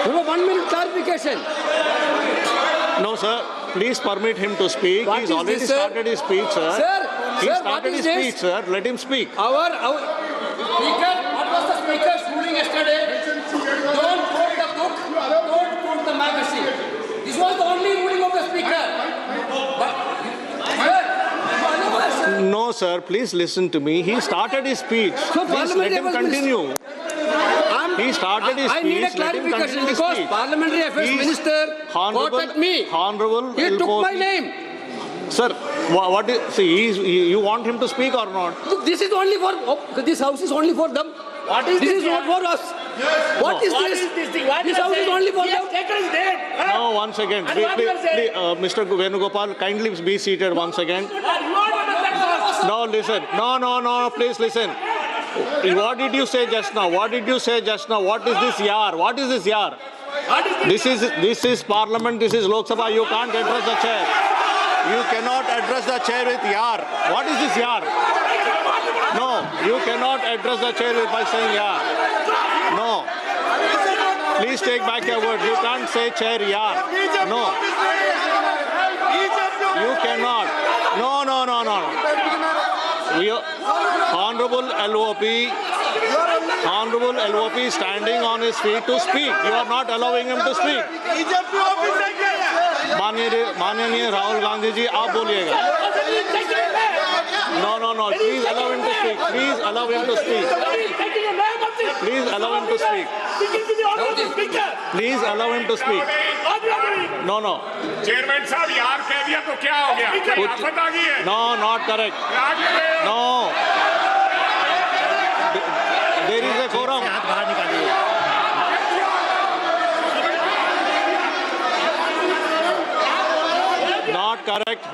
You have 1 minute clarification. No, sir. Please permit him to speak. He's already started his speech, sir. He started his speech, sir. Let him speak. Our Speaker, what was the Speaker's ruling yesterday? Don't quote the book, don't quote the magazine. This was the only ruling of the Speaker. No, sir. Please listen to me. He started his speech. So please let him continue. He started his speech. I need a clarification because Parliamentary Affairs Minister quoted me. Honorable he took my name. Sir, what is, see, you want him to speak or not? This is only for, this house is only for them. What is this? This is not for us. Yes. What is this? This house is only for them. No, once again. Mr. Venugopal, kindly be seated once again. No, listen. No, please listen. What did you say just now? What did you say just now? What is this yar? What is this yar? This is Parliament. This is Lok Sabha. You can't address the chair. You cannot address the chair with yar. What is this yar? No, you cannot address the chair by saying yar. No. Please take back your words. You can't say chair yar. No. You cannot. No. Honorable LOP is standing on his feet to speak. You are not allowing him to speak. माननीय राहुल गांधी जी आप बोलिएगा. No. Please allow him to speak. Please allow him to speak. Please allow him to speak. Please allow him to speak. No. Chairman साहब यार कह दिया तो क्या हो गया? कोई आफत आ गई है? No, not correct. No. There is a quorum.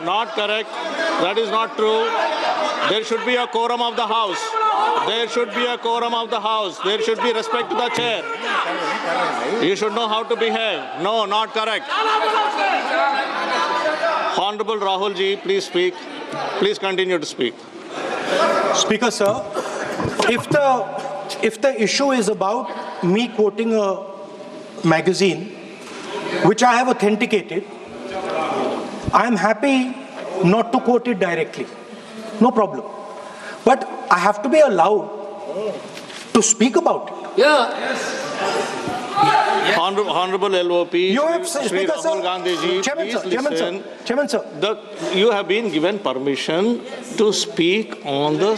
Not correct. That is not true. There should be a quorum of the House. There should be a quorum of the House. There should be respect to the chair. You should know how to behave. No, not correct. Honorable Rahul ji, please speak. Please continue to speak. Speaker, sir, if the issue is about me quoting a magazine, which I have authenticated, I am happy not to quote it directly. No problem. But I have to be allowed to speak about it. Yeah. Honorable LOP, You have Shri Speaker, Rahul sir. Gandhi ji, Chairman, please sir. Chairman, sir. listen. Chairman, sir. You have been given permission to speak on the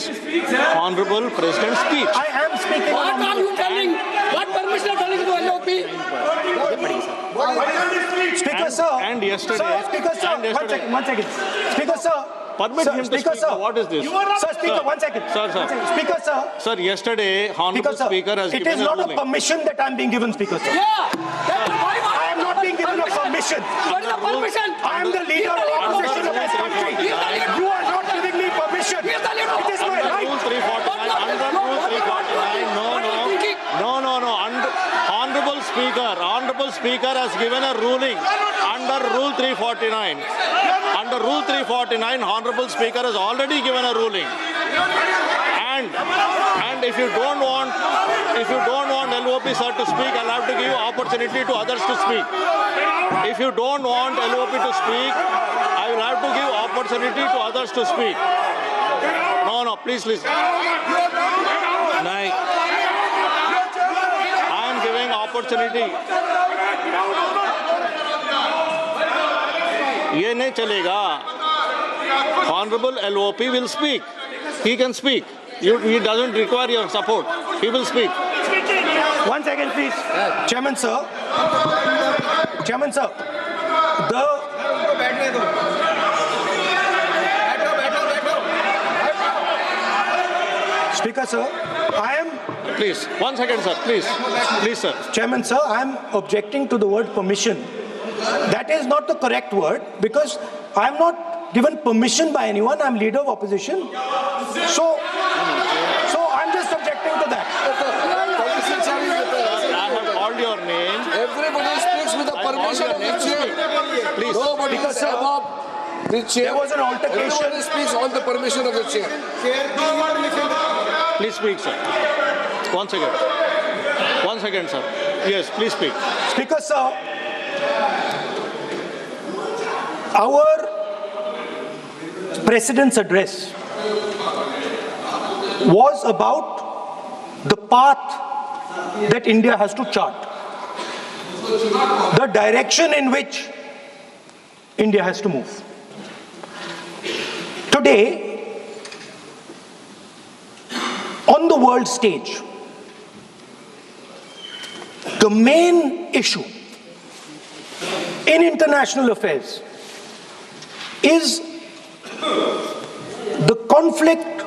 Honorable President's speech. I am speaking. What are you telling? What permission are telling to LOP? Speaker, sir. And yesterday. Sir, Speaker, sir. and yesterday. One second. Speaker, sir. Permit Sir, him to Speaker, speak. sir. What is this? Sir, Speaker, Sir. 1 second. Sir, sir. One second. Speaker, sir. Sir, yesterday, Honorable Speaker, sir. Speaker has It given is a not a ruling. permission that I am being given, Speaker, sir. I am not being given a permission. What is the permission? I am the leader of opposition of this country. You are not giving me permission. It is my right. Rule 349. Under Rule 349. No. Honorable Speaker has given a ruling under Rule 349. Under Rule 349, Honorable Speaker has already given a ruling. And if you don't want LOP sir to speak, I'll have to give opportunity to others to speak. If you don't want LOP to speak, I will have to give opportunity to others to speak. No, please listen. I am giving opportunity. ये नहीं चलेगा. Honorable LOP will speak. He can speak. He doesn't require your support. He will speak. 1 second, please. Chairman, sir. Chairman, sir. Speaker, sir. I am. Please, 1 second, sir. Please, sir. Chairman, sir, I am objecting to the word permission. That is not the correct word because I am not given permission by anyone. I am leader of opposition. So I'm just objecting to that. I have called your name. Everybody speaks with the permission of the chair. Please. Nobody Because, is sir, above the chair. there was an altercation. Everybody speaks on the permission of the chair. Please speak, sir. 1 second. 1 second, sir. Yes, please speak. Speaker, sir, our President's address was about the path that India has to chart, the direction in which India has to move. Today, on the world stage, the main issue in international affairs is the conflict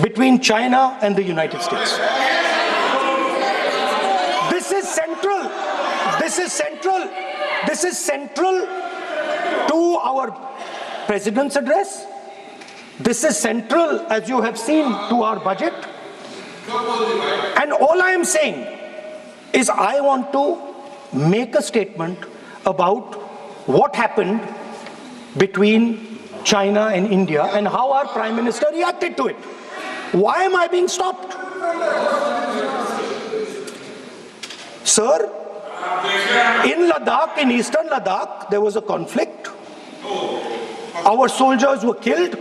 between China and the United States. This is central. This is central. This is central to our President's address. This is central, as you have seen, to our budget. And all I am saying is I want to make a statement about what happened between China and India and how our Prime Minister reacted to it. Why am I being stopped? Sir, in Ladakh, in eastern Ladakh, there was a conflict. Our soldiers were killed.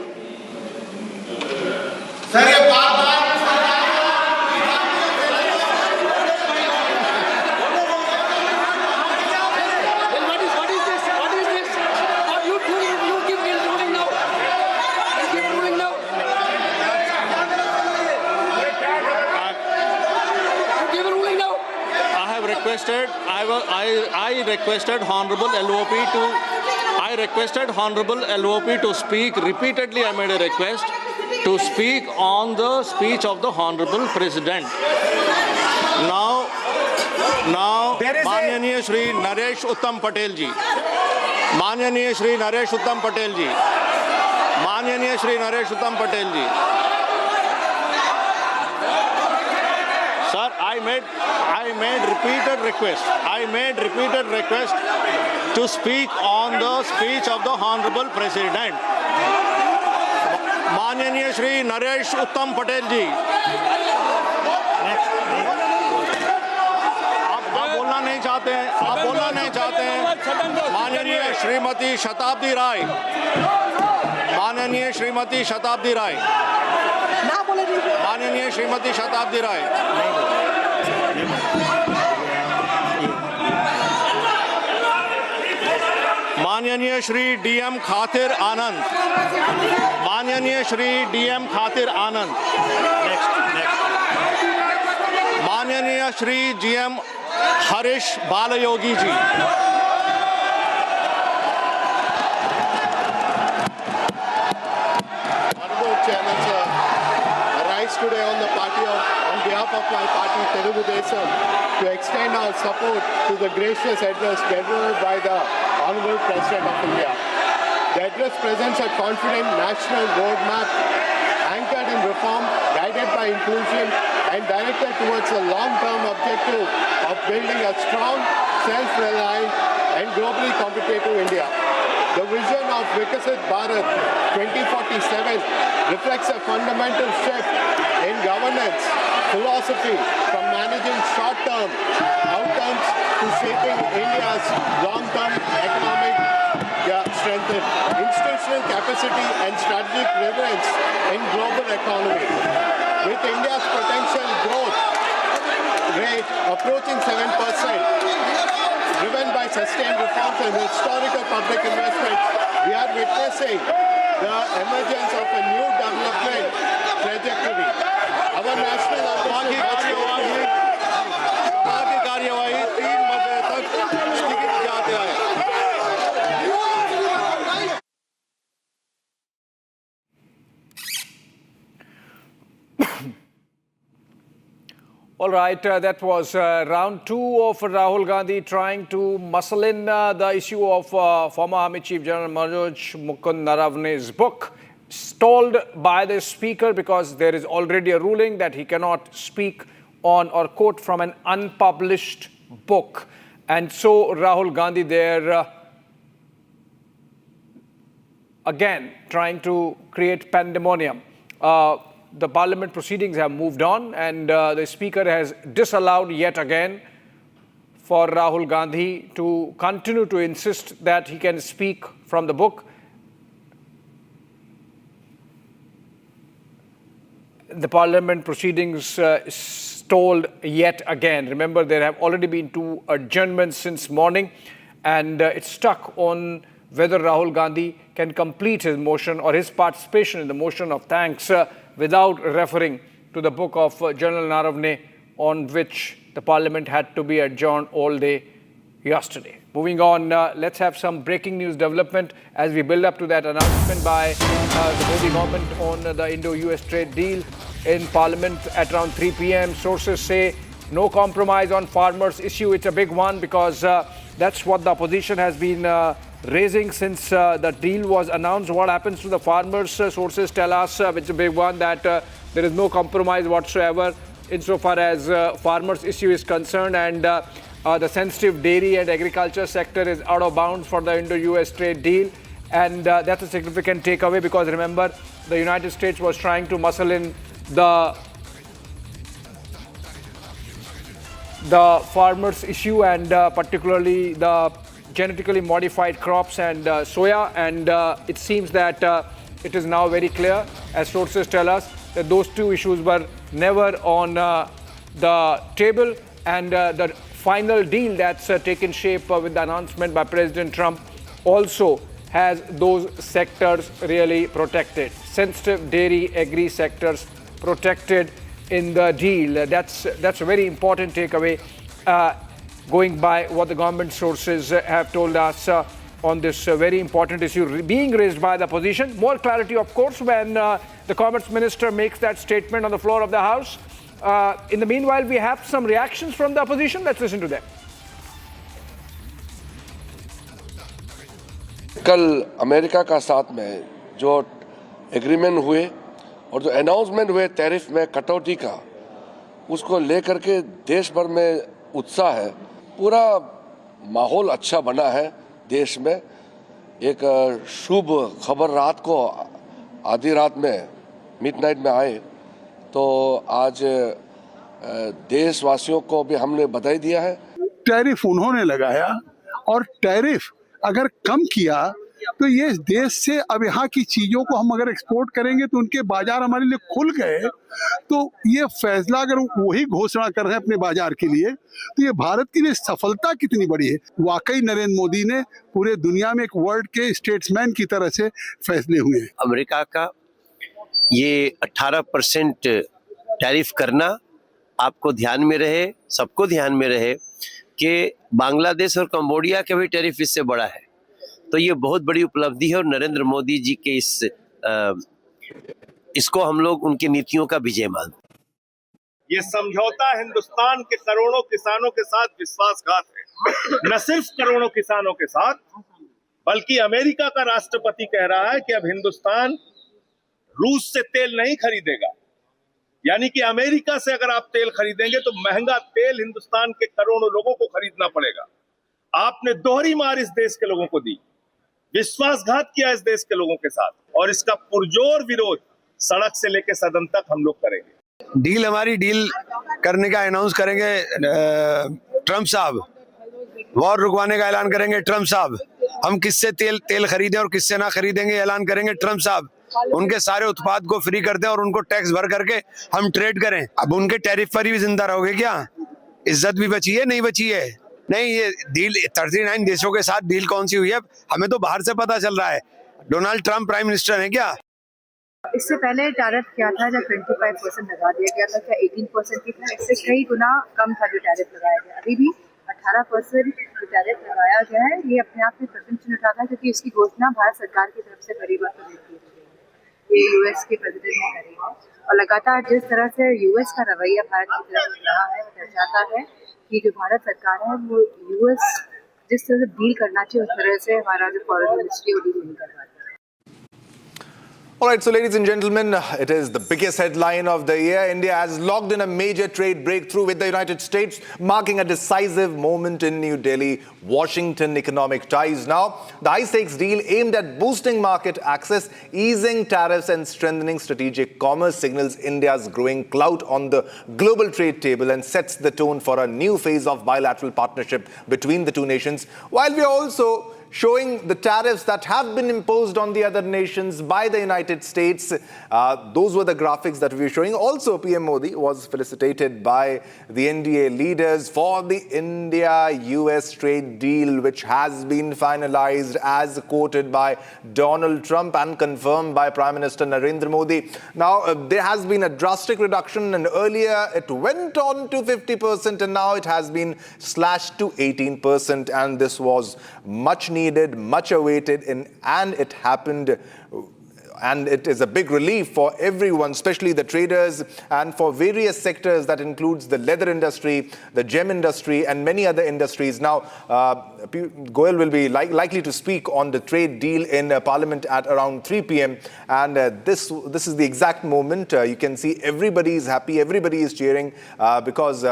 I requested Honorable LOP to speak. Repeatedly I made a request to speak on the speech of the Honorable President. Now Manyaniya Shri Naresh Uttam Patel ji. Manyaniya Shri Naresh Uttam Patel ji. Manyaniya Shri Naresh Uttam Patel ji. Sir, I made repeated requests. I made repeated requests to speak on the speech of the Honorable President. Manyaniya Shri Naresh Uttam Patel ji. आप बोलना नहीं चाहते हैं, आप बोलना नहीं चाहते हैं। माननीय श्रीमती शताब्दी राय, माननीय श्रीमती शताब्दी राय, माननीय श्रीमती शताब्दी राय। माननीय श्री डीएम खातिर आनंद, माननीय श्री डीएम खातिर आनंद, माननीय Shri GM Harish Balayogi ji, today on behalf of my party Telugu Desam to extend our support to the gracious address delivered by the Honorable President of India. The address presents a confident national roadmap anchored in reform, guided by inclusion and directed towards the long-term objective of building a strong, self-reliant and globally competitive India. The vision of Vikasit Bharat 2047 reflects a fundamental shift in governance philosophy from managing short-term outcomes to shaping India's long-term economic strength, institutional capacity and strategic relevance in global economy. With India's potential growth rate approaching 7%, driven by sustained reforms and historical public investments, we are witnessing the emergence of a new development trajectory. Our national कार्यवाही 3 बजे तक स्थगित जाते हैं। All right, that was round 2 of Rahul Gandhi trying to muscle in the issue of former Army Chief General Manoj Mukund Naravne's book, stalled by the speaker because there is already a ruling that he cannot speak on or quote from an unpublished book. And so Rahul Gandhi there again trying to create pandemonium. The parliament proceedings have moved on and the speaker has disallowed yet again for Rahul Gandhi to continue to insist that he can speak from the book. The parliament proceedings stalled yet again. Remember, there have already been 2 adjournments since morning and it's stuck on whether Rahul Gandhi can complete his motion or his participation in the motion of thanks without referring to the book of General Naravne, on which the parliament had to be adjourned all day yesterday. Moving on, let's have some breaking news development as we build up to that announcement by the Modi government on the Indo-US trade deal in Parliament at around 3 p.m. Sources say no compromise on farmers' issue. It's a big one because that's what the opposition has been raising since the deal was announced. What happens to the farmers? Sources tell us it's a big one, that there is no compromise whatsoever insofar as farmers' issue is concerned, and the sensitive dairy and agriculture sector is out of bounds for the Indo-US trade deal. And that's a significant takeaway because remember, the United States was trying to muscle in the farmers' issue and particularly the genetically modified crops and soya, and it seems that it is now very clear, as sources tell us, that those 2 issues were never on the table, and the final deal that's taken shape with the announcement by President Trump also has those sectors really protected. Sensitive dairy, agri sectors protected in the deal. That's a very important takeaway. Going by what the government sources have told us on this very important issue being raised by the opposition. More clarity, of course, when the Commerce Minister makes that statement on the floor of the House. In the meanwhile, we have some reactions from the opposition. Let's listen to them. कल America का साथ में जो agreement हुए और जो announcement हुए tariff में कटौती का, उसको लेकर के देश भर में उत्साह है। पूरा माहौल अच्छा बना है देश में। एक शुभ खबर रात को आधी रात में मिडनाइट में आए तो आज देशवासियों को भी हमने बधाई दिया है। टैरिफ उन्होंने लगाया और टैरिफ अगर कम किया तो ये देश से अब यहाँ की चीज़ों को हम अगर एक्सपोर्ट करेंगे तो उनके बाजार हमारे लिए खुल गए, तो ये फैसला अगर वही घोषणा कर रहे हैं अपने बाजार के लिए, तो ये भारत के लिए सफलता कितनी बड़ी है। वाकई नरेंद्र मोदी ने पूरे दुनिया में एक वर्ल्ड के स्टेट्समैन की तरह से फैसले हुए हैं। अमेरिका का ये 18% टैरिफ करना आपको ध्यान में रहे, सबको ध्यान में रहे कि बांग्लादेश और कंबोडिया का भी टैरिफ इससे बड़ा है। तो ये बहुत बड़ी उपलब्धि है और नरेंद्र मोदी जी के इसको हम लोग उनकी नीतियों का विजय मानते हैं। ये समझौता हिंदुस्तान के करोड़ों किसानों के साथ विश्वासघात है। न सिर्फ करोड़ों किसानों के साथ, बल्कि अमेरिका का राष्ट्रपति कह रहा है कि अब हिंदुस्तान रूस से तेल नहीं खरीदेगा। यानी कि अमेरिका से अगर आप तेल खरीदेंगे तो महंगा तेल हिंदुस्तान के करोड़ों लोगों को खरीदना पड़ेगा। आपने दोहरी मार इस देश के लोगों को दी, विश्वासघात किया इस देश के लोगों के साथ, और इसका पुरजोर विरोध सड़क से लेकर सदन तक हम लोग करेंगे। डील हमारी डील करने का अनाउंस करेंगे ट्रम्प साहब, वॉर रुकवाने का ऐलान करेंगे ट्रम्प साहब, हम किससे तेल खरीदें और किससे ना खरीदेंगे ऐलान करेंगे ट्रम्प साहब, उनके सारे उत्पाद को फ्री कर दें और उनको टैक्स भर करके हम ट्रेड करें। अब उनके टैरिफ पर ही जिंदा रहोगे क्या? इज्जत भी बची है? नहीं बची है। नहीं, ये डील 39 देशों के साथ डील कौन सी हुई है हमें तो बाहर से पता चल रहा है। डोनाल्ड ट्रम्प प्राइम मिनिस्टर है क्या? इससे पहले टैरिफ क्या था जब 25% लगा दिया गया था, क्या 18% की था? इससे कई गुना कम था जो टैरिफ लगाया गया। अभी भी 18% जो टैरिफ लगाया गया है ये अपने आप में प्रशंसनीय उठाता है, क्योंकि इसकी घोषणा भारत सरकार की तरफ से करीब ये यूएस के प्रेसिडेंट ने करी है। और लगातार जिस तरह से यूएस का रवैया भारत की तरफ रहा है वो दर्शाता है कि जो भारत सरकार है वो यूएस जिस तरह से डील करना चाहिए उस तरह से हमारा जो फॉरेन मिनिस्ट्री वो डील नहीं कर पाता है। All right, so ladies and gentlemen, it is the biggest headline of the year. India has logged in a major trade breakthrough with the United States, marking a decisive moment in New Delhi-Washington economic ties. Now, the high-stakes deal aimed at boosting market access, easing tariffs and strengthening strategic commerce signals India's growing clout on the global trade table and sets the tone for a new phase of bilateral partnership between the two nations, while we are also showing the tariffs that have been imposed on the other nations by the United States. Those were the graphics that we were showing. Also, PM Modi was felicitated by the NDA leaders for the India-US trade deal, which has been finalized as quoted by Donald Trump and confirmed by Prime Minister Narendra Modi. Now, there has been a drastic reduction, and earlier it went on to 50%, and now it has been slashed to 18%, and this was much needed, much awaited, and it happened. And it is a big relief for everyone, especially the traders and for various sectors that includes the leather industry, the gem industry, and many other industries. Now, Piyush Goyal will be likely to speak on the trade deal in Parliament at around 3 p.m. And this is the exact moment. You can see everybody is happy, everybody is cheering because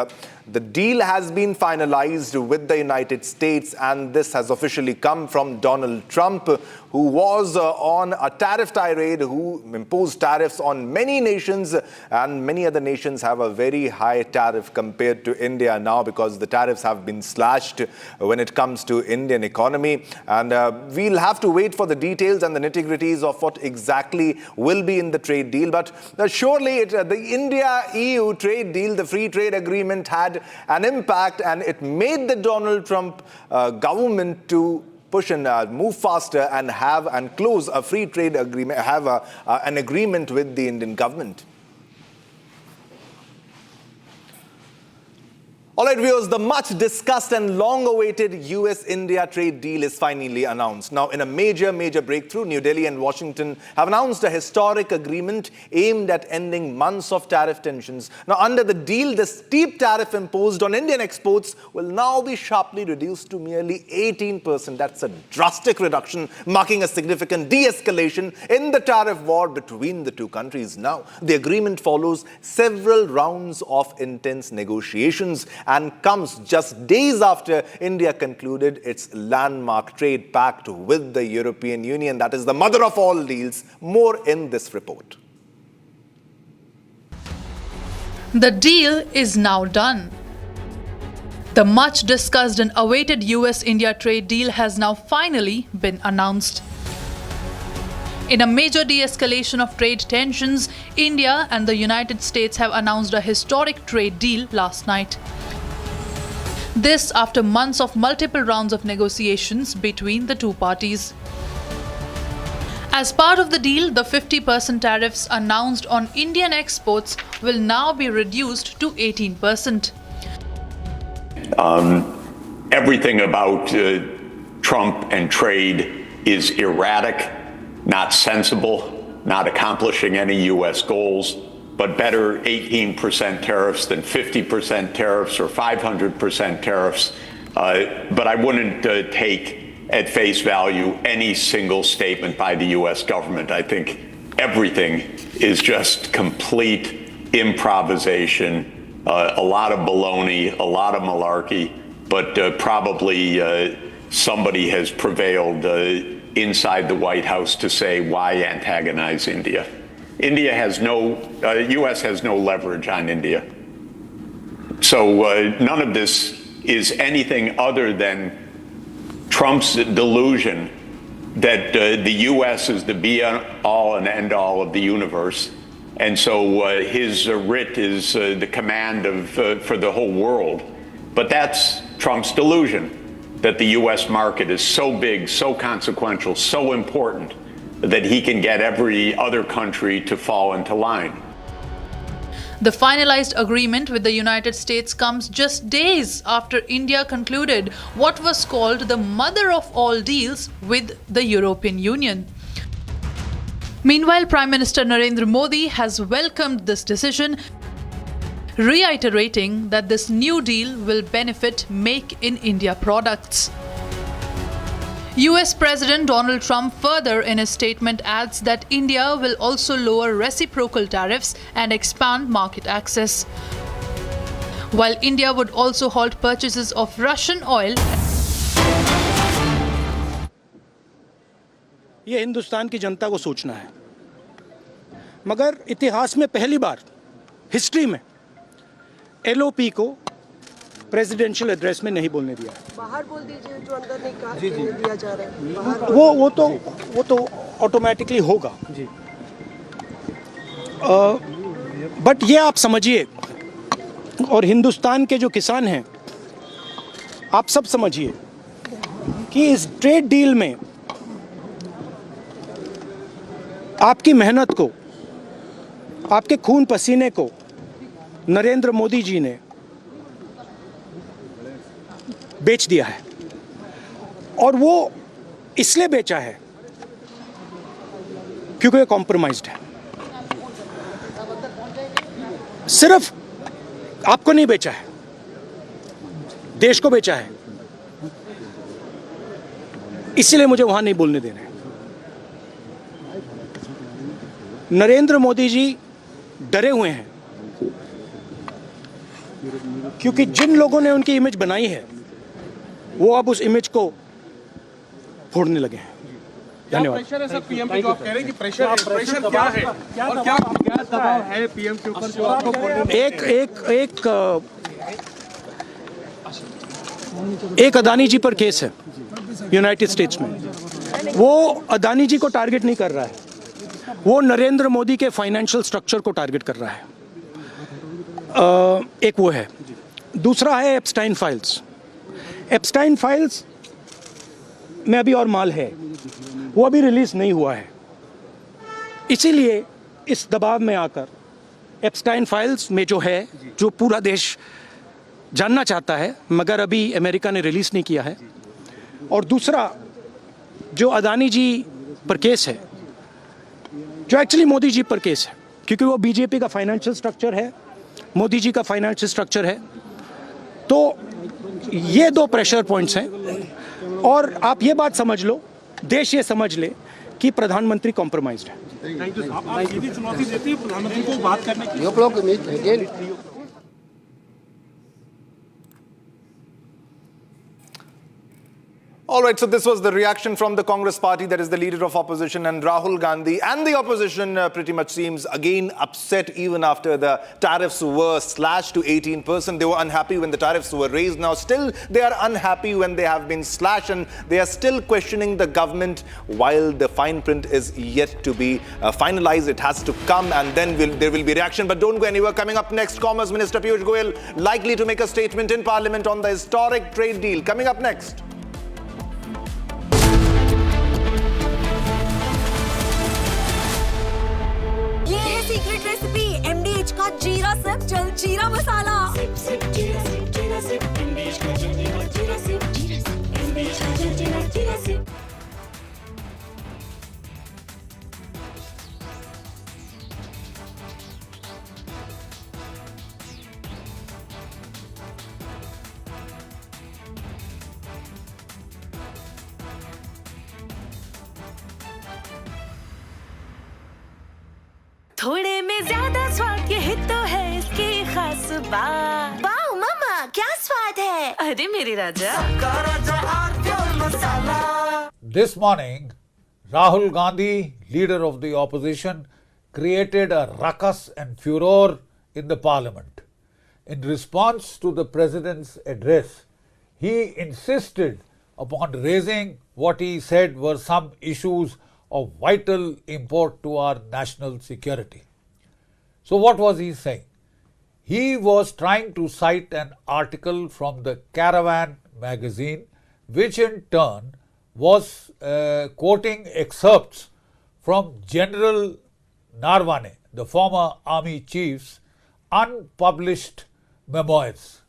the deal has been finalized with the United States, and this has officially come from Donald Trump, who was on a tariff tirade, who imposed tariffs on many nations, and many other nations have a very high tariff compared to India now because the tariffs have been slashed when it comes to Indian economy. And we'll have to wait for the details and the nitty-gritties of what exactly will be in the trade deal. But surely the India-EU trade deal, the free trade agreement, had an impact, and it made the Donald Trump government to push and move faster and have and close a free trade agreement, have an agreement with the Indian government. All right, viewers, the much discussed and long-awaited US-India trade deal is finally announced. Now, in a major breakthrough, New Delhi and Washington have announced a historic agreement aimed at ending months of tariff tensions. Now, under the deal, the steep tariff imposed on Indian exports will now be sharply reduced to merely 18%. That's a drastic reduction, marking a significant de-escalation in the tariff war between the two countries. Now, the agreement follows several rounds of intense negotiations and comes just days after India concluded its landmark trade pact with the European Union. That is the mother of all deals. More in this report. The deal is now done. The much discussed and awaited US-India trade deal has now finally been announced. In a major de-escalation of trade tensions, India and the United States have announced a historic trade deal last night. This after months of multiple rounds of negotiations between the two parties. As part of the deal, the 50% tariffs announced on Indian exports will now be reduced to 18%. Everything about Trump and trade is erratic, not sensible, not accomplishing any U.S. goals, but better 18% tariffs than 50% tariffs or 500% tariffs. But I wouldn't take at face value any single statement by the U.S. government. I think everything is just complete improvisation, a lot of baloney, a lot of malarkey, but probably somebody has prevailed inside the White House to say, why antagonize India? India has U.S. has no leverage on India. So none of this is anything other than Trump's delusion that the U.S. is the be-all and end-all of the universe. And so his writ is the command for the whole world. But that's Trump's delusion, that the U.S. market is so big, so consequential, so important, that he can get every other country to fall into line. The finalized agreement with the United States comes just days after India concluded what was called the mother of all deals with the European Union. Meanwhile, Prime Minister Narendra Modi has welcomed this decision, reiterating that this new deal will benefit Make in India products. US President Donald Trump further in his statement adds that India will also lower reciprocal tariffs and expand market access. While India would also halt purchases of Russian oil. ये हिंदुस्तान की जनता को सोचना है, मगर इतिहास में पहली बार history में एलओपी को प्रेसिडेंशियल एड्रेस में नहीं बोलने दिया है। बाहर बोल दीजिए, जो अंदर नहीं कहा दिया जा रहा है बाहर। वो तो ऑटोमेटिकली होगा जी। बट ये आप समझिए, और हिंदुस्तान के जो किसान हैं आप सब समझिए कि इस ट्रेड डील में आपकी मेहनत को, आपके खून पसीने को नरेंद्र मोदी जी ने बेच दिया है। और वो इसलिए बेचा है क्योंकि ये कॉम्प्रोमाइज्ड है। सिर्फ आपको नहीं बेचा है, देश को बेचा है। इसीलिए मुझे वहां नहीं बोलने देना है। नरेंद्र मोदी जी डरे हुए हैं क्योंकि जिन लोगों ने उनकी इमेज बनाई है वो अब उस इमेज को फोड़ने लगे हैं। धन्यवाद। प्रेशर है सर पीएम पे, जो आप कह रहे हैं कि प्रेशर क्या है और क्या दबाव है पीएम के ऊपर जो आपको एक अदानी जी पर केस है यूनाइटेड स्टेट्स में। वो अदानी जी को टारगेट नहीं कर रहा है, वो नरेंद्र मोदी के फाइनेंशियल स्ट्रक्चर को टारगेट कर रहा है। एक वो है। दूसरा है एप्स्टाइन फाइल्स। एप्स्टाइन फाइल्स में अभी और माल है, वो अभी रिलीज नहीं हुआ है। इसीलिए इस दबाव में आकर एप्स्टाइन फाइल्स में जो है, जो पूरा देश जानना चाहता है मगर अभी अमेरिका ने रिलीज नहीं किया है। और दूसरा जो अदानी जी पर केस है, जो एक्चुअली मोदी जी पर केस है, क्योंकि वो बीजेपी का फाइनेंशियल स्ट्रक्चर है, मोदी जी का फाइनेंशियल स्ट्रक्चर है। तो ये दो प्रेशर पॉइंट्स हैं। और आप ये बात समझ लो, देश ये समझ ले कि प्रधानमंत्री कॉम्प्रोमाइज्ड है। Thank you. आप सीधी चुनौती देती है प्रधानमंत्री को बात करने की। All right, so this was the reaction from the Congress party, that is the leader of opposition, and Rahul Gandhi. And the opposition pretty much seems again upset even after the tariffs were slashed to 18%. They were unhappy when the tariffs were raised. Now still they are unhappy when they have been slashed, and they are still questioning the government while the fine print is yet to be finalized. It has to come, and then there will be reaction. But don't go anywhere. Coming up next, Commerce Minister Piyush Goyal likely to make a statement in Parliament on the historic trade deal. Coming up next. Secret recipe MDH का जीरा SIP जल जीरा मसाला SIP SIP जीरा SIP MDH का जल जीरा SIP MDH का जल जीरा सिप थोड़े में ज्यादा स्वाद ये तो है इसकी खास बात। वाओ मामा क्या स्वाद है? अरे मेरे राजा This morning, Rahul Gandhi, leader of the opposition, created a ruckus and furor in the parliament. In response to the president's address, he insisted upon raising what he said were some issues of vital import to our national security. So what was he saying? He was trying to cite an article from the Caravan magazine, which in turn was quoting excerpts from General Narwane, the former army chief's unpublished memoirs.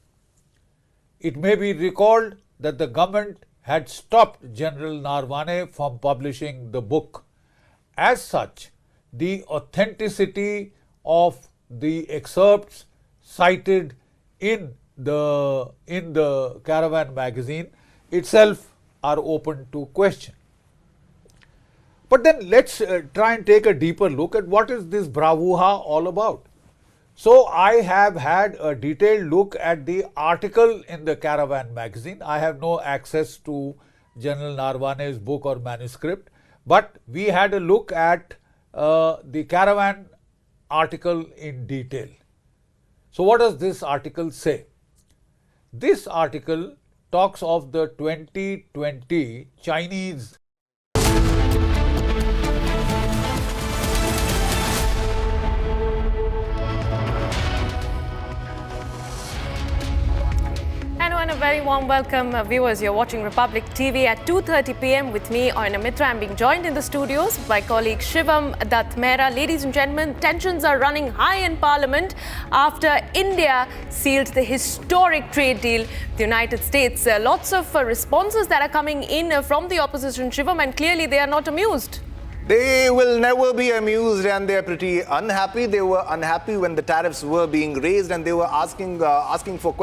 It may be recalled that the government had stopped General Narwane from publishing the book. As such, the authenticity of the excerpts cited in the Caravan magazine itself are open to question. But then let's try and take a deeper look at what is this bravura all about. So I have had a detailed look at the article in the Caravan magazine. I have no access to General Narwane's book or manuscript, but we had a look at the Caravan article in detail. So what does this article say? This article talks of the 2020 Chinese and a very warm welcome, viewers. You're watching Republic TV at 2:30 p.m. with me, Aina Mitra. I'm being joined in the studios by colleague Shivam Dutt Mehra. Ladies and gentlemen, tensions are running high in Parliament after India sealed the historic trade deal with the United States. Lots of responses that are coming in from the opposition, Shivam, and clearly they are not amused. They will never be amused, and they're pretty unhappy. They were unhappy when the tariffs were being raised, and they were asking for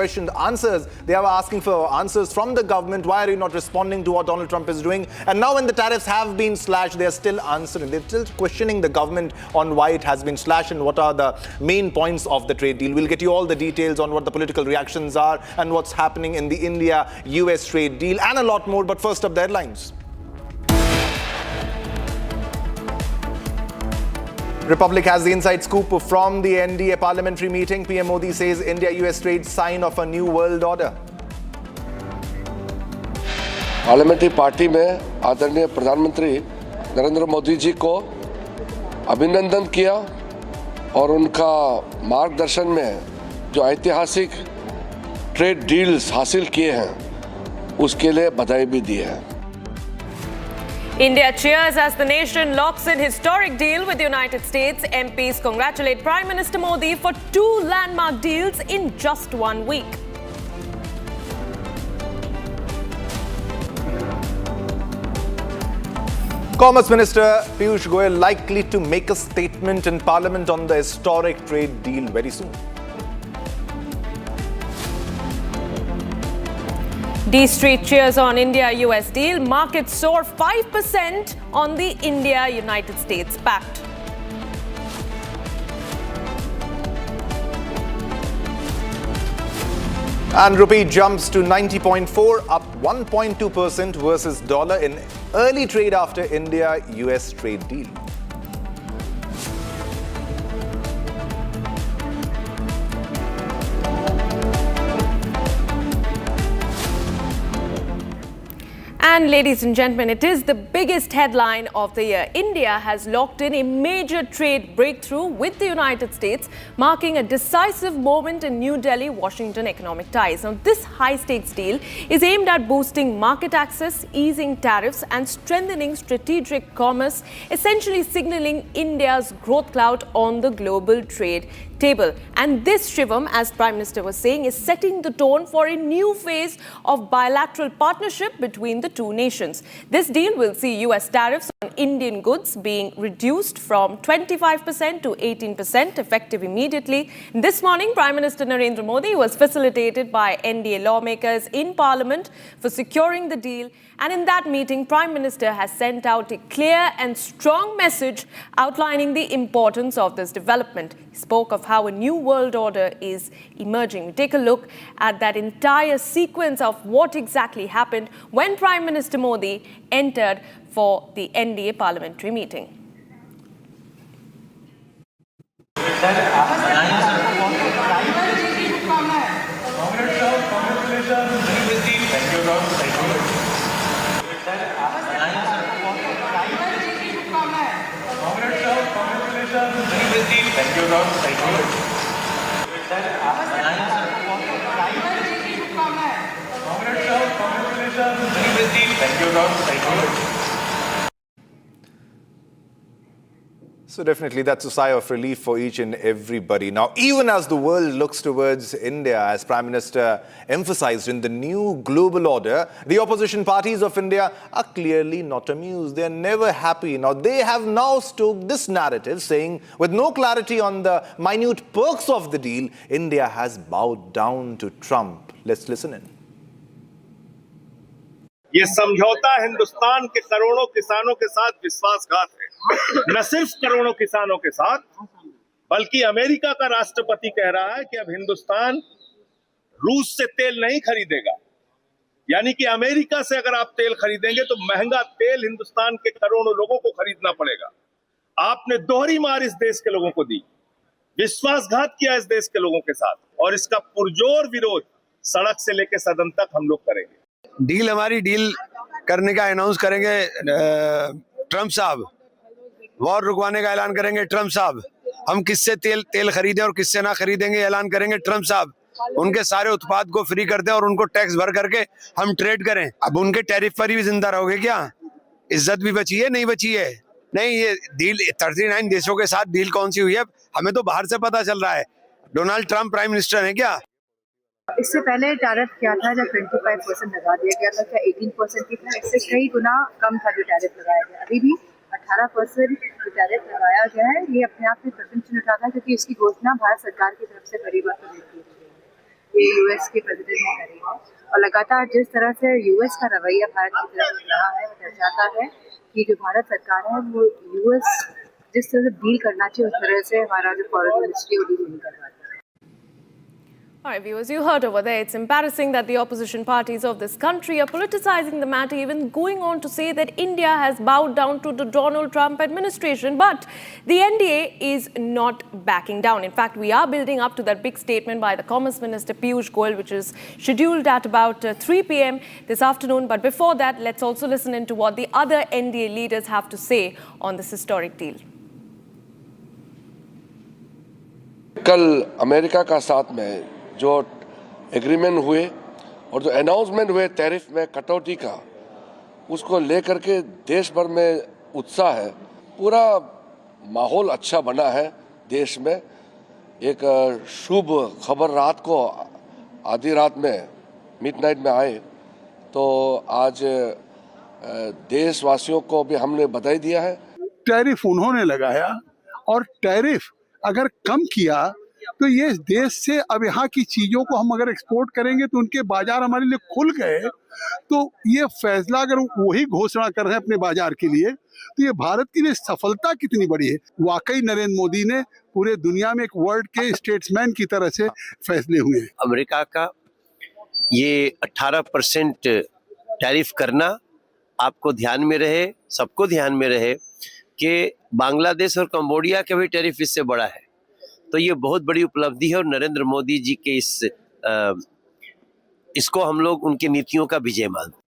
answers. They were asking for answers from the government. Why are you not responding to what Donald Trump is doing? And now when the tariffs have been slashed, they're still answering. They're still questioning the government on why it has been slashed and what are the main points of the trade deal. We'll get you all the details on what the political reactions are and what's happening in the India-US trade deal and a lot more. But first up, the headlines. Republic has the inside scoop from the NDA parliamentary meeting. PM Modi says India-US trade sign of a new world order. Parliamentary party में आदरणीय प्रधानमंत्री नरेंद्र मोदी जी को अभिनंदन किया और उनका मार्गदर्शन में जो ऐतिहासिक ट्रेड डील्स हासिल किए हैं उसके लिए बधाई भी दी है. India cheers as the nation locks in historic deal with the United States. MPs congratulate Prime Minister Modi for 2 landmark deals in just 1 week. Commerce Minister Piyush Goyal likely to make a statement in Parliament on the historic trade deal very soon. D Street cheers on India-US deal. Markets soar 5% on the India-United States pact. And rupee jumps to 90.4, up 1.2% versus dollar in early trade after India-US trade deal. And ladies and gentlemen, it is the biggest headline of the year. India has locked in a major trade breakthrough with the United States, marking a decisive moment in New Delhi-Washington economic ties. Now, this high-stakes deal is aimed at boosting market access, easing tariffs and strengthening strategic commerce, essentially signaling India's growth clout on the global trade table. And this, Shivam, as Prime Minister was saying, is setting the tone for a new phase of bilateral partnership between the two nations. This deal will see US tariffs on Indian goods being reduced from 25% to 18%, effective immediately. This morning, Prime Minister Narendra Modi was facilitated by NDA lawmakers in Parliament for securing the deal. And in that meeting, Prime Minister has sent out a clear and strong message outlining the importance of this development. He spoke of how a new world order is emerging. We take a look at that entire sequence of what exactly happened when Prime Minister Modi entered for the NDA parliamentary meeting. So definitely that's a sigh of relief for each and everybody. Now, even as the world looks towards India, as Prime Minister emphasized in the new global order, the opposition parties of India are clearly not amused. They're never happy. Now, they have now stoked this narrative saying, with no clarity on the minute perks of the deal, India has bowed down to Trump. Let's listen in. ये समझौता हिंदुस्तान के करोड़ों किसानों के साथ विश्वासघात है। न सिर्फ करोड़ों किसानों के साथ, बल्कि अमेरिका का राष्ट्रपति कह रहा है कि अब हिंदुस्तान रूस से तेल नहीं खरीदेगा। यानी कि अमेरिका से अगर आप तेल खरीदेंगे तो महंगा तेल हिंदुस्तान के करोड़ों लोगों को खरीदना पड़ेगा। आपने दोहरी मार इस देश के लोगों को दी, विश्वासघात किया इस देश के लोगों के साथ, और इसका पुरजोर विरोध सड़क से लेकर सदन तक हम लोग करेंगे। डील हमारी डील करने का अनाउंस करेंगे ट्रम्प साहब, वॉर रुकवाने का ऐलान करेंगे ट्रम्प साहब, हम किससे तेल खरीदें और किससे ना खरीदेंगे ऐलान करेंगे ट्रम्प साहब, उनके सारे उत्पाद को फ्री कर दें और उनको टैक्स भर करके हम ट्रेड करें। अब उनके टैरिफ पर ही जिंदा रहोगे क्या? इज्जत भी बची है? नहीं बची है। नहीं, ये डील 39 देशों के साथ डील कौन सी हुई है हमें तो बाहर से पता चल रहा है। डोनाल्ड ट्रम्प प्राइम मिनिस्टर है क्या? इससे पहले टैरिफ क्या था जब 25% लगा दिया गया था, क्या 18% की था? इससे कई गुना कम था जो टैरिफ लगाया गया। अभी भी 18% जो टैरिफ लगाया गया है, ये अपने आप में प्रथम चिन्ह उठाता है, क्योंकि इसकी घोषणा भारत सरकार की तरफ से करी बात ये यूएस के प्रेसिडेंट ने करी है। और लगातार जिस तरह से यूएस का रवैया भारत की तरफ रहा है, वो दर्शाता है कि जो भारत सरकार है वो यूएस जिस तरह से डील करना चाहिए उस तरह से हमारा जो फॉरेन मिनिस्ट्री वो डील नहीं कर पाता। All right, viewers, you heard over there. It's embarrassing that the opposition parties of this country are politicizing the matter, even going on to say that India has bowed down to the Donald Trump administration. But the NDA is not backing down. In fact, we are building up to that big statement by the Commerce Minister Piyush Goyal, which is scheduled at about 3 p.m. this afternoon. But before that, let's also listen into what the other NDA leaders have to say on this historic deal. कल America का साथ में जो agreement हुए और जो announcement हुए tariff में कटौती का, उसको लेकर के देश भर में उत्साह है। पूरा माहौल अच्छा बना है देश में। एक शुभ खबर रात को आधी रात में मिडनाइट में आए, तो आज देशवासियों को भी हमने बधाई दिया है। टैरिफ उन्होंने लगाया और टैरिफ अगर कम किया तो ये देश से अब यहाँ की चीजों को हम अगर एक्सपोर्ट करेंगे तो उनके बाजार हमारे लिए खुल गए। तो ये फैसला अगर वही घोषणा कर रहे हैं अपने बाजार के लिए, तो ये भारत के लिए सफलता कितनी बड़ी है। वाकई नरेंद्र मोदी ने पूरे दुनिया में एक वर्ल्ड के स्टेट्समैन की तरह से फैसले हुए हैं। अमेरिका का ये 18% टैरिफ करना आपको ध्यान में रहे, सबको ध्यान में रहे कि बांग्लादेश और कंबोडिया का भी टैरिफ इससे बड़ा है। तो ये बहुत बड़ी उपलब्धि है और नरेंद्र मोदी जी के इसको हम लोग उनकी नीतियों का विजय मानते हैं।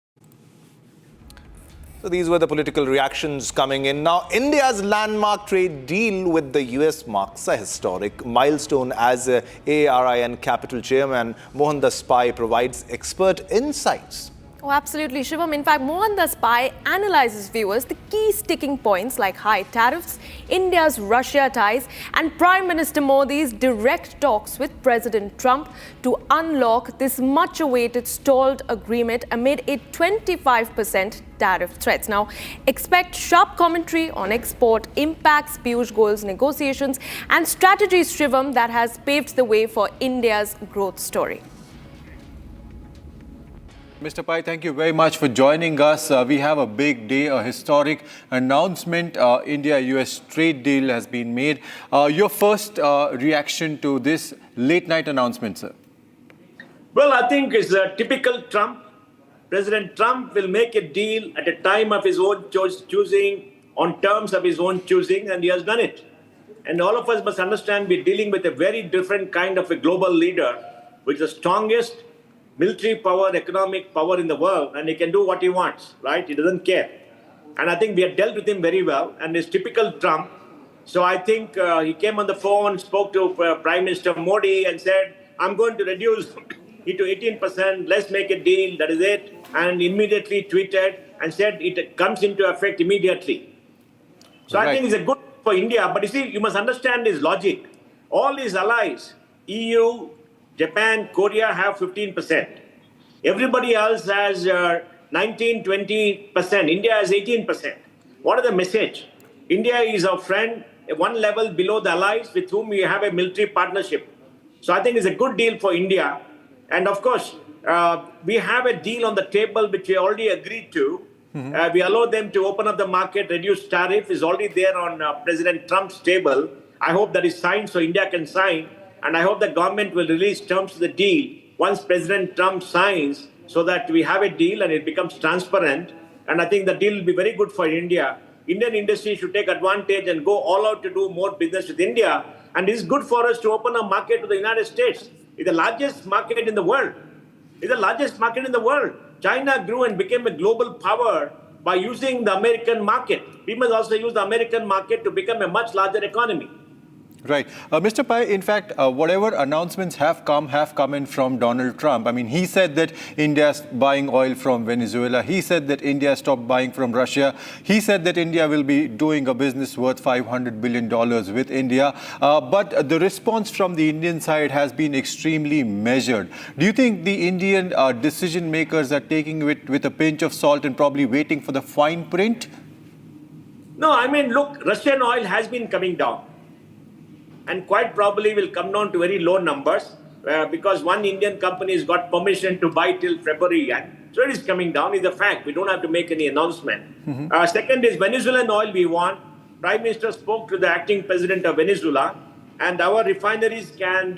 So these were the political reactions coming in. Now, India's landmark trade deal with the US marks a historic milestone as AARIN Capital Chairman Mohandas Pai provides expert insights. Oh, absolutely, Shivam. In fact, Mohandas Pai analyzes, viewers, the key sticking points like high tariffs, India's Russia ties, and Prime Minister Modi's direct talks with President Trump to unlock this much-awaited stalled agreement amid a 25% tariff threats. Now, expect sharp commentary on export impacts, Piyush Goyal's negotiations, and strategies, Shivam, that has paved the way for India's growth story. Mr. Pai, thank you very much for joining us. We have a big day, a historic announcement. India-US trade deal has been made. Your first reaction to this late-night announcement, sir? Well, I think it's a typical Trump. President Trump will make a deal at a time of his own choosing, on terms of his own choosing, and he has done it. And all of us must understand we're dealing with a very different kind of a global leader, which is the strongest military power, economic power in the world, and he can do what he wants, right? He doesn't care. And I think we have dealt with him very well, and it's typical Trump. So I think he came on the phone, spoke to Prime Minister Modi and said, I'm going to reduce it to 18%, let's make a deal, that is it. And immediately tweeted and said it comes into effect immediately. So I think it's a good for India, but you see, you must understand his logic. All his allies, EU, Japan, Korea have 15%. Everybody else has 19, 20%. India has 18%. What is the message? India is our friend, one level below the allies with whom we have a military partnership. So I think it's a good deal for India. And of course, we have a deal on the table which we already agreed to. We allow them to open up the market, reduce tariff is already there on President Trump's table. I hope that is signed so India can sign. And I hope the government will release terms of the deal once President Trump signs so that we have a deal and it becomes transparent. And I think the deal will be very good for India. Indian industry should take advantage and go all out to do more business with India. And it's good for us to open a market to the United States. It's the largest market in the world. It's the largest market in the world. China grew and became a global power by using the American market. We must also use the American market to become a much larger economy. Right. Mr. Pai, in fact, whatever announcements have come in from Donald Trump. I mean, he said that India's buying oil from Venezuela. He said that India stopped buying from Russia. He said that India will be doing a business worth $500 billion with India. But the response from the Indian side has been extremely measured. Do you think the Indian decision makers are taking it with a pinch of salt and probably waiting for the fine print? No, I mean, look, Russian oil has been coming down. And quite probably will come down to very low numbers because one Indian company has got permission to buy till February. And so it is coming down, is a fact. We don't have to make any announcement. Second is Venezuelan oil we want. Prime Minister spoke to the acting president of Venezuela, and our refineries can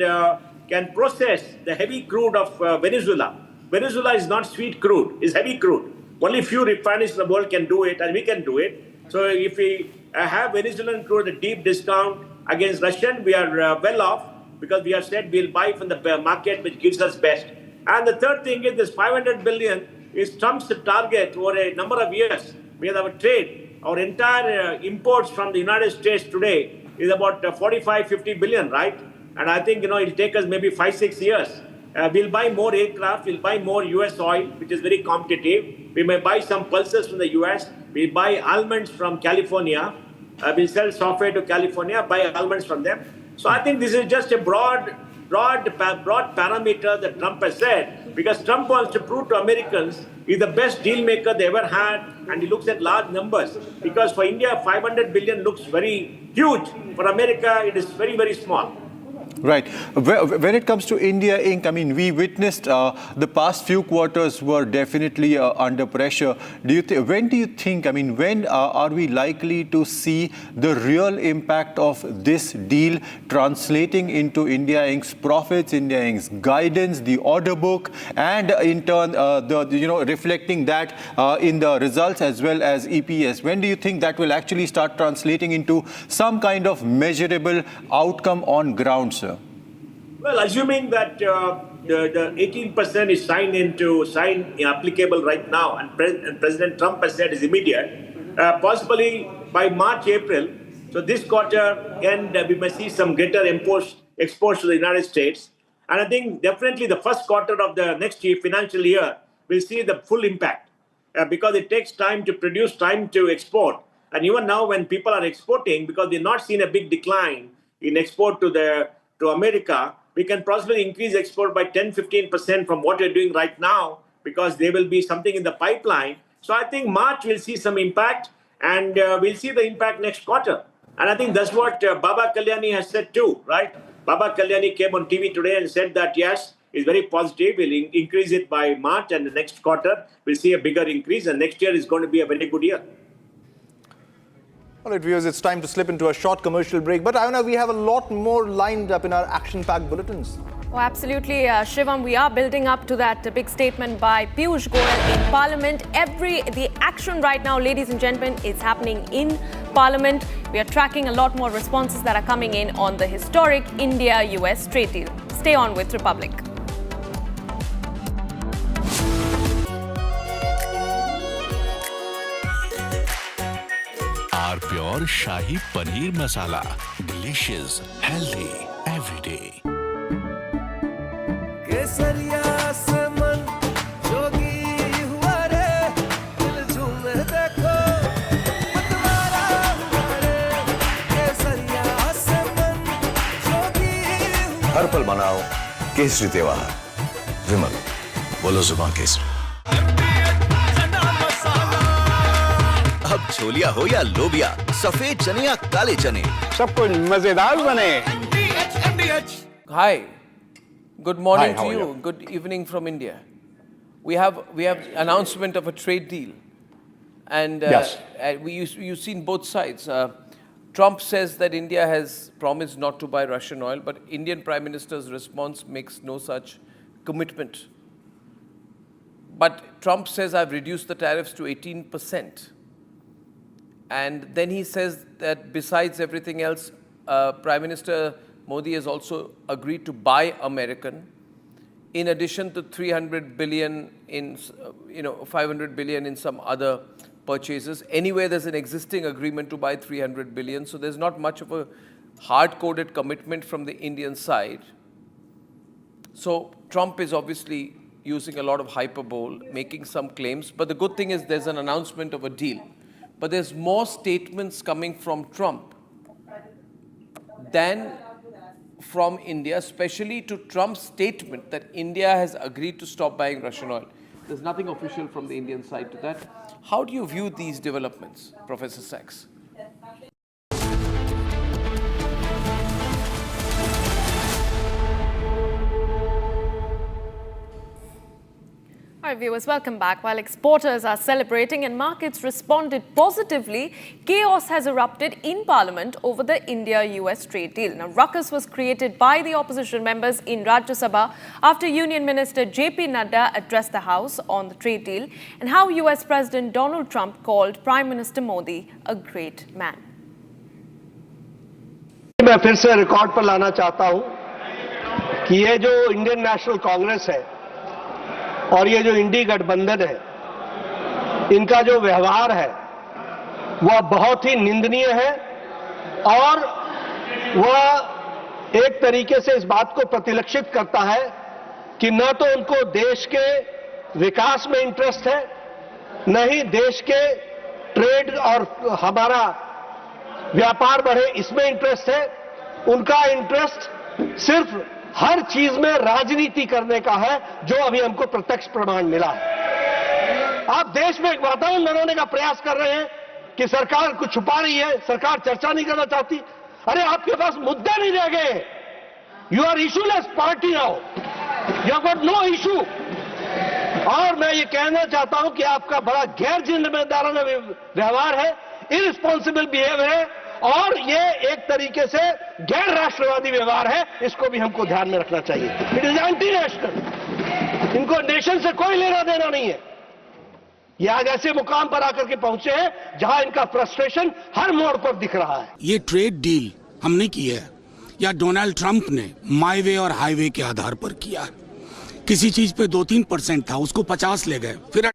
process the heavy crude of Venezuela. Venezuela is not sweet crude, it's heavy crude. Only few refineries in the world can do it, and we can do it. So if we have Venezuelan crude at a deep discount against Russian, we are well off because we have said we'll buy from the market which gives us best. And the third thing is this 500 billion is Trump's target over a number of years. We have our trade, our entire imports from the United States today is about 45-50 billion, right? And I think, it'll take us maybe 5-6 years. We'll buy more aircraft, we'll buy more US oil, which is very competitive. We may buy some pulses from the US. We'll buy almonds from California. We'll sell software to California, buy almonds from them. So I think this is just a broad parameter that Trump has said, because Trump wants to prove to Americans he's the best deal maker they ever had, and he looks at large numbers. Because for India, 500 billion looks very huge. For America, it is very, very small. Right. When it comes to India Inc., I mean, we witnessed the past few quarters were definitely under pressure. When do you think, I mean, when are we likely to see the real impact of this deal translating into India Inc.'s profits, India Inc.'s guidance, the order book, and in turn, reflecting that in the results as well as EPS? When do you think that will actually start translating into some kind of measurable outcome on ground, sir? Well, assuming that the 18% is signed applicable right now, and President Trump has said is immediate, possibly by March, April, so this quarter end, we may see some greater exports to the United States. And I think definitely the first quarter of the next financial year will see the full impact because it takes time to produce, time to export. And even now when people are exporting, because they've not seen a big decline in export to America, we can possibly increase export by 10-15% from what we're doing right now because there will be something in the pipeline. So I think March will see some impact and we'll see the impact next quarter. And I think that's what Baba Kalyani has said too, right? Baba Kalyani came on TV today and said that yes, it's very positive. We'll increase it by March and the next quarter we'll see a bigger increase and next year is going to be a very good year. All right, viewers, it's time to slip into a short commercial break. But Ayana, we have a lot more lined up in our action-packed bulletins. Oh, absolutely, Shivam. We are building up to that big statement by Piyush Goyal in Parliament. The action right now, ladies and gentlemen, is happening in Parliament. We are tracking a lot more responses that are coming in on the historic India-US trade deal. Stay on with Republic. Our pure Shahi Paneer Masala. Delicious, healthy, every day. हर पल मनाओ केसरी त्योहार विमल बोलो जुबान केसरी अब छोलिया हो या लोबिया सफेद चने या काले चने सब कुछ मजेदार बने Hi, good morning Hi, how to are you. you? Good evening from India. We have announcement of a trade deal, and Yes. you've seen both sides. Trump says that India has promised not to buy Russian oil, but Indian Prime Minister's response makes no such commitment. But Trump says, I've reduced the tariffs to 18%. And then he says that besides everything else, Prime Minister Modi has also agreed to buy American, in addition to 300 billion in, 500 billion in some other purchases. Anyway, there's an existing agreement to buy 300 billion, so there's not much of a hard-coded commitment from the Indian side. So Trump is obviously using a lot of hyperbole, making some claims, but the good thing is there's an announcement of a deal. But there's more statements coming from Trump than from India, especially to Trump's statement that India has agreed to stop buying Russian oil. There's nothing official from the Indian side to that. How do you view these developments, Professor Sachs? All right, viewers, welcome back. While exporters are celebrating and markets responded positively, chaos has erupted in Parliament over the India-US trade deal. Now, ruckus was created by the opposition members in Rajya Sabha after Union Minister J.P. Nadda addressed the House on the trade deal and how US President Donald Trump called Prime Minister Modi a great man. मैं फिर से record पर लाना चाहता हूं कि ये जो इंडियन नेशनल कांग्रेस है और ये जो इंडी गठबंधन है, इनका जो व्यवहार है वह बहुत ही निंदनीय है और वह एक तरीके से इस बात को प्रतिलक्षित करता है कि न तो उनको देश के विकास में इंटरेस्ट है, न ही देश के ट्रेड और हमारा व्यापार बढ़े इसमें इंटरेस्ट है। उनका इंटरेस्ट सिर्फ हर चीज में राजनीति करने का है, जो अभी हमको प्रत्यक्ष प्रमाण मिला है। आप देश में एक वातावरण बनाने का प्रयास कर रहे हैं कि सरकार कुछ छुपा रही है, सरकार चर्चा नहीं करना चाहती। अरे आपके पास मुद्दे नहीं रह गए, You are issueless party now. You have got no issue. और मैं ये कहना चाहता हूं कि आपका बड़ा गैर जिम्मेदाराना व्यवहार है, इररिस्पॉन्सिबल बिहेवियर है, और ये एक तरीके से गैर राष्ट्रवादी व्यवहार है. इसको भी हमको ध्यान में रखना चाहिए. It is anti national. इनको नेशन से कोई लेना देना नहीं है. ये आज ऐसे मुकाम पर आकर के पहुंचे हैं जहां इनका फ्रस्ट्रेशन हर मोड़ पर दिख रहा है. ये ट्रेड डील हमने की है या डोनाल्ड ट्रंप ने माई वे और हाईवे के आधार पर किया. किसी चीज पे 2-3% था, उसको 50 ले गए. फिर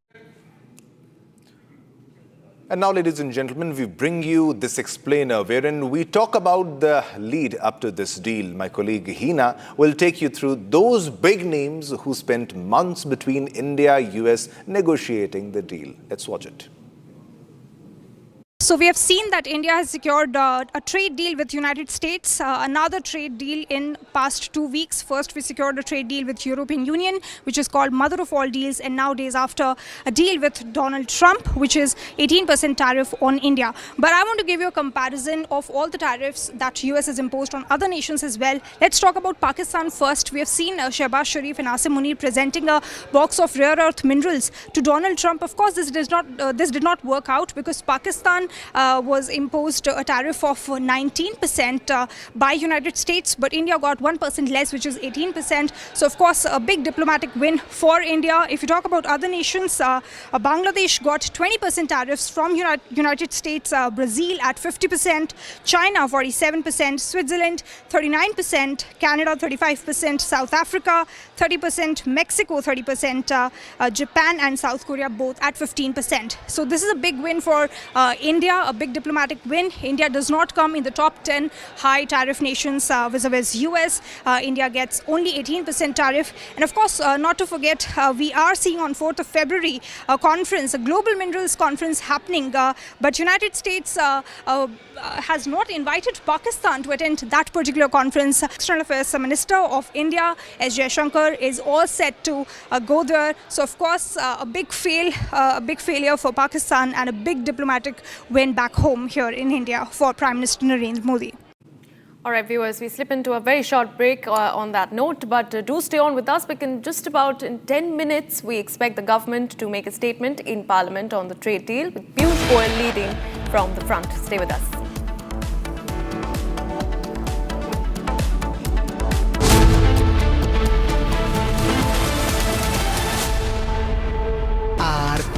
And now, ladies and gentlemen, we bring you this explainer wherein we talk about the lead up to this deal. My colleague Hina will take you through those big names who spent months between India and US negotiating the deal. Let's watch it. So we have seen that India has secured a trade deal with United States, another trade deal in past 2 weeks. First, we secured a trade deal with European Union, which is called mother of all deals, and nowadays after a deal with Donald Trump, which is 18% tariff on India. But I want to give you a comparison of all the tariffs that US has imposed on other nations as well. Let's talk about Pakistan first. We have seen Shehbaz Sharif and Asim Munir presenting a box of rare earth minerals to Donald Trump. Of course, this did not work out because Pakistan was imposed a tariff of 19% by United States, but India got 1% less, which is 18%. So of course a big diplomatic win for India. If you talk about other nations, Bangladesh got 20% tariffs from United States, Brazil at 50%, China 47%, Switzerland 39%, Canada 35%, South Africa 30%, Mexico 30%, Japan and South Korea both at 15%. So this is a big win for India, a big diplomatic win. India does not come in the top 10 high tariff nations vis-a-vis US. India gets only 18% tariff. And of course, not to forget, we are seeing on 4th of February a conference, a global minerals conference happening. But United States has not invited Pakistan to attend that particular conference. External Affairs Minister of India, S. Jaishankar, is all set to go there. So of course, a big failure for Pakistan and a big diplomatic win back home here in India for Prime Minister Narendra Modi. All right, viewers, we slip into a very short break on that note, but do stay on with us because in just about 10 minutes, we expect the government to make a statement in Parliament on the trade deal with Piyush Goyal leading from the front. Stay with us.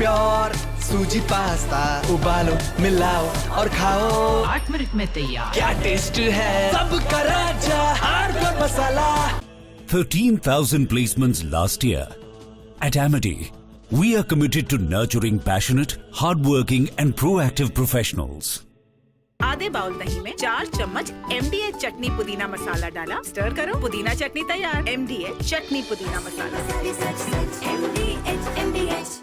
Pure suji pasta उबालो मिलाओ और खाओ 8 minute में तैयार. क्या taste है सबका राजा are masala. 13,000 placements last year. At Amity, we are committed to nurturing passionate, hardworking and proactive professionals. आधे बाउल दही में 4 चम्मच MDH चटनी पुदीना मसाला डाला, स्टर करो, पुदीना चटनी तैयार. MDH चटनी पुदीना मसाला. MDH.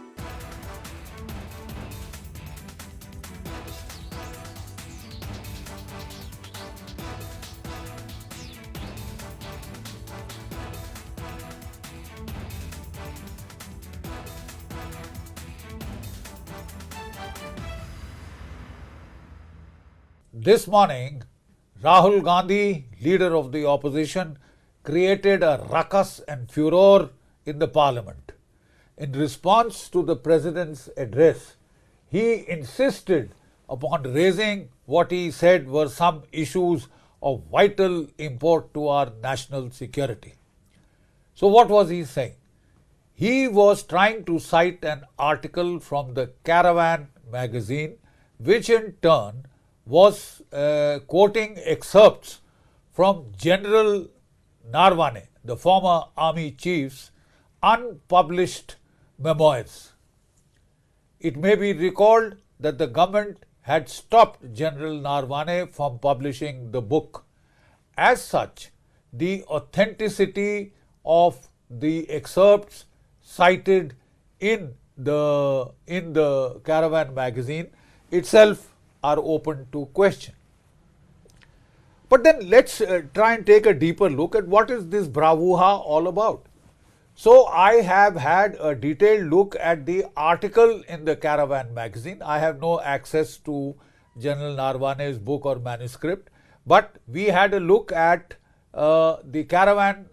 This morning, Rahul Gandhi, leader of the opposition, created a ruckus and furor in the parliament. In response to the president's address, he insisted upon raising what he said were some issues of vital import to our national security. So what was he saying? He was trying to cite an article from the Caravan magazine, which in turn was quoting excerpts from General Narwane, the former army chief's unpublished memoirs. It may be recalled that the government had stopped General Narwane from publishing the book. As such, the authenticity of the excerpts cited in the Caravan magazine itself are open to question. But then let's try and take a deeper look at what is this bravura all about. So I have had a detailed look at the article in the Caravan magazine. I have no access to General Narwane's book or manuscript, but we had a look at the caravan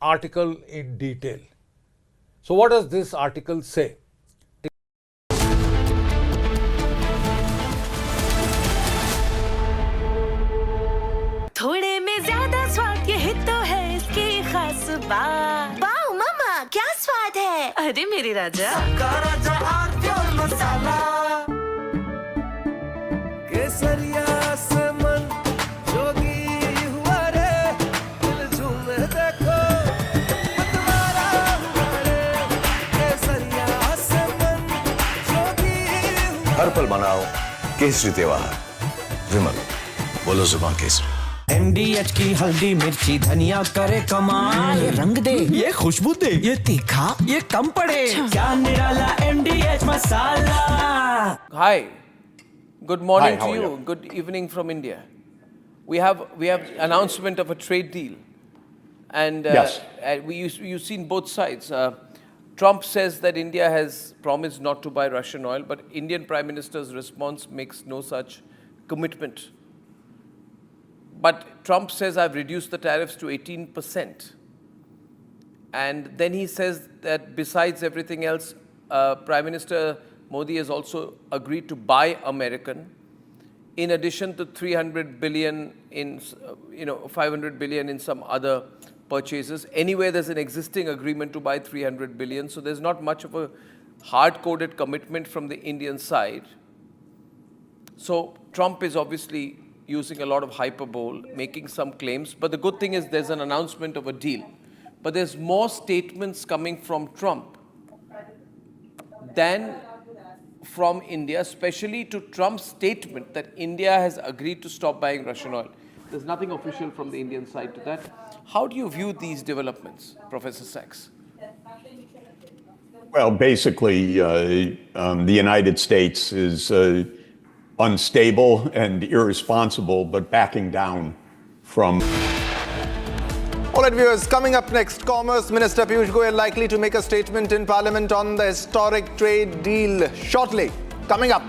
article in detail. So what does this article say? थोड़े में ज्यादा स्वाद यही तो है इसकी खास बात। वाओ मम्मा क्या स्वाद है? अरे मेरे राजा राजा और प्योर मसाला केसरिया से मन जोगी हुआ रे दिल झूमे देखो मतवारा हुआ रे केसरिया से मन जोगी हुआ। हर पल मनाओ केसरी त्योहार। विमल बोलो जुबान केसरी। MDH की हल्दी मिर्ची धनिया करे कमाल। ये रंग दे, ये खुशबू दे, ये तीखा, ये कम पड़े। क्या निराला MDH masala. Hi, good morning Hi, how to are you. you? Good evening from India. We have announcement of a trade deal, and Yes. you've seen both sides. Trump says that India has promised not to buy Russian oil, but Indian Prime Minister's response makes no such commitment. But Trump says, I've reduced the tariffs to 18%. And then he says that besides everything else, Prime Minister Modi has also agreed to buy American, in addition to 300 billion in, 500 billion in some other purchases. Anyway, there's an existing agreement to buy 300 billion. So there's not much of a hard-coded commitment from the Indian side. So Trump is obviously using a lot of hyperbole, making some claims. But the good thing is there's an announcement of a deal. But there's more statements coming from Trump than from India, especially to Trump's statement that India has agreed to stop buying Russian oil. There's nothing official from the Indian side to that. How do you view these developments, Professor Sachs? Well, basically, the United States is unstable and irresponsible, but backing down from. All right, viewers, coming up next, Commerce Minister Piyush Goyal likely to make a statement in Parliament on the historic trade deal shortly. Coming up.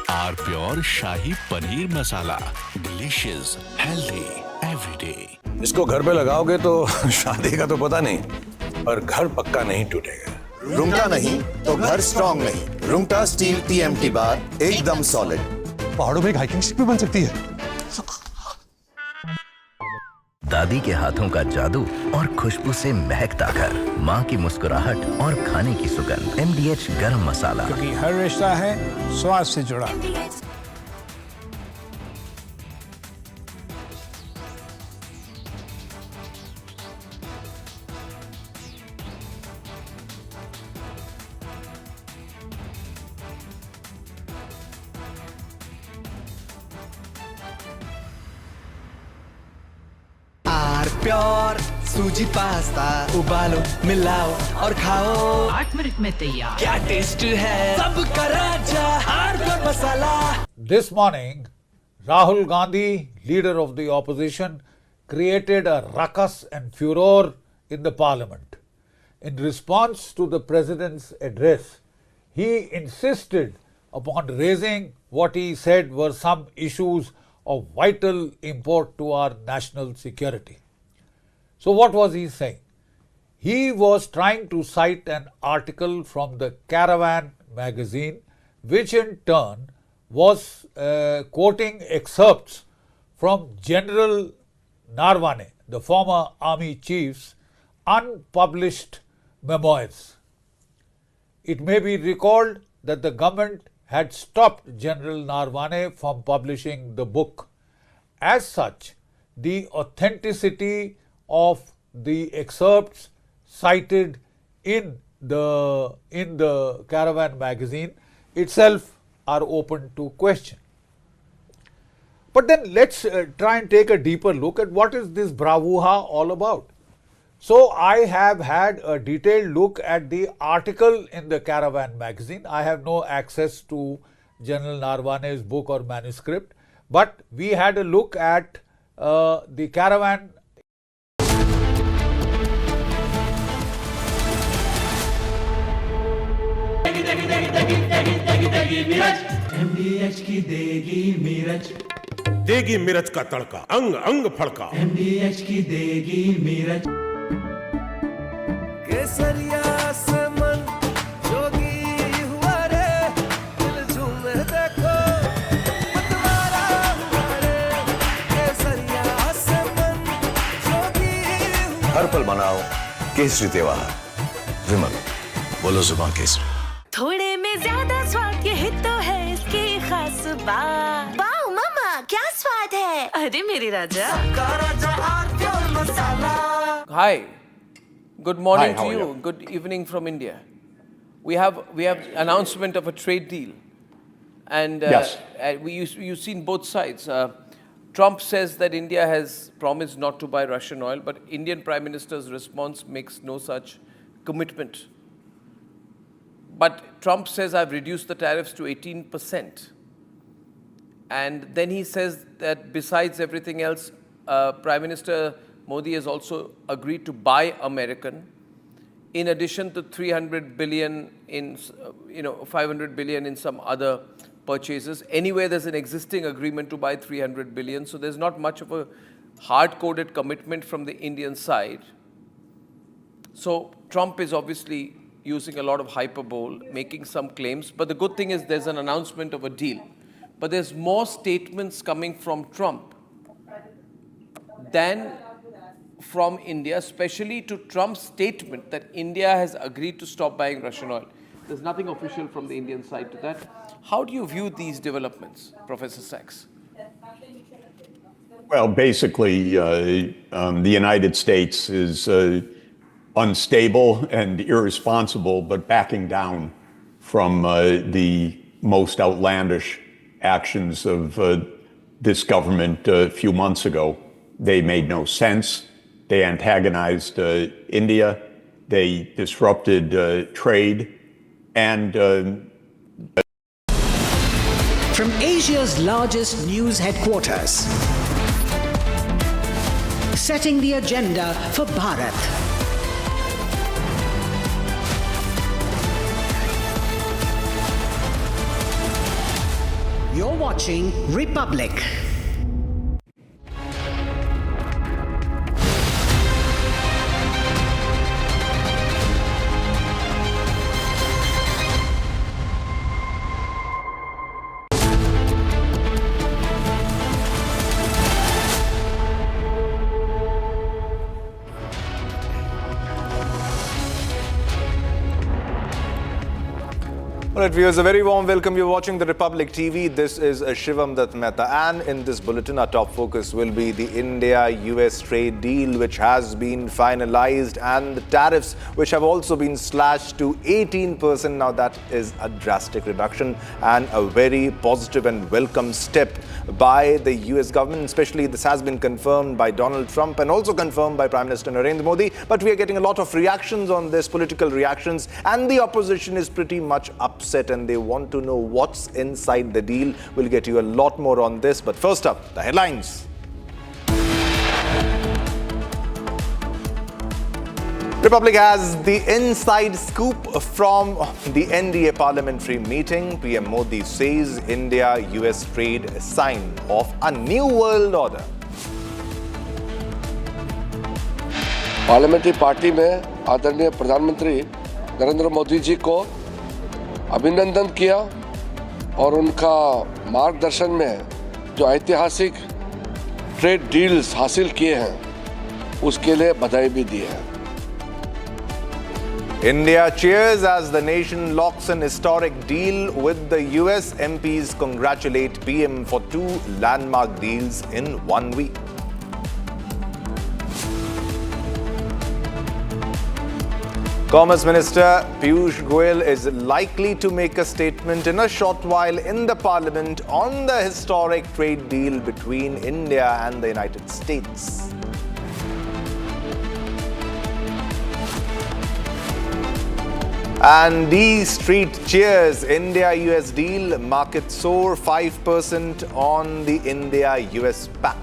R Pure shahi paneer masala, delicious, healthy, everyday. इसको घर पे लगाओगे तो शादी का तो पता नहीं, पर घर पक्का नहीं टूटेगा। रुंगटा नहीं तो घर स्ट्रॉन्ग नहीं। रुंगटा स्टील TMT बार एकदम सॉलिड। पहाड़ों में एक हाइकिंग शिप भी बन सकती है। दादी के हाथों का जादू और खुशबू से महकता घर, माँ की मुस्कुराहट और खाने की सुगंध। MDH गरम मसाला, क्योंकि हर रिश्ता है स्वाद से जुड़ा। प्योर सूजी पास्ता उबालो मिलाओ और खाओ 8 मिनट में तैयार। क्या टेस्ट है सबका राजा R pure masala. This morning, Rahul Gandhi, leader of the opposition, created a ruckus and furor in the parliament. In response to the president's address, he insisted upon raising what he said were some issues of vital import to our national security. So what was he saying? He was trying to cite an article from the Caravan magazine, which in turn was quoting excerpts from General Narwane, the former army chief's unpublished memoirs. It may be recalled that the government had stopped General Narwane from publishing the book. As such, the authenticity of the excerpts cited in the Caravan magazine itself are open to question. But then let's try and take a deeper look at what is this bravura all about. So I have had a detailed look at the article in the Caravan magazine. I have no access to General Narwane's book or manuscript, but we had a look at the Caravan. MDH की देगी मिर्च, देगी मिर्च का तड़का, अंग अंग फड़का। MDH की देगी मिर्च। केसरिया से मन जोगी हुआ रे, दिल झूमे देखो मतवारा हुआ रे। केसरिया से मन जोगी हुआ। हर पल मनाओ केसरी त्योहार। विमल, बोलो जुबान केसरी। थोड़े में ज्यादा स्वाद, यही तो है इसकी खास बात। वाओ मामा, क्या स्वाद है। अरे मेरे राजा। Hi, good morning Hi, how to are you. you? Good evening from India. We have announcement of a trade deal, and Yes. you've seen both sides. Trump says that India has promised not to buy Russian oil, but Indian Prime Minister's response makes no such commitment. But Trump says, I've reduced the tariffs to 18%. And then he says that besides everything else, Prime Minister Modi has also agreed to buy American, in addition to 300 billion in, 500 billion in some other purchases. Anyway, there's an existing agreement to buy 300 billion, so there's not much of a hard-coded commitment from the Indian side. So Trump is obviously using a lot of hyperbole, making some claims. But the good thing is there's an announcement of a deal. But there's more statements coming from Trump than from India, especially to Trump's statement that India has agreed to stop buying Russian oil. There's nothing official from the Indian side to that. How do you view these developments, Professor Sachs? Well, basically, the United States is unstable and irresponsible, but backing down from the most outlandish actions of this government a few months ago. They made no sense. They antagonized India. They disrupted trade. And from Asia's largest news headquarters, setting the agenda for Bharat. You're watching Republic. All right, viewers, a very warm welcome. You're watching the Republic TV. This is Shivam Dutt Mehta, and in this bulletin, our top focus will be the India-US trade deal, which has been finalized, and the tariffs, which have also been slashed to 18%. Now, that is a drastic reduction and a very positive and welcome step by the US government. Especially, this has been confirmed by Donald Trump and also confirmed by Prime Minister Narendra Modi. But we are getting a lot of reactions on this, political reactions, and the opposition is pretty much upset and they want to know what's inside the deal. We'll get you a lot more on this. But first up, the headlines. Republic has the inside scoop from the NDA parliamentary meeting. PM Modi says India-US trade is a sign of a new world order. Parliamentary party में आदरणीय प्रधानमंत्री नरेंद्र मोदी जी को अभिनंदन किया और उनका मार्गदर्शन में जो ऐतिहासिक ट्रेड डील्स हासिल किए हैं उसके लिए बधाई भी दी है। India cheers as the nation locks an historic deal with the US. MPs congratulate PM for 2 landmark deals in 1 week. Commerce Minister Piyush Goyal is likely to make a statement in a short while in the Parliament on the historic trade deal between India and the United States. And the street cheers India-US deal. Market soar 5% on the India-US pact.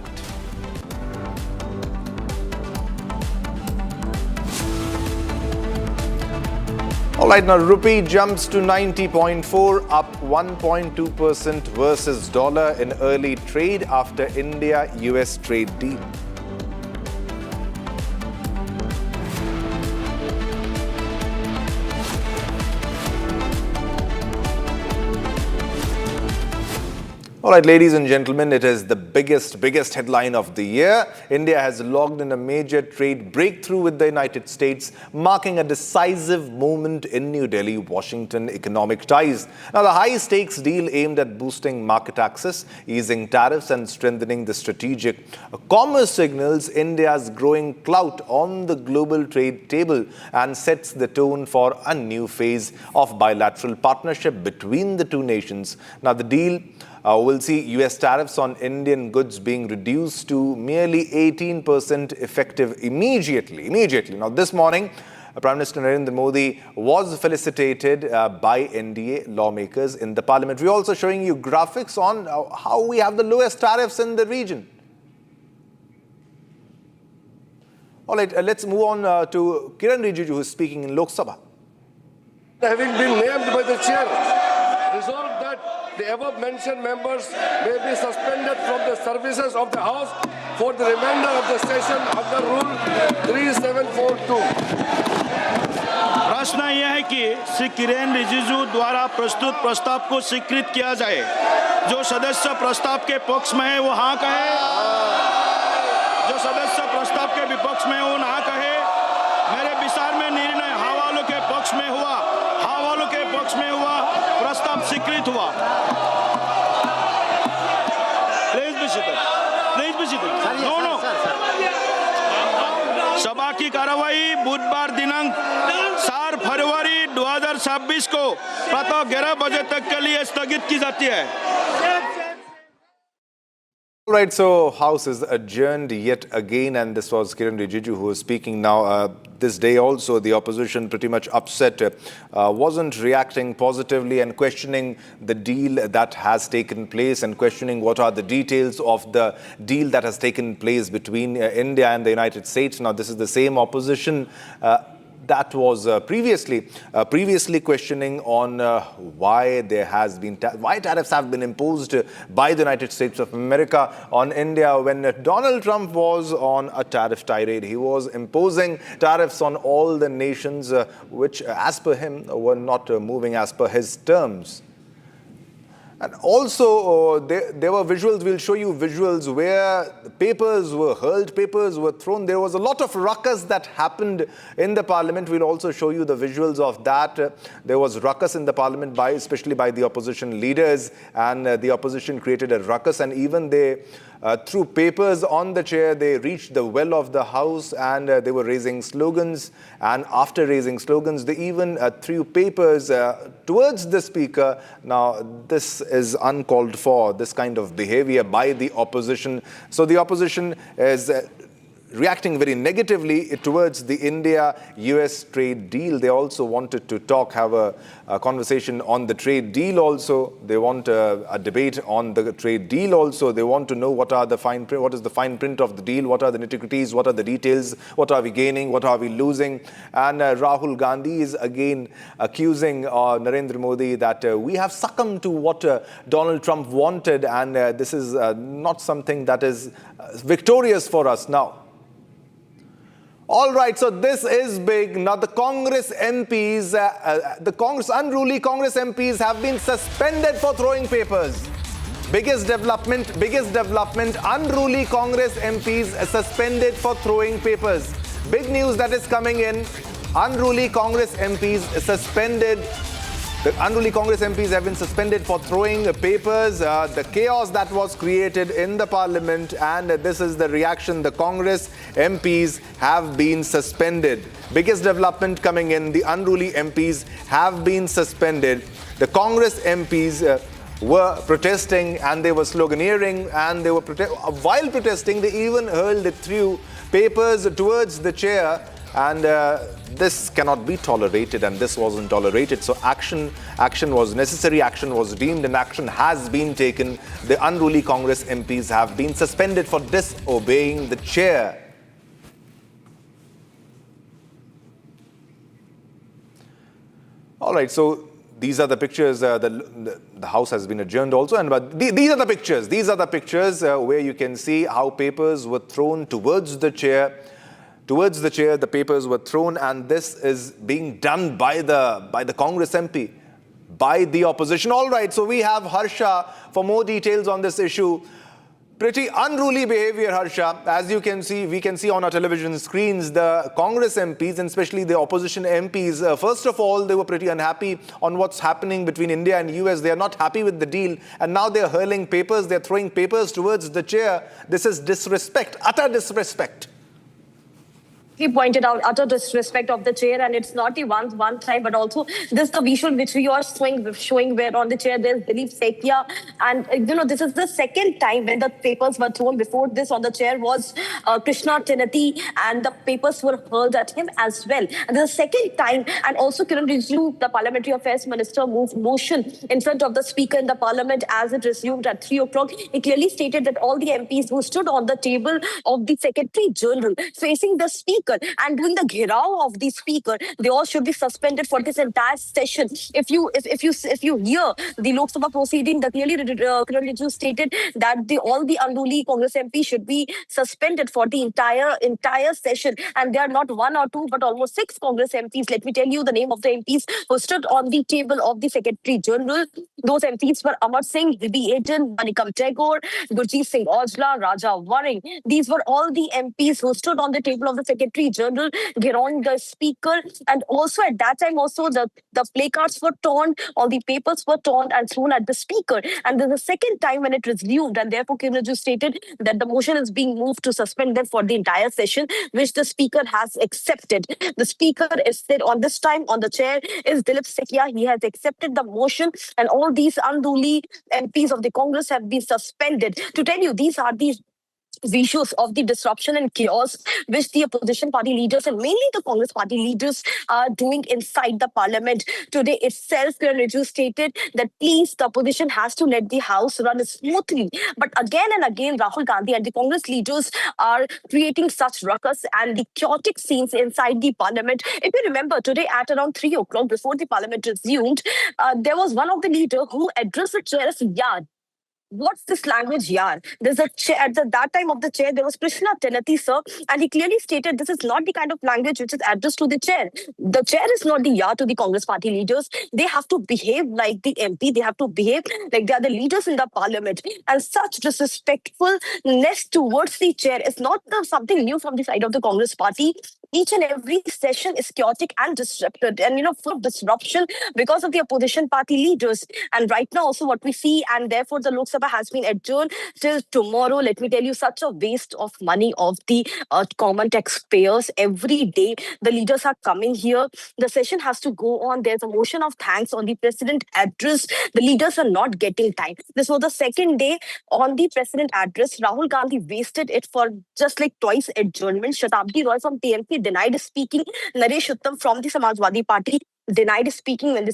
right, now rupee jumps to 90.4, up 1.2% versus dollar in early trade after India-US trade deal. All right, ladies and gentlemen, it is the biggest headline of the year. India has logged in a major trade breakthrough with the United States, marking a decisive moment in New Delhi-Washington economic ties. Now, the high-stakes deal aimed at boosting market access, easing tariffs and strengthening the strategic commerce signals India's growing clout on the global trade table and sets the tone for a new phase of bilateral partnership between the two nations. Now, the deal will see US tariffs on Indian goods being reduced to merely 18% effective immediately. Now, this morning, Prime Minister Narendra Modi was felicitated by NDA lawmakers in the Parliament. We're also showing you graphics on how we have the lowest tariffs in the region. All right, let's move on to Kiran Rijiju, who is speaking in Lok Sabha. Having been named by the chair, resolved that the above mentioned members may be suspended from the services of the House for the remainder of the session under Rule 3742. प्रश्न यह है कि श्री किरेन रिजिजू द्वारा प्रस्तुत प्रस्ताव को स्वीकृत किया जाए। जो सदस्य प्रस्ताव के पक्ष में है वो हाँ कहे, जो सदस्य प्रस्ताव के विपक्ष में वो ना कहे। मेरे विचार में निर्णय हाँ वालों के पक्ष में हुआ, हाँ वालों के पक्ष में हुआ, प्रस्ताव स्वीकृत हुआ। Please be seated. नो। सभा की कार्रवाई बुधवार दिनांक 4 फरवरी 2026 को प्रातः 11 बजे तक के लिए स्थगित की जाती है। All right, so House is adjourned yet again, and this was Kiran Rijiju who was speaking now. This day also, the opposition pretty much upset, wasn't reacting positively and questioning the deal that has taken place and questioning what are the details of the deal that has taken place between India and the United States. Now, this is the same opposition that was previously questioning on why there has been why tariffs have been imposed by the United States of America on India when Donald Trump was on a tariff tirade. He was imposing tariffs on all the nations which, as per him, were not moving as per his terms. And also, there were visuals, we'll show you visuals where papers were hurled, papers were thrown. There was a lot of ruckus that happened in the Parliament. We'll also show you the visuals of that. There was ruckus in the Parliament, especially by the opposition leaders, and the opposition created a ruckus, and even they threw papers on the chair. They reached the well of the House, and they were raising slogans. And after raising slogans, they even threw papers towards the Speaker. Now, this is uncalled for, this kind of behavior by the opposition. So the opposition is reacting very negatively towards the India-US trade deal. They also wanted to have a conversation on the trade deal also. They want a debate on the trade deal also. They want to know what is the fine print of the deal, what are the nitty-gritties, what are the details, what are we gaining, what are we losing. And Rahul Gandhi is again accusing Narendra Modi that we have succumbed to what Donald Trump wanted, and this is not something that is victorious for us now. All right, so this is big. Now, the Congress MPs, unruly Congress MPs have been suspended for throwing papers. Biggest development, unruly Congress MPs suspended for throwing papers. Big news that is coming in. Unruly Congress MPs suspended. The unruly Congress MPs have been suspended for throwing papers. The chaos that was created in the Parliament, and this is the reaction. The Congress MPs have been suspended. Biggest development coming in. The unruly MPs have been suspended. The Congress MPs were protesting, and they were sloganeering, and they were while protesting, they even hurled through papers towards the chair. And this cannot be tolerated, and this wasn't tolerated. So action was necessary, action was deemed, and action has been taken. The unruly Congress MPs have been suspended for disobeying the chair. All right, so these are the pictures. The House has been adjourned also, but these are the pictures. These are the pictures where you can see how papers were thrown towards the chair. Towards the chair, the papers were thrown, and this is being done by the Congress MP, by the opposition. All right, so we have Harsha for more details on this issue. Pretty unruly behavior, Harsha. As you can see, we can see on our television screens, the Congress MPs, and especially the opposition MPs, first of all, they were pretty unhappy on what's happening between India and US. They are not happy with the deal. And now they're hurling papers. They're throwing papers towards the chair. This is disrespect, utter disrespect. He pointed out utter disrespect of the chair, and it's not the one time, but also this the visual which we are showing where on the chair there's Dilip Sekia, and this is the second time when the papers were thrown. Before this on the chair was Krishna Tenati, and the papers were hurled at him as well. And the second time, and also Kiran Rijiju, the Parliamentary Affairs Minister, moved motion in front of the Speaker in the Parliament as it resumed at 3 o'clock. He clearly stated that all the MPs who stood on the table of the Secretary General facing the Speaker and doing the ghirao of the Speaker, they all should be suspended for this entire session. If you hear the Lok Sabha proceeding, the clearly Kiran Rijiju stated that all the unruly Congress MPs should be suspended for the entire session, and they are not one or two but almost 6 Congress MPs. Let me tell you the name of the MPs who stood on the table of the Secretary General. Those MPs were Amar Singh, Bibi Aden, Manikam Tagore, Gurjeet Singh Aujla, Raja Waring. These were all the MPs who stood on the table of the Secretary General, gearing the Speaker, and also at that time also the placards were torn, all the papers were torn and thrown at the Speaker. And then the second time when it resumed, and therefore Kiran Rijiju stated that the motion is being moved to suspend them for the entire session, which the Speaker has accepted. The Speaker is said on this time on the chair is Dilip Sekia. He has accepted the motion, and all these unruly MPs of the Congress have been suspended. To tell you, these are the visuals of the disruption and chaos which the opposition party leaders and mainly the Congress party leaders are doing inside the Parliament. Today itself, Kiran Rijiju stated that please, the opposition has to let the House run smoothly. But again and again, Rahul Gandhi and the Congress leaders are creating such ruckus and the chaotic scenes inside the Parliament. If you remember, today at around 3 o'clock, before the Parliament resumed, there was one of the leaders who addressed the chair as yard. What's this language, yaar? There's a chair at that time of the chair. There was Krishna Tenati, sir, and he clearly stated this is not the kind of language which is addressed to the chair. The chair is not the yaar to the Congress party leaders. They have to behave like the MP. They have to behave like they are the leaders in the Parliament. And such disrespectfulness towards the chair is not something new from the side of the Congress party. Each and every session is chaotic and disrupted, and full of disruption because of the opposition party leaders. And right now, also what we see, and therefore the Lok Sabha has been adjourned till tomorrow. Let me tell you, such a waste of money of the common taxpayers. Every day, the leaders are coming here. The session has to go on. There's a motion of thanks on the president address. The leaders are not getting time. This was the second day on the president address. Rahul Gandhi wasted it for just like twice adjournment. Shatabdi Roy from TMP denied speaking. Naresh Uttam from the Samajwadi Party denied speaking when the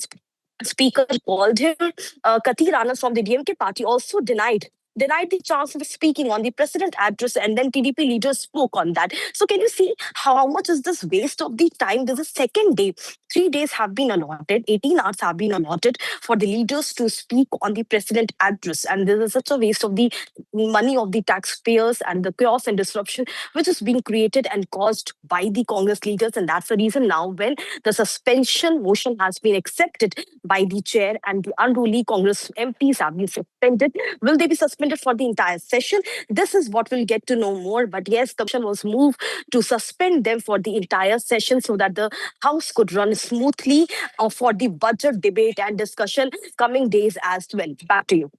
Speaker called him. Kathir Anand from the DMK party also denied the chance of speaking on the president address, and then TDP leaders spoke on that. So can you see how much is this waste of the time? This is second day. 3 days have been allotted, 18 hours have been allotted for the leaders to speak on the president address. And this is such a waste of the money of the taxpayers and the chaos and disruption which is being created and caused by the Congress leaders. And that's the reason now when the suspension motion has been accepted by the chair and the unruly Congress MPs have been suspended. Will they be suspended for the entire session? This is what we'll get to know more. But yes, the motion was moved to suspend them for the entire session so that the House could run smoothly for the budget debate and discussion coming days as well. Back to you.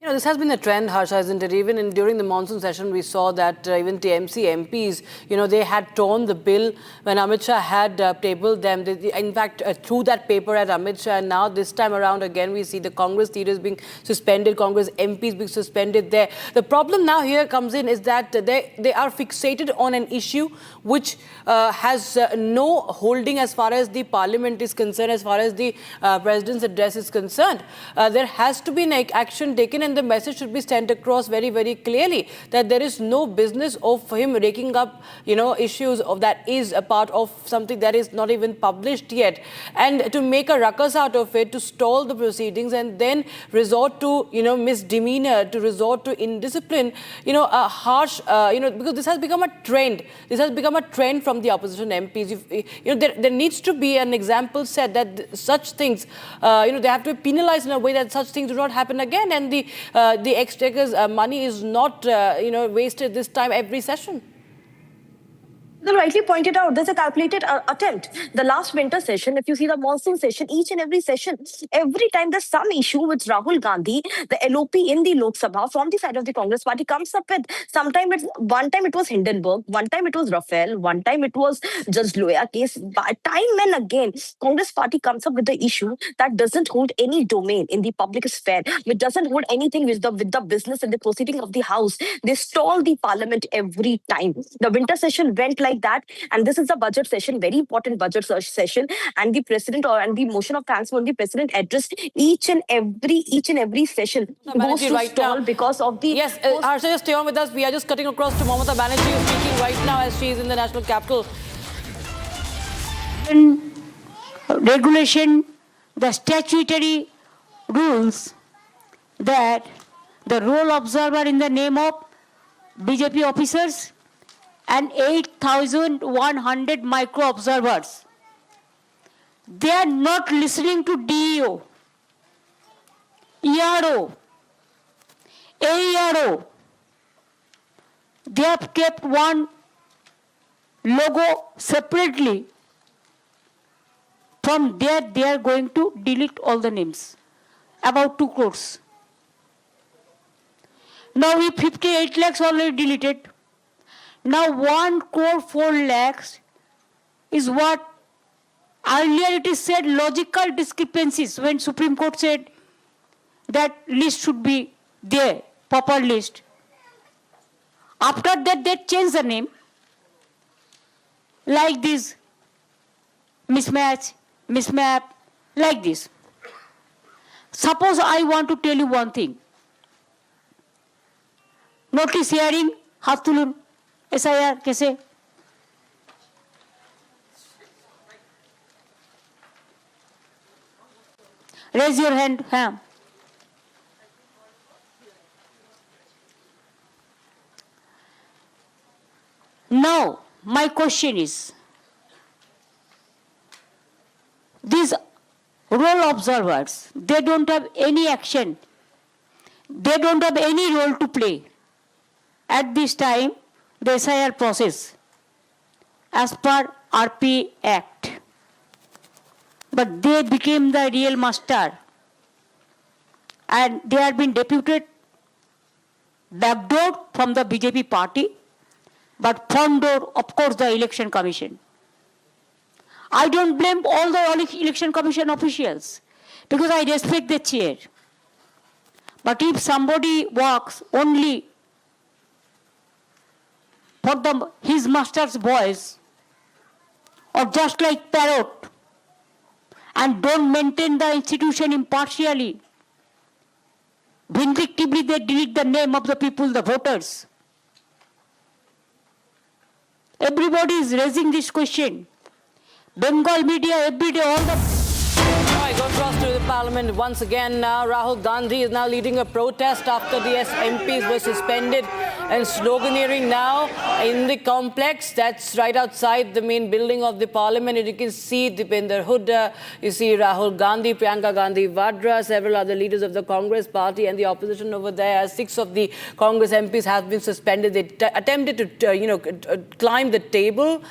This has been a trend, Harsha, isn't it? Even during the monsoon session, we saw that even TMC MPs, they had torn the bill when Amit Shah had tabled them. They, in fact, threw that paper at Amit Shah. And now this time around, again, we see the Congress leaders being suspended, Congress MPs being suspended there. The problem now here comes in is that they are fixated on an issue which has no holding as far as the Parliament is concerned, as far as the President's address is concerned. There has to be an action taken, and the message should be sent across very, very clearly that there is no business of him raking up, issues of that is a part of something that is not even published yet. And to make a ruckus out of it, to stall the proceedings and then resort to, misdemeanor, to resort to indiscipline, a harsh, because this has become a trend. This has become a trend from the opposition MPs. There needs to be an example set that such things, they have to be penalized in a way that such things do not happen again, and the exchequer's money is not, wasted this time every session. You rightly pointed out, there's a calculated attempt. The last winter session, if you see the monsoon session, each and every session, every time there's some issue which Rahul Gandhi, the LOP in the Lok Sabha from the side of the Congress party comes up with. One time it was Hindenburg, one time it was Rafale, one time it was Judge Loya case. By time and again, Congress party comes up with the issue that doesn't hold any domain in the public sphere, which doesn't hold anything with the business and the proceeding of the House. They stall the parliament every time. The winter session went like that, and this is a budget session, very important budget session, and the president and the motion of thanks for the president addressed each and every session goes to right stall now, because of the Harsha, just stay on with us. We are just cutting across to Mamata Banerjee, who's speaking right now as she is in the national capital. Regulation, the statutory rules that the roll observer in the name of BJP officers and 8,100 micro observers. They are not listening to DEO, ERO, AERO. They have kept one logo separately. From there, they are going to delete all the names, about 2 crores. Now we 58 lakhs already deleted. Now 1 crore 4 lakhs is what earlier it is said logical discrepancies when Supreme Court said that list should be there, proper list. After that they changed the name like this, mismatch, mismap, like this. Suppose I want to tell you one thing. Notice hearing, हाथ तुलून, SIR कैसे? Raise your hand. हाँ. Now, my question is, these role observers, they don't have any action. They don't have any role to play. At this time, the SIR process, as per RP Act. But they became the real master. And they have been deputed, backdoored from the BJP party, but front door, of course, the Election Commission. I don't blame all the Election Commission officials, because I respect the chair. But if somebody works only for his master's voice, or just like parrot, and don't maintain the institution impartially, vindictively they delete the name of the people, the voters. Everybody is raising this question. Bengal media every day, all the... I go across to the parliament once again now. Rahul Gandhi is now leading a protest after the MPs were suspended, and sloganeering now in the complex that's right outside the main building of the parliament. And you can see Deepinder Hooda, you see Rahul Gandhi, Priyanka Gandhi Vadra, several other leaders of the Congress party and the opposition over there. 6 of the Congress MPs have been suspended. They attempted to, climb the table,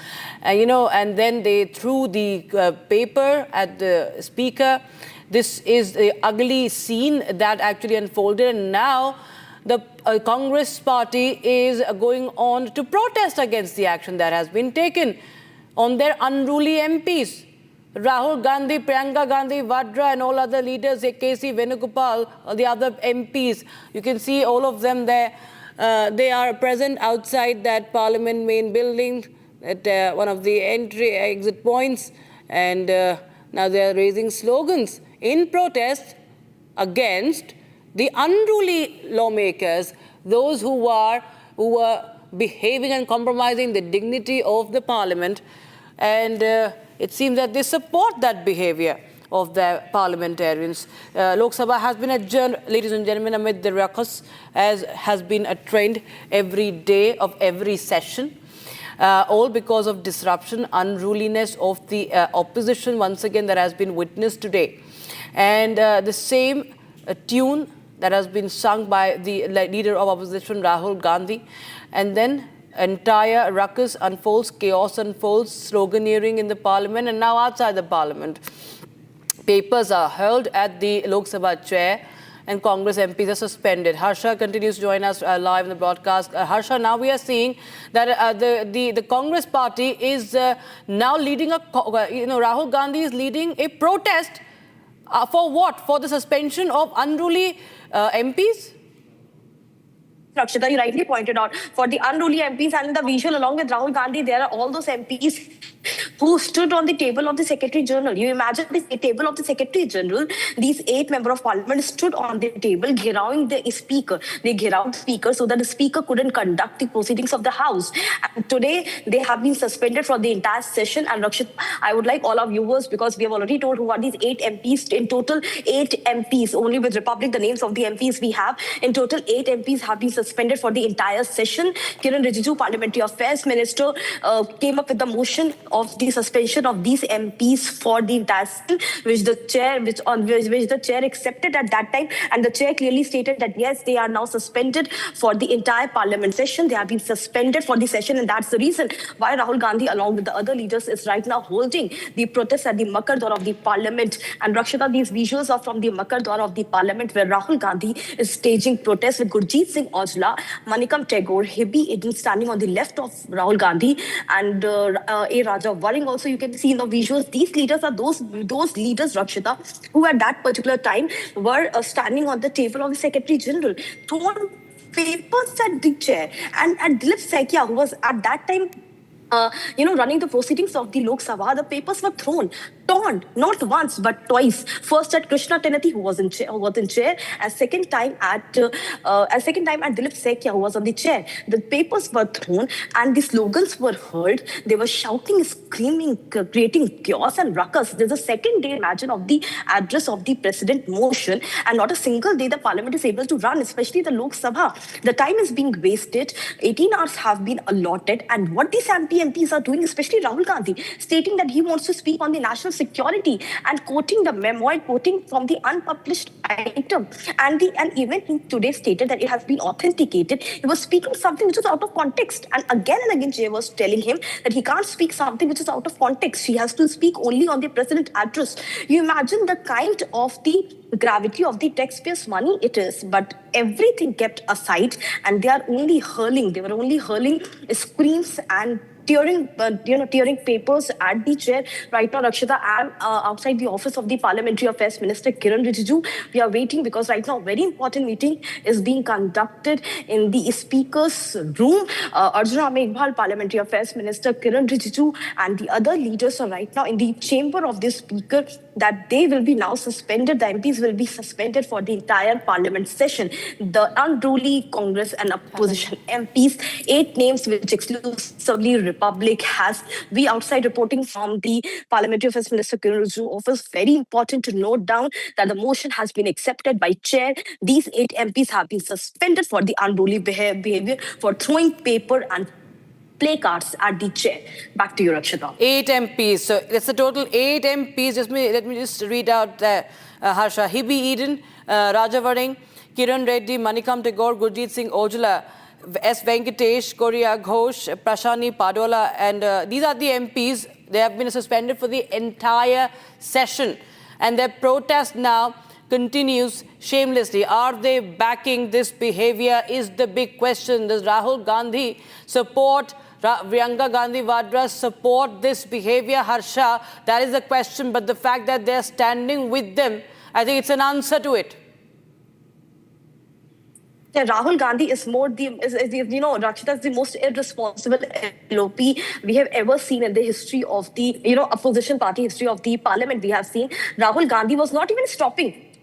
and then they threw the paper at the speaker. This is the ugly scene that actually unfolded, and now the Congress party is going on to protest against the action that has been taken on their unruly MPs. Rahul Gandhi, Priyanka Gandhi Vadra and all other leaders, KC Venugopal, the other MPs, you can see all of them there. They are present outside that Parliament main building at one of the exit points, and now they are raising slogans in protest against the unruly lawmakers, those who were behaving and compromising the dignity of the parliament, and it seems that they support that behavior of the parliamentarians. Lok Sabha has been adjourned, ladies and gentlemen, amid the ruckus, as has been a trend every day of every session. All because of disruption, unruliness of the opposition, once again, that has been witnessed today. And the same tune that has been sung by the leader of opposition, Rahul Gandhi, and then entire ruckus unfolds, chaos unfolds, sloganeering in the parliament and now outside the parliament. Papers are hurled at the Lok Sabha chair and Congress MPs are suspended. Harsha continues to join us live in the broadcast. Harsha, now we are seeing that the Congress party is now leading Rahul Gandhi is leading a protest for what? For the suspension of unruly MPs? Rakshita, you rightly pointed out, for the unruly MPs, and in the visual along with Rahul Gandhi, there are all those MPs who stood on the table of the Secretary General. You imagine the table of the Secretary General, these 8 members of Parliament stood on the table, gheraoing the speaker. They gheraoed the speaker so that the speaker couldn't conduct the proceedings of the House. And today, they have been suspended for the entire session. And Rakshita, I would like all our viewers, because we have already told who are these 8 MPs, in total 8 MPs, only with Republic, the names of the MPs we have. In total, 8 MPs have been suspended for the entire session. Kiran Rijiju, Parliamentary Affairs Minister, came up with the motion of the suspension of these MPs for the entire session, which the chair accepted at that time, and the chair clearly stated that yes, they are now suspended for the entire Parliament session. They have been suspended for the session, and that's the reason why Rahul Gandhi, along with the other leaders, is right now holding the protest at the Makar Dwar of the Parliament. And Rakshita, these visuals are from the Makar Dwar of the Parliament, where Rahul Gandhi is staging protests with Gurjeet Singh Aujla, Manikam Tagore, Hebe Eden standing on the left of Rahul Gandhi, and A. Raja Waring. Also, you can see in the visuals, these leaders are those leaders, Rakshita, who at that particular time were standing on the table of the Secretary General, thrown papers at the chair. And at Dilip Saikia, who was at that time running the proceedings of the Lok Sabha, the papers were torn, not once but twice. First at Krishna Tenati, who was in chair, and second time at Dilip Saikia, who was on the chair. The papers were thrown and the slogans were heard. They were shouting, screaming, creating chaos and ruckus. There's a second day, imagine, of the address of the president motion, and not a single day the parliament is able to run, especially the Lok Sabha. The time is being wasted. 18 hours have been allotted, and what these MPs are doing, especially Rahul Gandhi, stating that he wants to speak on the national security and quoting the memo, quoting from the unpublished item. And even he today stated that it has been authenticated. He was speaking something which was out of context. And again, Jay was telling him that he can't speak something which is out of context. He has to speak only on the president address. You imagine the kind of the gravity of the taxpayers' money it is, but everything kept aside, and they were only hurling screams and tearing papers at the chair. Right now, Rakshita, I'm outside the office of the Parliamentary Affairs Minister, Kiran Rijiju. We are waiting because right now a very important meeting is being conducted in the Speaker's room. Arjuna Meghwal, Parliamentary Affairs Minister, Kiran Rijiju, and the other leaders are right now in the chamber of the Speaker, that they will be now suspended. The MPs will be suspended for the entire Parliament session. The unruly Congress and opposition MPs, 8 names which exclusively Republic has. We outside reporting from the Parliamentary Affairs Minister Kiran Rijiju office. Very important to note down that the motion has been accepted by chair. These 8 MPs have been suspended for the unruly behavior, for throwing paper and placards at the chair. Back to you, Rakshita. 8 MPs. So that's a total 8 MPs. Let me just read out Harsha. Hebe Eden, Raja Waring, Kiran Reddy, Manikam Tagore, Gurjeet Singh Aujla, S. Venkatesh, Korea Ghosh, Prashani Padola, and these are the MPs. They have been suspended for the entire session. And their protest now continues shamelessly. Are they backing this behavior is the big question. Does Rahul Gandhi support, Priyanka Gandhi Vadra support this behavior? Harsha, that is the question. But the fact that they're standing with them, I think it's an answer to it. Rahul Gandhi is Rakshita is the most irresponsible LOP we have ever seen in the history of the, opposition party history of the parliament. We have seen Rahul Gandhi was not even stopping.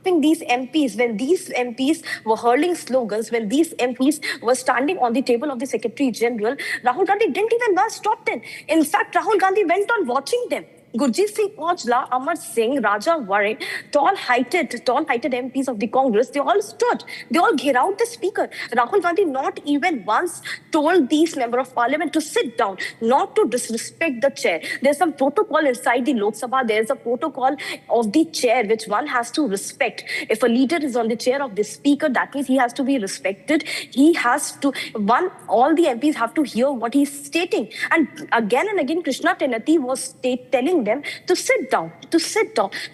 stopping these MPs, when these MPs were hurling slogans, when these MPs were standing on the table of the Secretary General, Rahul Gandhi didn't even once stop them. In fact, Rahul Gandhi went on watching them. Gurjit Singh Aujla, Amar Singh, Raja Warren, tall-heighted MPs of the Congress, they all stood. They all gave out the speaker. Rahul Gandhi not even once told these members of parliament to sit down, not to disrespect the chair. There's some protocol inside the Lok Sabha. There's a protocol of the chair which one has to respect. If a leader is on the chair of the speaker, that means he has to be respected. He has to, all the MPs have to hear what he's stating. And again, Krishna Tenati was telling them to sit down,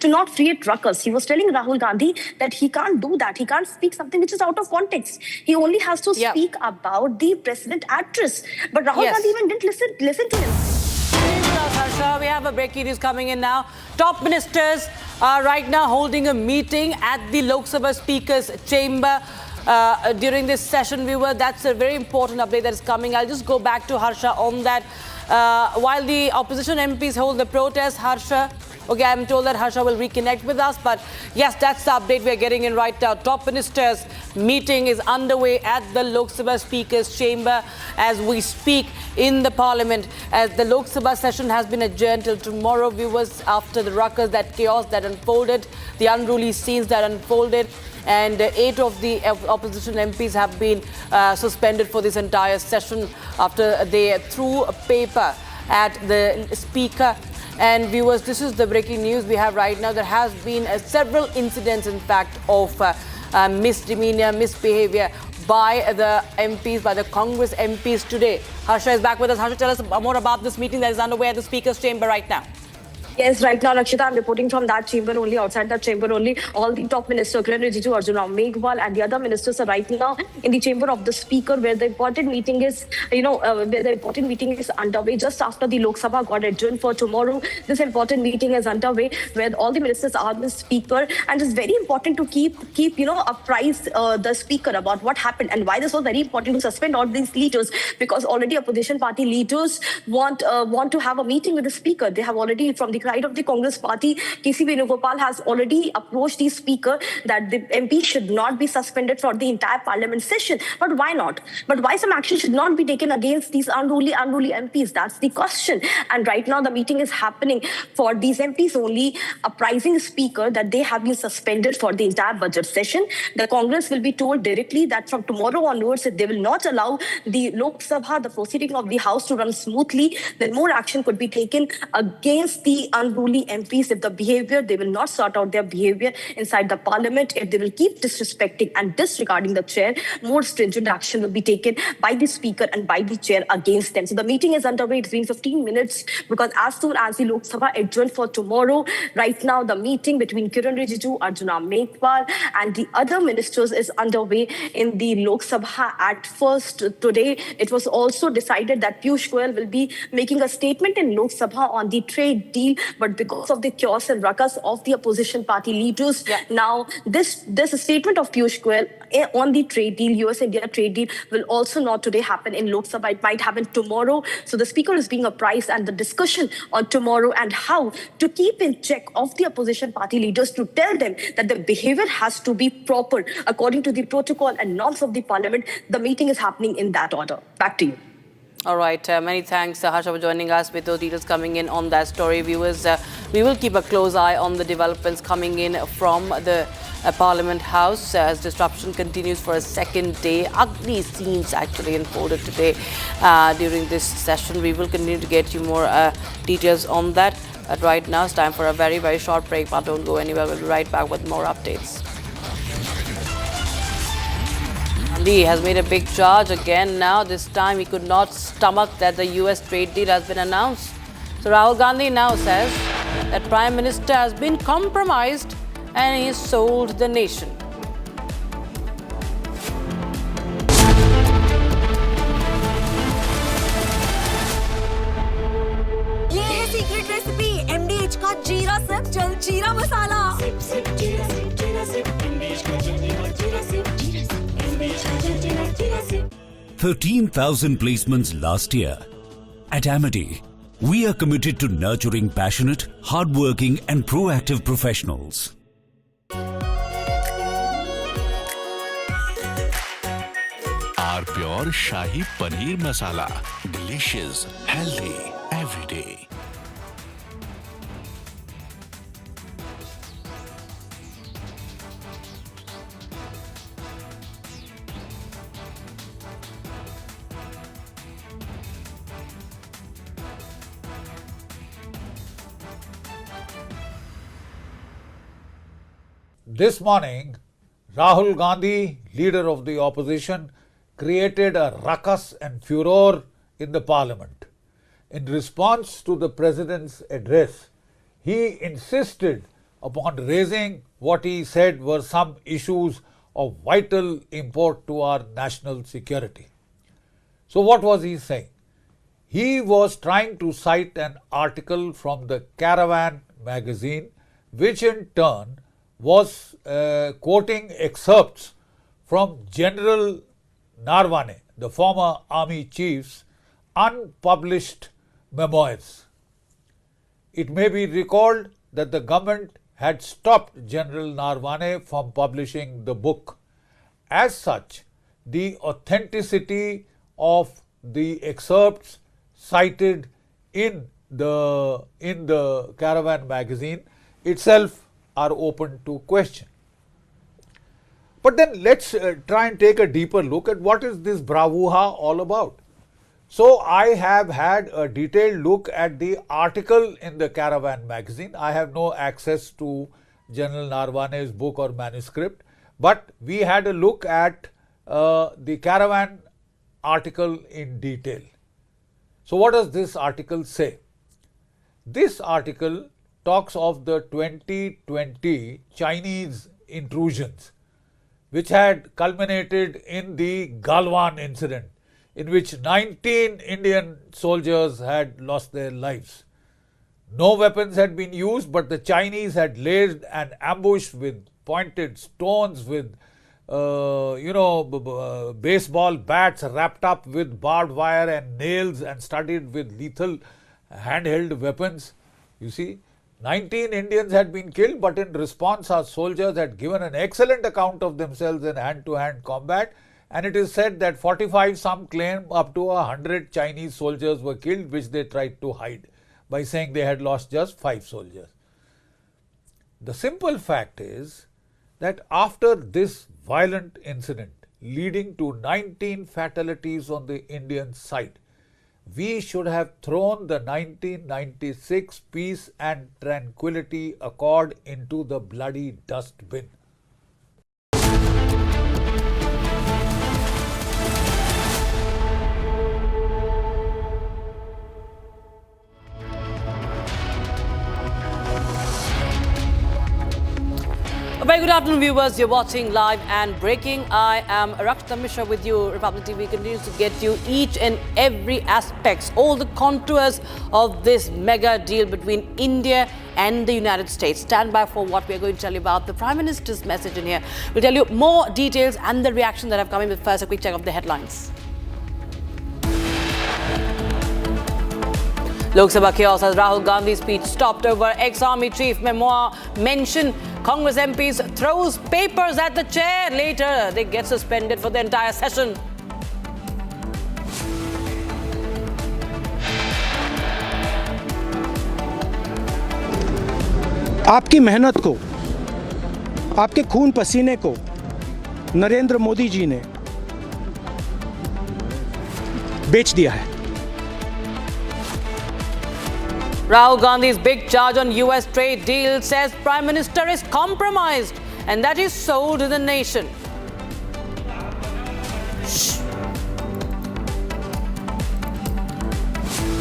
to not create ruckus. He was telling Rahul Gandhi that he can't do that. He can't speak something which is out of context. He only has to speak about the president address. But Rahul Gandhi even didn't listen to him. Harsha, we have a breaking news coming in now. Top ministers are right now holding a meeting at the Lok Sabha Speaker's chamber. During this session, that's a very important update that is coming. I'll just go back to Harsha on that. While the opposition MPs hold the protest, Harsha, okay, I'm told that Harsha will reconnect with us, but yes, that's the update we're getting in right now. Top ministers meeting is underway at the Lok Sabha Speaker's chamber as we speak in the Parliament. As the Lok Sabha session has been adjourned till tomorrow, viewers, after the ruckus, that chaos that unfolded, the unruly scenes that unfolded, and 8 of the opposition MPs have been suspended for this entire session after they threw a paper at the speaker. And viewers, this is the breaking news we have right now. There has been several incidents, in fact, of misdemeanor, misbehavior by the MPs, by the Congress MPs today. Harsha is back with us. Harsha, tell us more about this meeting that is underway at the Speaker's chamber right now. Yes, right now, Rakshita, I'm reporting from that chamber only, outside that chamber only. All the top ministers, Kiran Rijiju, Arjun Ram Meghwal, and the other ministers are right now in the chamber of the speaker, where the important meeting is, underway just after the Lok Sabha got adjourned for tomorrow. This important meeting is underway, where all the ministers are the speaker, and it's very important to keep apprised the speaker about what happened and why this was very important to suspend all these leaders, because already opposition party leaders want to have a meeting with the speaker. They have already, from the side of the Congress party, KC Venugopal has already approached the speaker that the MP should not be suspended for the entire parliament session. But why not? But why some action should not be taken against these unruly MPs? That's the question. And right now the meeting is happening for these MPs only, apprising the speaker that they have been suspended for the entire budget session. The Congress will be told directly that from tomorrow onwards, if they will not allow the Lok Sabha, the proceeding of the House, to run smoothly, then more action could be taken against the unruly MPs. If they will not sort out their behavior inside the parliament, if they will keep disrespecting and disregarding the chair, more stringent action will be taken by the speaker and by the chair against them. So the meeting is underway. It's been 15 minutes because as soon as the Lok Sabha adjourned for tomorrow, right now the meeting between Kiran Rijiju, Arjun Ram Meghwal and the other ministers is underway in the Lok Sabha. At first today, it was also decided that Piyush Goyal will be making a statement in Lok Sabha on the trade deal, but because of the chaos and ruckus of the opposition party leaders, now this statement of Piyush Goyal on the trade deal, US-India trade deal, will also not today happen in Lok Sabha. It might happen tomorrow. So the speaker is being apprised, and the discussion on tomorrow and how to keep in check of the opposition party leaders, to tell them that the behavior has to be proper according to the protocol and norms of the parliament. The meeting is happening in that order. Back to you. All right. Many thanks, Harsha, for joining us with those details coming in on that story. Viewers, we will keep a close eye on the developments coming in from the Parliament House as disruption continues for a second day. Ugly scenes actually unfolded today during this session. We will continue to get you more details on that. But right now, it's time for a very, very short break. But don't go anywhere. We'll be right back with more updates. Lee has made a big charge again now. This time he could not stomach that the US trade deal has been announced. So Rahul Gandhi now says that Prime Minister has been compromised and he has sold the nation. ये है secret recipe MDH का जीरा SIP जल जीरा मसाला। SIP SIP जीरा SIP जीरा SIP MDH का जल जीरा SIP 13,000 placements last year. At Amity, we are committed to nurturing passionate, hardworking and proactive professionals. R Pure shahi paneer masala, delicious, healthy everyday. This morning, Rahul Gandhi, leader of the opposition, created a ruckus and furor in the parliament. In response to the president's address, he insisted upon raising what he said were some issues of vital import to our national security. So what was he saying? He was trying to cite an article from the Caravan magazine, which in turn was quoting excerpts from General Narwane, the former army chief's unpublished memoirs. It may be recalled that the government had stopped General Narwane from publishing the book. As such, the authenticity of the excerpts cited in the Caravan magazine itself are open to question. But then let's try and take a deeper look at what is this bravura all about. So I have had a detailed look at the article in the Caravan magazine. I have no access to General Narwane's book or manuscript, but we had a look at the Caravan article in detail. So what does this article say? This article talks of the 2020 Chinese intrusions, which had culminated in the Galwan incident, in which 19 Indian soldiers had lost their lives. No weapons had been used, but the Chinese had laid an ambush with pointed stones, with baseball bats wrapped up with barbed wire and nails and studded with lethal handheld weapons. You see, 19 Indians had been killed, but in response our soldiers had given an excellent account of themselves in hand-to-hand combat, and it is said that 45, some claim up to 100 Chinese soldiers were killed, which they tried to hide by saying they had lost just 5 soldiers. The simple fact is that after this violent incident leading to 19 fatalities on the Indian side, we should have thrown the 1996 Peace and Tranquility Accord into the bloody dustbin. A very good afternoon, viewers. You're watching Live and Breaking. I am Rakshita Mishra with you. Republic TV continues to get you each and every aspects, all the contours of this mega deal between India and the United States. Stand by for what we're going to tell you about the Prime Minister's message in here. We'll tell you more details and the reaction that have come in. But first, a quick check of the headlines. Lok Sabha chaos as Rahul Gandhi's speech stopped over ex-army chief memoir mention. Congress MPs throws papers at the chair. Later, they get suspended for the entire session. आपकी मेहनत को, आपके खून पसीने को नरेंद्र मोदी जी ने बेच दिया है। Rahul Gandhi's big charge on US trade deal says Prime Minister is compromised and that is sold to the nation. Shh.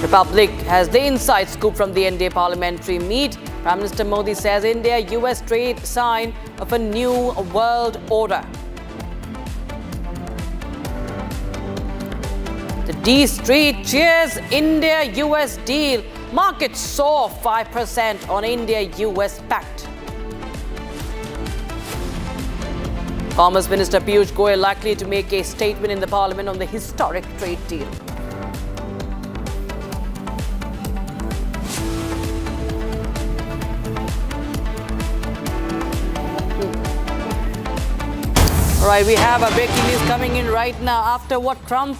Republic has the inside scoop from the NDA parliamentary meet. Prime Minister Modi says India-US trade sign of a new world order. The D Street cheers India-US deal. Markets soar 5% on India-US pact. Commerce Minister Piyush Goyal likely to make a statement in the Parliament on the historic trade deal. Right, we have a breaking news coming in right now after what Trump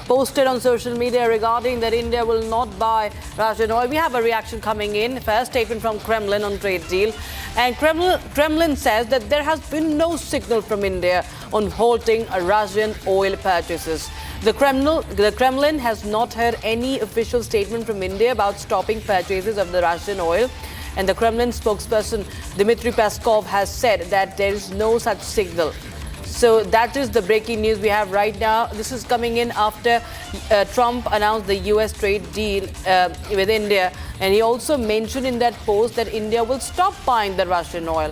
posted on social media regarding that India will not buy Russian oil. We have a reaction coming in. First statement from Kremlin on trade deal. And Kremlin says that there has been no signal from India on halting Russian oil purchases. The Kremlin has not heard any official statement from India about stopping purchases of the Russian oil. And the Kremlin spokesperson Dmitry Peskov has said that there is no such signal. So that is the breaking news we have right now. This is coming in after Trump announced the US trade deal with India. And he also mentioned in that post that India will stop buying the Russian oil,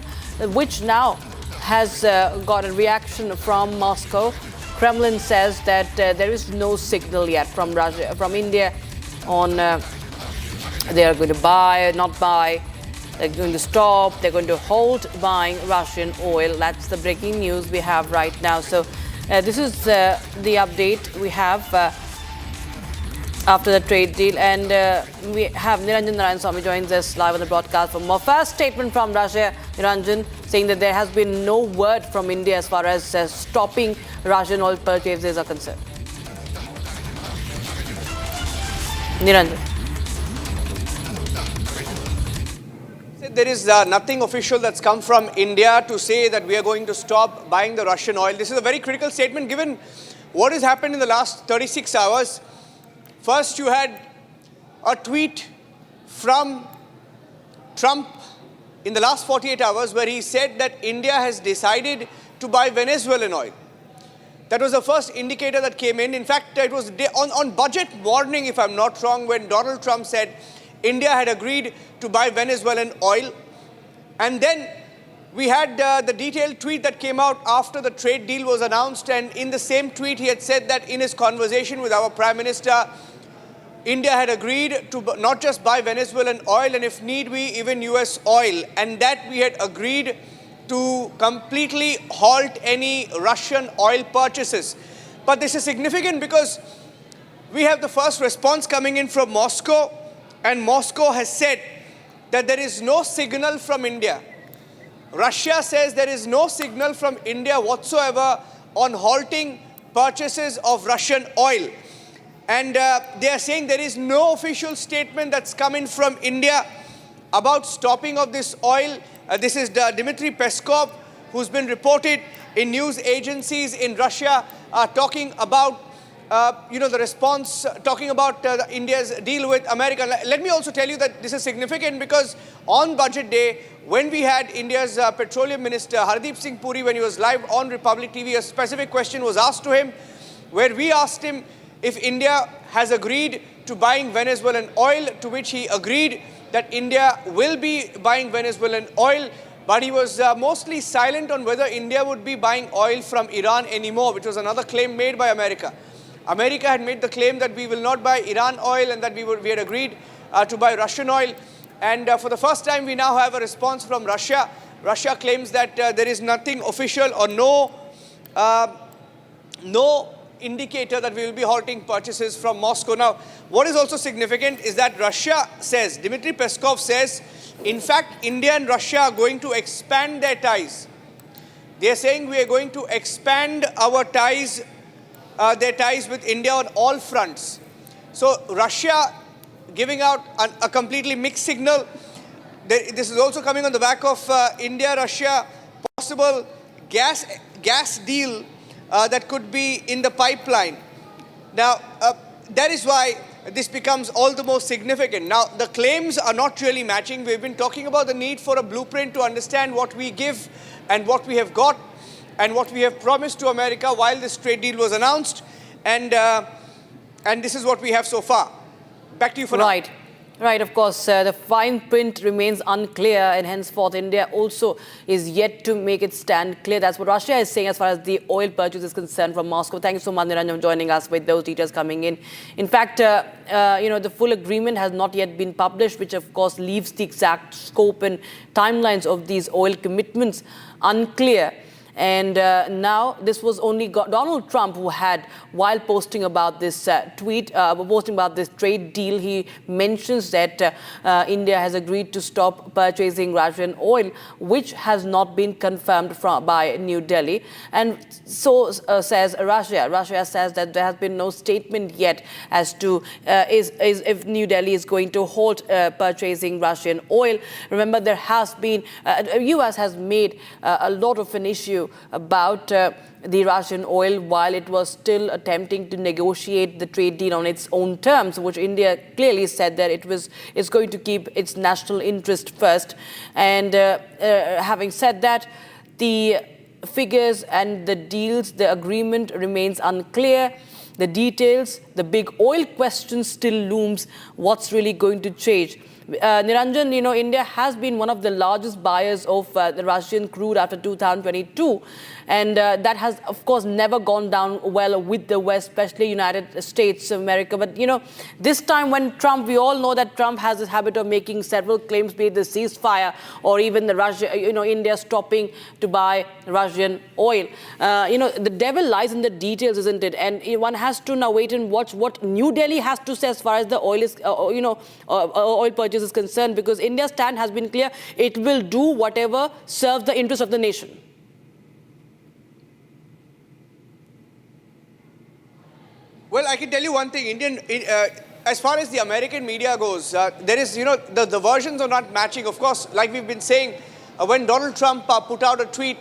which now has got a reaction from Moscow. Kremlin says that there is no signal yet from India on they are going to buy or not buy. They're going to stop, they're going to halt buying Russian oil. That's the breaking news we have right now. So this is the update we have after the trade deal. And we have Niranjan Narayanaswamy joins us live on the broadcast for more. First statement from Russia, Niranjan, saying that there has been no word from India as far as stopping Russian oil purchases are concerned. Niranjan. There is nothing official that's come from India to say that we are going to stop buying the Russian oil. This is a very critical statement given what has happened in the last 36 hours. First, you had a tweet from Trump in the last 48 hours where he said that India has decided to buy Venezuelan oil. That was the first indicator that came in. In fact, it was on budget morning, if I'm not wrong, when Donald Trump said India had agreed to buy Venezuelan oil. And then we had the detailed tweet that came out after the trade deal was announced. And in the same tweet, he had said that in his conversation with our Prime Minister, India had agreed to not just buy Venezuelan oil and if need be, even US oil. And that we had agreed to completely halt any Russian oil purchases. But this is significant because we have the first response coming in from Moscow. And Moscow has said that there is no signal from India. Russia says there is no signal from India whatsoever on halting purchases of Russian oil. And they are saying there is no official statement that's come in from India about stopping of this oil. This is Dmitry Peskov, who's been reported in news agencies in Russia, talking about the response, talking about India's deal with America. Let me also tell you that this is significant because on budget day, when we had India's Petroleum Minister Hardeep Singh Puri, when he was live on Republic TV, a specific question was asked to him where we asked him if India has agreed to buying Venezuelan oil, to which he agreed that India will be buying Venezuelan oil. But he was mostly silent on whether India would be buying oil from Iran anymore, which was another claim made by America. America had made the claim that we will not buy Iran oil and that we had agreed to buy Russian oil. And for the first time, we now have a response from Russia. Russia claims that there is nothing official or no indicator that we will be halting purchases from Moscow. Now, what is also significant is that Russia says, Dmitry Peskov says, in fact, India and Russia are going to expand their ties. They are saying we are going to expand our ties, their ties with India on all fronts. So Russia giving out a completely mixed signal. This is also coming on the back of India-Russia possible gas deal that could be in the pipeline. Now, that is why this becomes all the more significant. Now, the claims are not really matching. We've been talking about the need for a blueprint to understand what we give and what we have got and what we have promised to America while this trade deal was announced. And this is what we have so far. Back to you for now. Right, of course, the fine print remains unclear and henceforth India also is yet to make its stand clear. That's what Russia is saying as far as the oil purchase is concerned from Moscow. Thank you so much, Niranjan, for joining us with those details coming in. In fact, the full agreement has not yet been published, which of course leaves the exact scope and timelines of these oil commitments unclear. And now this was only Donald Trump who had, while posting about this posting about this trade deal, he mentions that India has agreed to stop purchasing Russian oil, which has not been confirmed by New Delhi. And so says Russia. Russia says that there has been no statement yet as to if New Delhi is going to halt purchasing Russian oil. Remember, there has been, US has made a lot of an issue about the Russian oil while it was still attempting to negotiate the trade deal on its own terms, which India clearly said that it's going to keep its national interest first. And having said that, the figures and the deals, the agreement remains unclear. The details, the big oil question still looms. What's really going to change? Niranjan, India has been one of the largest buyers of the Russian crude after 2022. And that has, of course, never gone down well with the West, especially United States of America. But, this time when Trump, we all know that Trump has this habit of making several claims, be it the ceasefire or even the Russia, India stopping to buy Russian oil. The devil lies in the details, isn't it? And one has to now wait and watch what New Delhi has to say as far as the oil is, oil purchase is concerned, because India's stand has been clear. It will do whatever serves the interest of the nation. Well, I can tell you one thing. As far as the American media goes, there is, the versions are not matching. Of course, like we've been saying, when Donald Trump put out a tweet,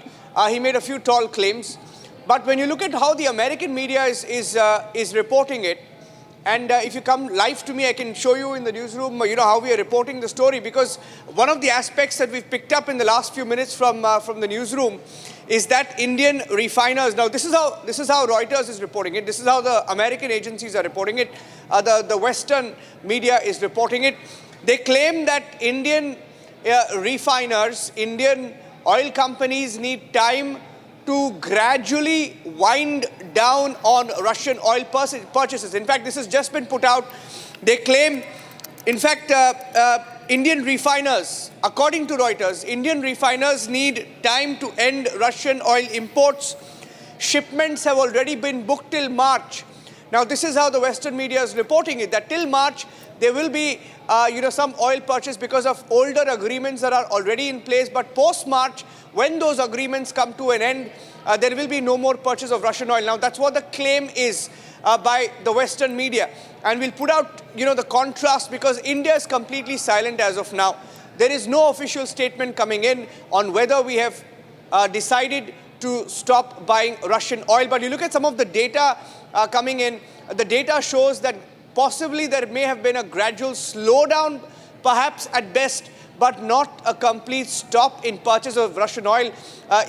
he made a few tall claims. But when you look at how the American media is reporting it, and if you come live to me, I can show you in the newsroom, how we are reporting the story. Because one of the aspects that we've picked up in the last few minutes from the newsroom is that Indian refiners. Now, this is how Reuters is reporting it. This is how the American agencies are reporting it. The Western media is reporting it. They claim that Indian refiners, Indian oil companies need time to gradually wind down on Russian oil purchases. In fact, this has just been put out. They claim, in fact, Indian refiners, according to Reuters, Indian refiners need time to end Russian oil imports. Shipments have already been booked till March. Now, this is how the Western media is reporting it, that till March, there will be, some oil purchase because of older agreements that are already in place. But post-March, when those agreements come to an end, there will be no more purchase of Russian oil. Now, that's what the claim is by the Western media. And we'll put out, the contrast, because India is completely silent as of now. There is no official statement coming in on whether we have decided to stop buying Russian oil. But you look at some of the data coming in, the data shows that possibly there may have been a gradual slowdown, perhaps at best, but not a complete stop in purchase of Russian oil.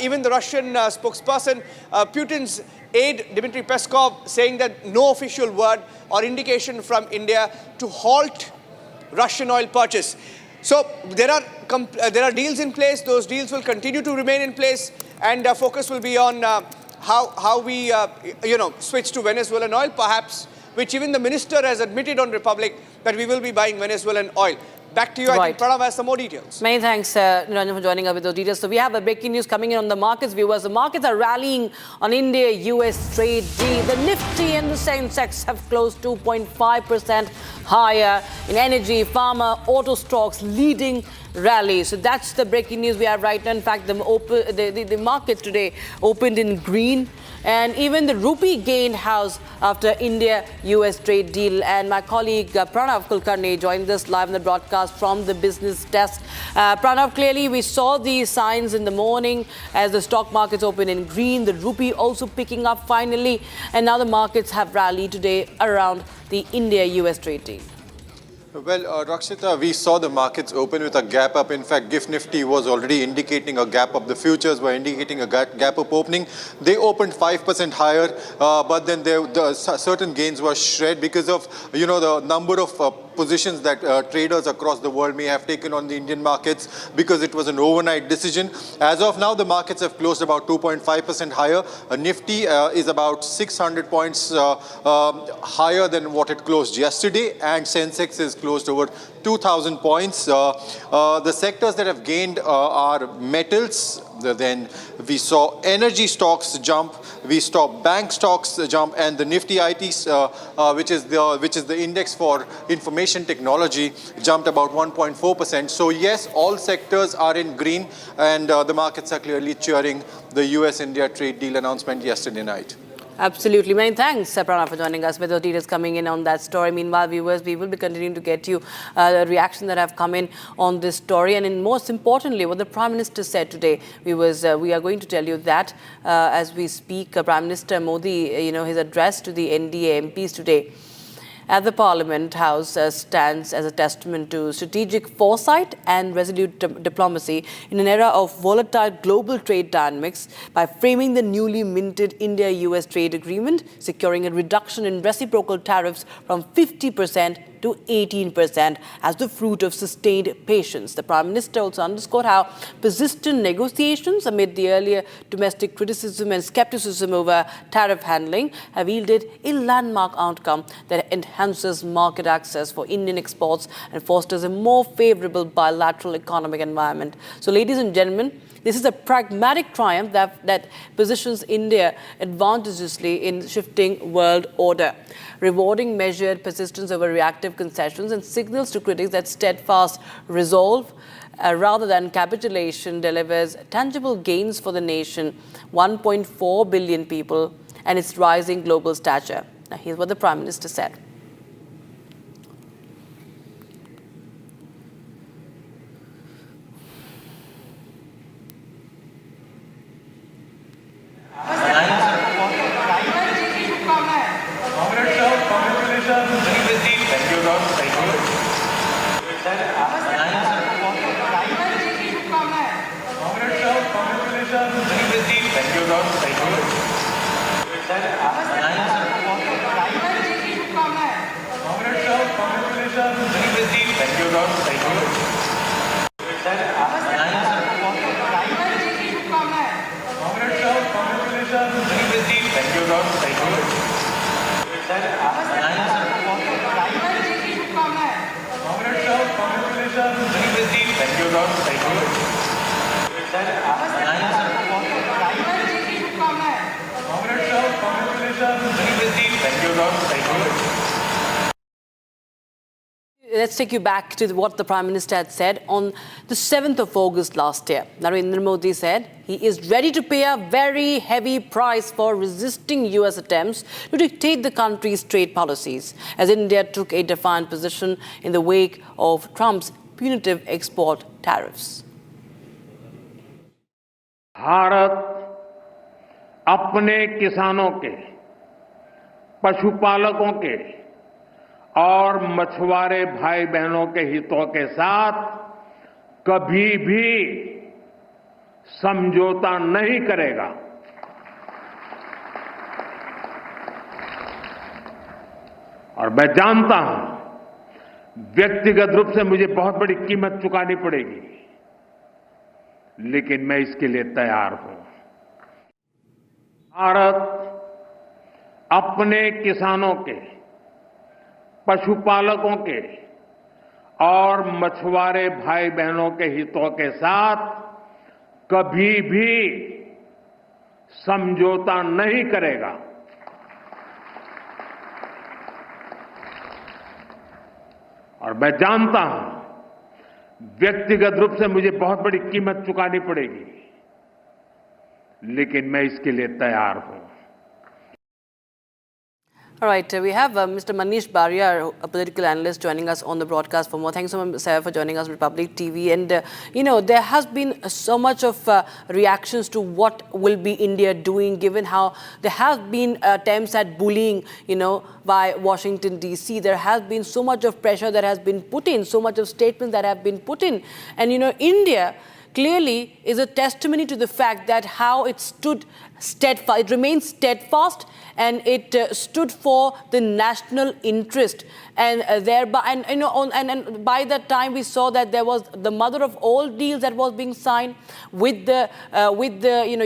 Even the Russian spokesperson, Putin's aide, Dmitry Peskov, saying that no official word or indication from India to halt Russian oil purchase. So there are deals in place. Those deals will continue to remain in place, and focus will be on how we switch to Venezuelan oil, perhaps, which even the minister has admitted on Republic that we will be buying Venezuelan oil. Back to you. I think Pranav has some more details. Many thanks, Niranjan, for joining us with those details. So we have a breaking news coming in on the markets, viewers. The markets are rallying on India-US trade deal. The Nifty and the Sensex have closed 2.5% higher in energy, pharma, auto stocks leading rally. So that's the breaking news we have right now. In fact, the markets today opened in green. And even the rupee gained house after India-US trade deal. And my colleague Pranav Kulkarni joined us live in the broadcast from the business desk. Pranav, clearly we saw these signs in the morning as the stock markets opened in green, the rupee also picking up finally. And now the markets have rallied today around the India-US trade deal. Well, Rakshita, we saw the markets open with a gap up. In fact, GIFT Nifty was already indicating a gap up. The futures were indicating a gap up opening. They opened 5% higher, but then certain gains were shred because of, the number of positions that traders across the world may have taken on the Indian markets because it was an overnight decision. As of now, the markets have closed about 2.5% higher. Nifty is about 600 points higher than what it closed yesterday, and Sensex is closed over 2,000 points. The sectors that have gained are metals. Then we saw energy stocks jump, we saw bank stocks jump, and the Nifty ITs, which is the index for information technology, jumped about 1.4%. So yes, all sectors are in green, and the markets are clearly cheering the US-India trade deal announcement yesterday night. Absolutely. Many thanks, Pranav, for joining us with the details coming in on that story. Meanwhile, viewers, we will be continuing to get you the reaction that have come in on this story. And most importantly, what the Prime Minister said today, we are going to tell you that as we speak. Prime Minister Modi, his address to the NDA MPs today at the Parliament House stands as a testament to strategic foresight and resolute diplomacy in an era of volatile global trade dynamics by framing the newly minted India-US trade agreement, securing a reduction in reciprocal tariffs from 50% to 18% as the fruit of sustained patience. The Prime Minister also underscored how persistent negotiations amid the earlier domestic criticism and skepticism over tariff handling have yielded a landmark outcome that enhances market access for Indian exports and fosters a more favorable bilateral economic environment. So, ladies and gentlemen, this is a pragmatic triumph that positions India advantageously in shifting world order, rewarding measured persistence over reactive concessions, and signals to critics that steadfast resolve rather than capitulation delivers tangible gains for the nation, 1.4 billion people, and its rising global stature. Now, here's what the Prime Minister said. Let's take you back to what the Prime Minister had said on the 7th of August last year. Narendra Modi said he is ready to pay a very heavy price for resisting US attempts to dictate the country's trade policies, as India took a defiant position in the wake of Trump's punitive export tariffs. Bharat अपने किसानों के, पशुपालकों के और मछुआरे भाई बहनों के हितों के साथ कभी भी समझौता नहीं करेगा। और मैं जानता हूं व्यक्तिगत रूप से मुझे बहुत बड़ी कीमत चुकानी पड़ेगी, लेकिन मैं इसके लिए तैयार हूं। भारत अपने किसानों के, पशुपालकों के और मछुआरे भाई बहनों के हितों के साथ कभी भी समझौता नहीं करेगा। और मैं जानता हूं व्यक्तिगत रूप से मुझे बहुत बड़ी कीमत चुकानी पड़ेगी, लेकिन मैं इसके लिए तैयार हूं। All right, we have Mr. Manish Baria, a political analyst, joining us on the broadcast for more. Thanks so much, sir, for joining us on Republic TV. And, there has been so much of reactions to what will be India doing, given how there have been attempts at bullying, by Washington, D.C. There has been so much of pressure that has been put in, so much of statements that have been put in. And, India clearly is a testimony to the fact that how it stood steadfast, it remained steadfast, and it stood for the national interest, and thereby, and you know, and by that time we saw that there was the mother of all deals that was being signed with the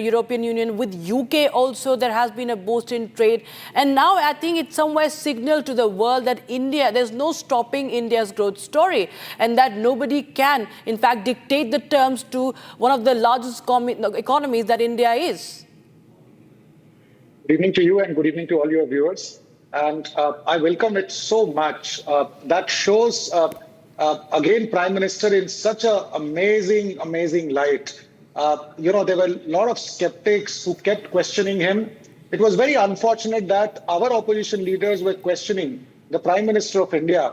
European Union, with UK also. There has been a boost in trade, and now I think it's somewhere signal to the world that India, there's no stopping India's growth story, and that nobody can, in fact, dictate the terms to one of the largest economies that India is. Good evening to you and good evening to all your viewers. And I welcome it so much. That shows, again, Prime Minister in such an amazing light. There were a lot of skeptics who kept questioning him. It was very unfortunate that our opposition leaders were questioning the Prime Minister of India.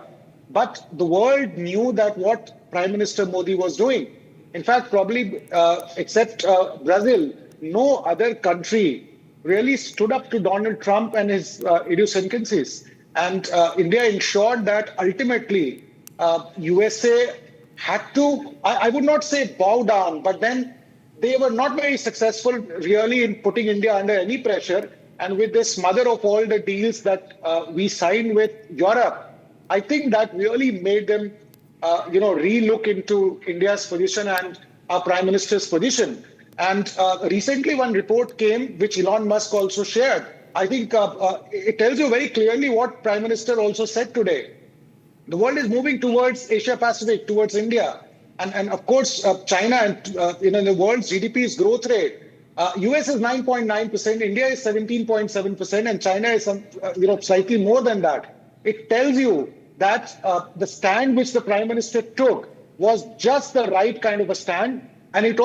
But the world knew that what Prime Minister Modi was doing. In fact, probably except Brazil, no other country really stood up to Donald Trump and his idiosyncrasies. And India ensured that ultimately USA had to, I would not say bow down, but then they were not very successful really in putting India under any pressure. And with this mother of all the deals that we signed with Europe, I think that really made them, re-look into India's position and our Prime Minister's position. And recently one report came, which Elon Musk also shared. I think it tells you very clearly what Prime Minister also said today. The world is moving towards Asia Pacific, towards India. And of course, China and the world's GDP's growth rate. US is 9.9%, India is 17.7%, and China is slightly more than that. It tells you that the stand which the Prime Minister took was just the right kind of a stand. And it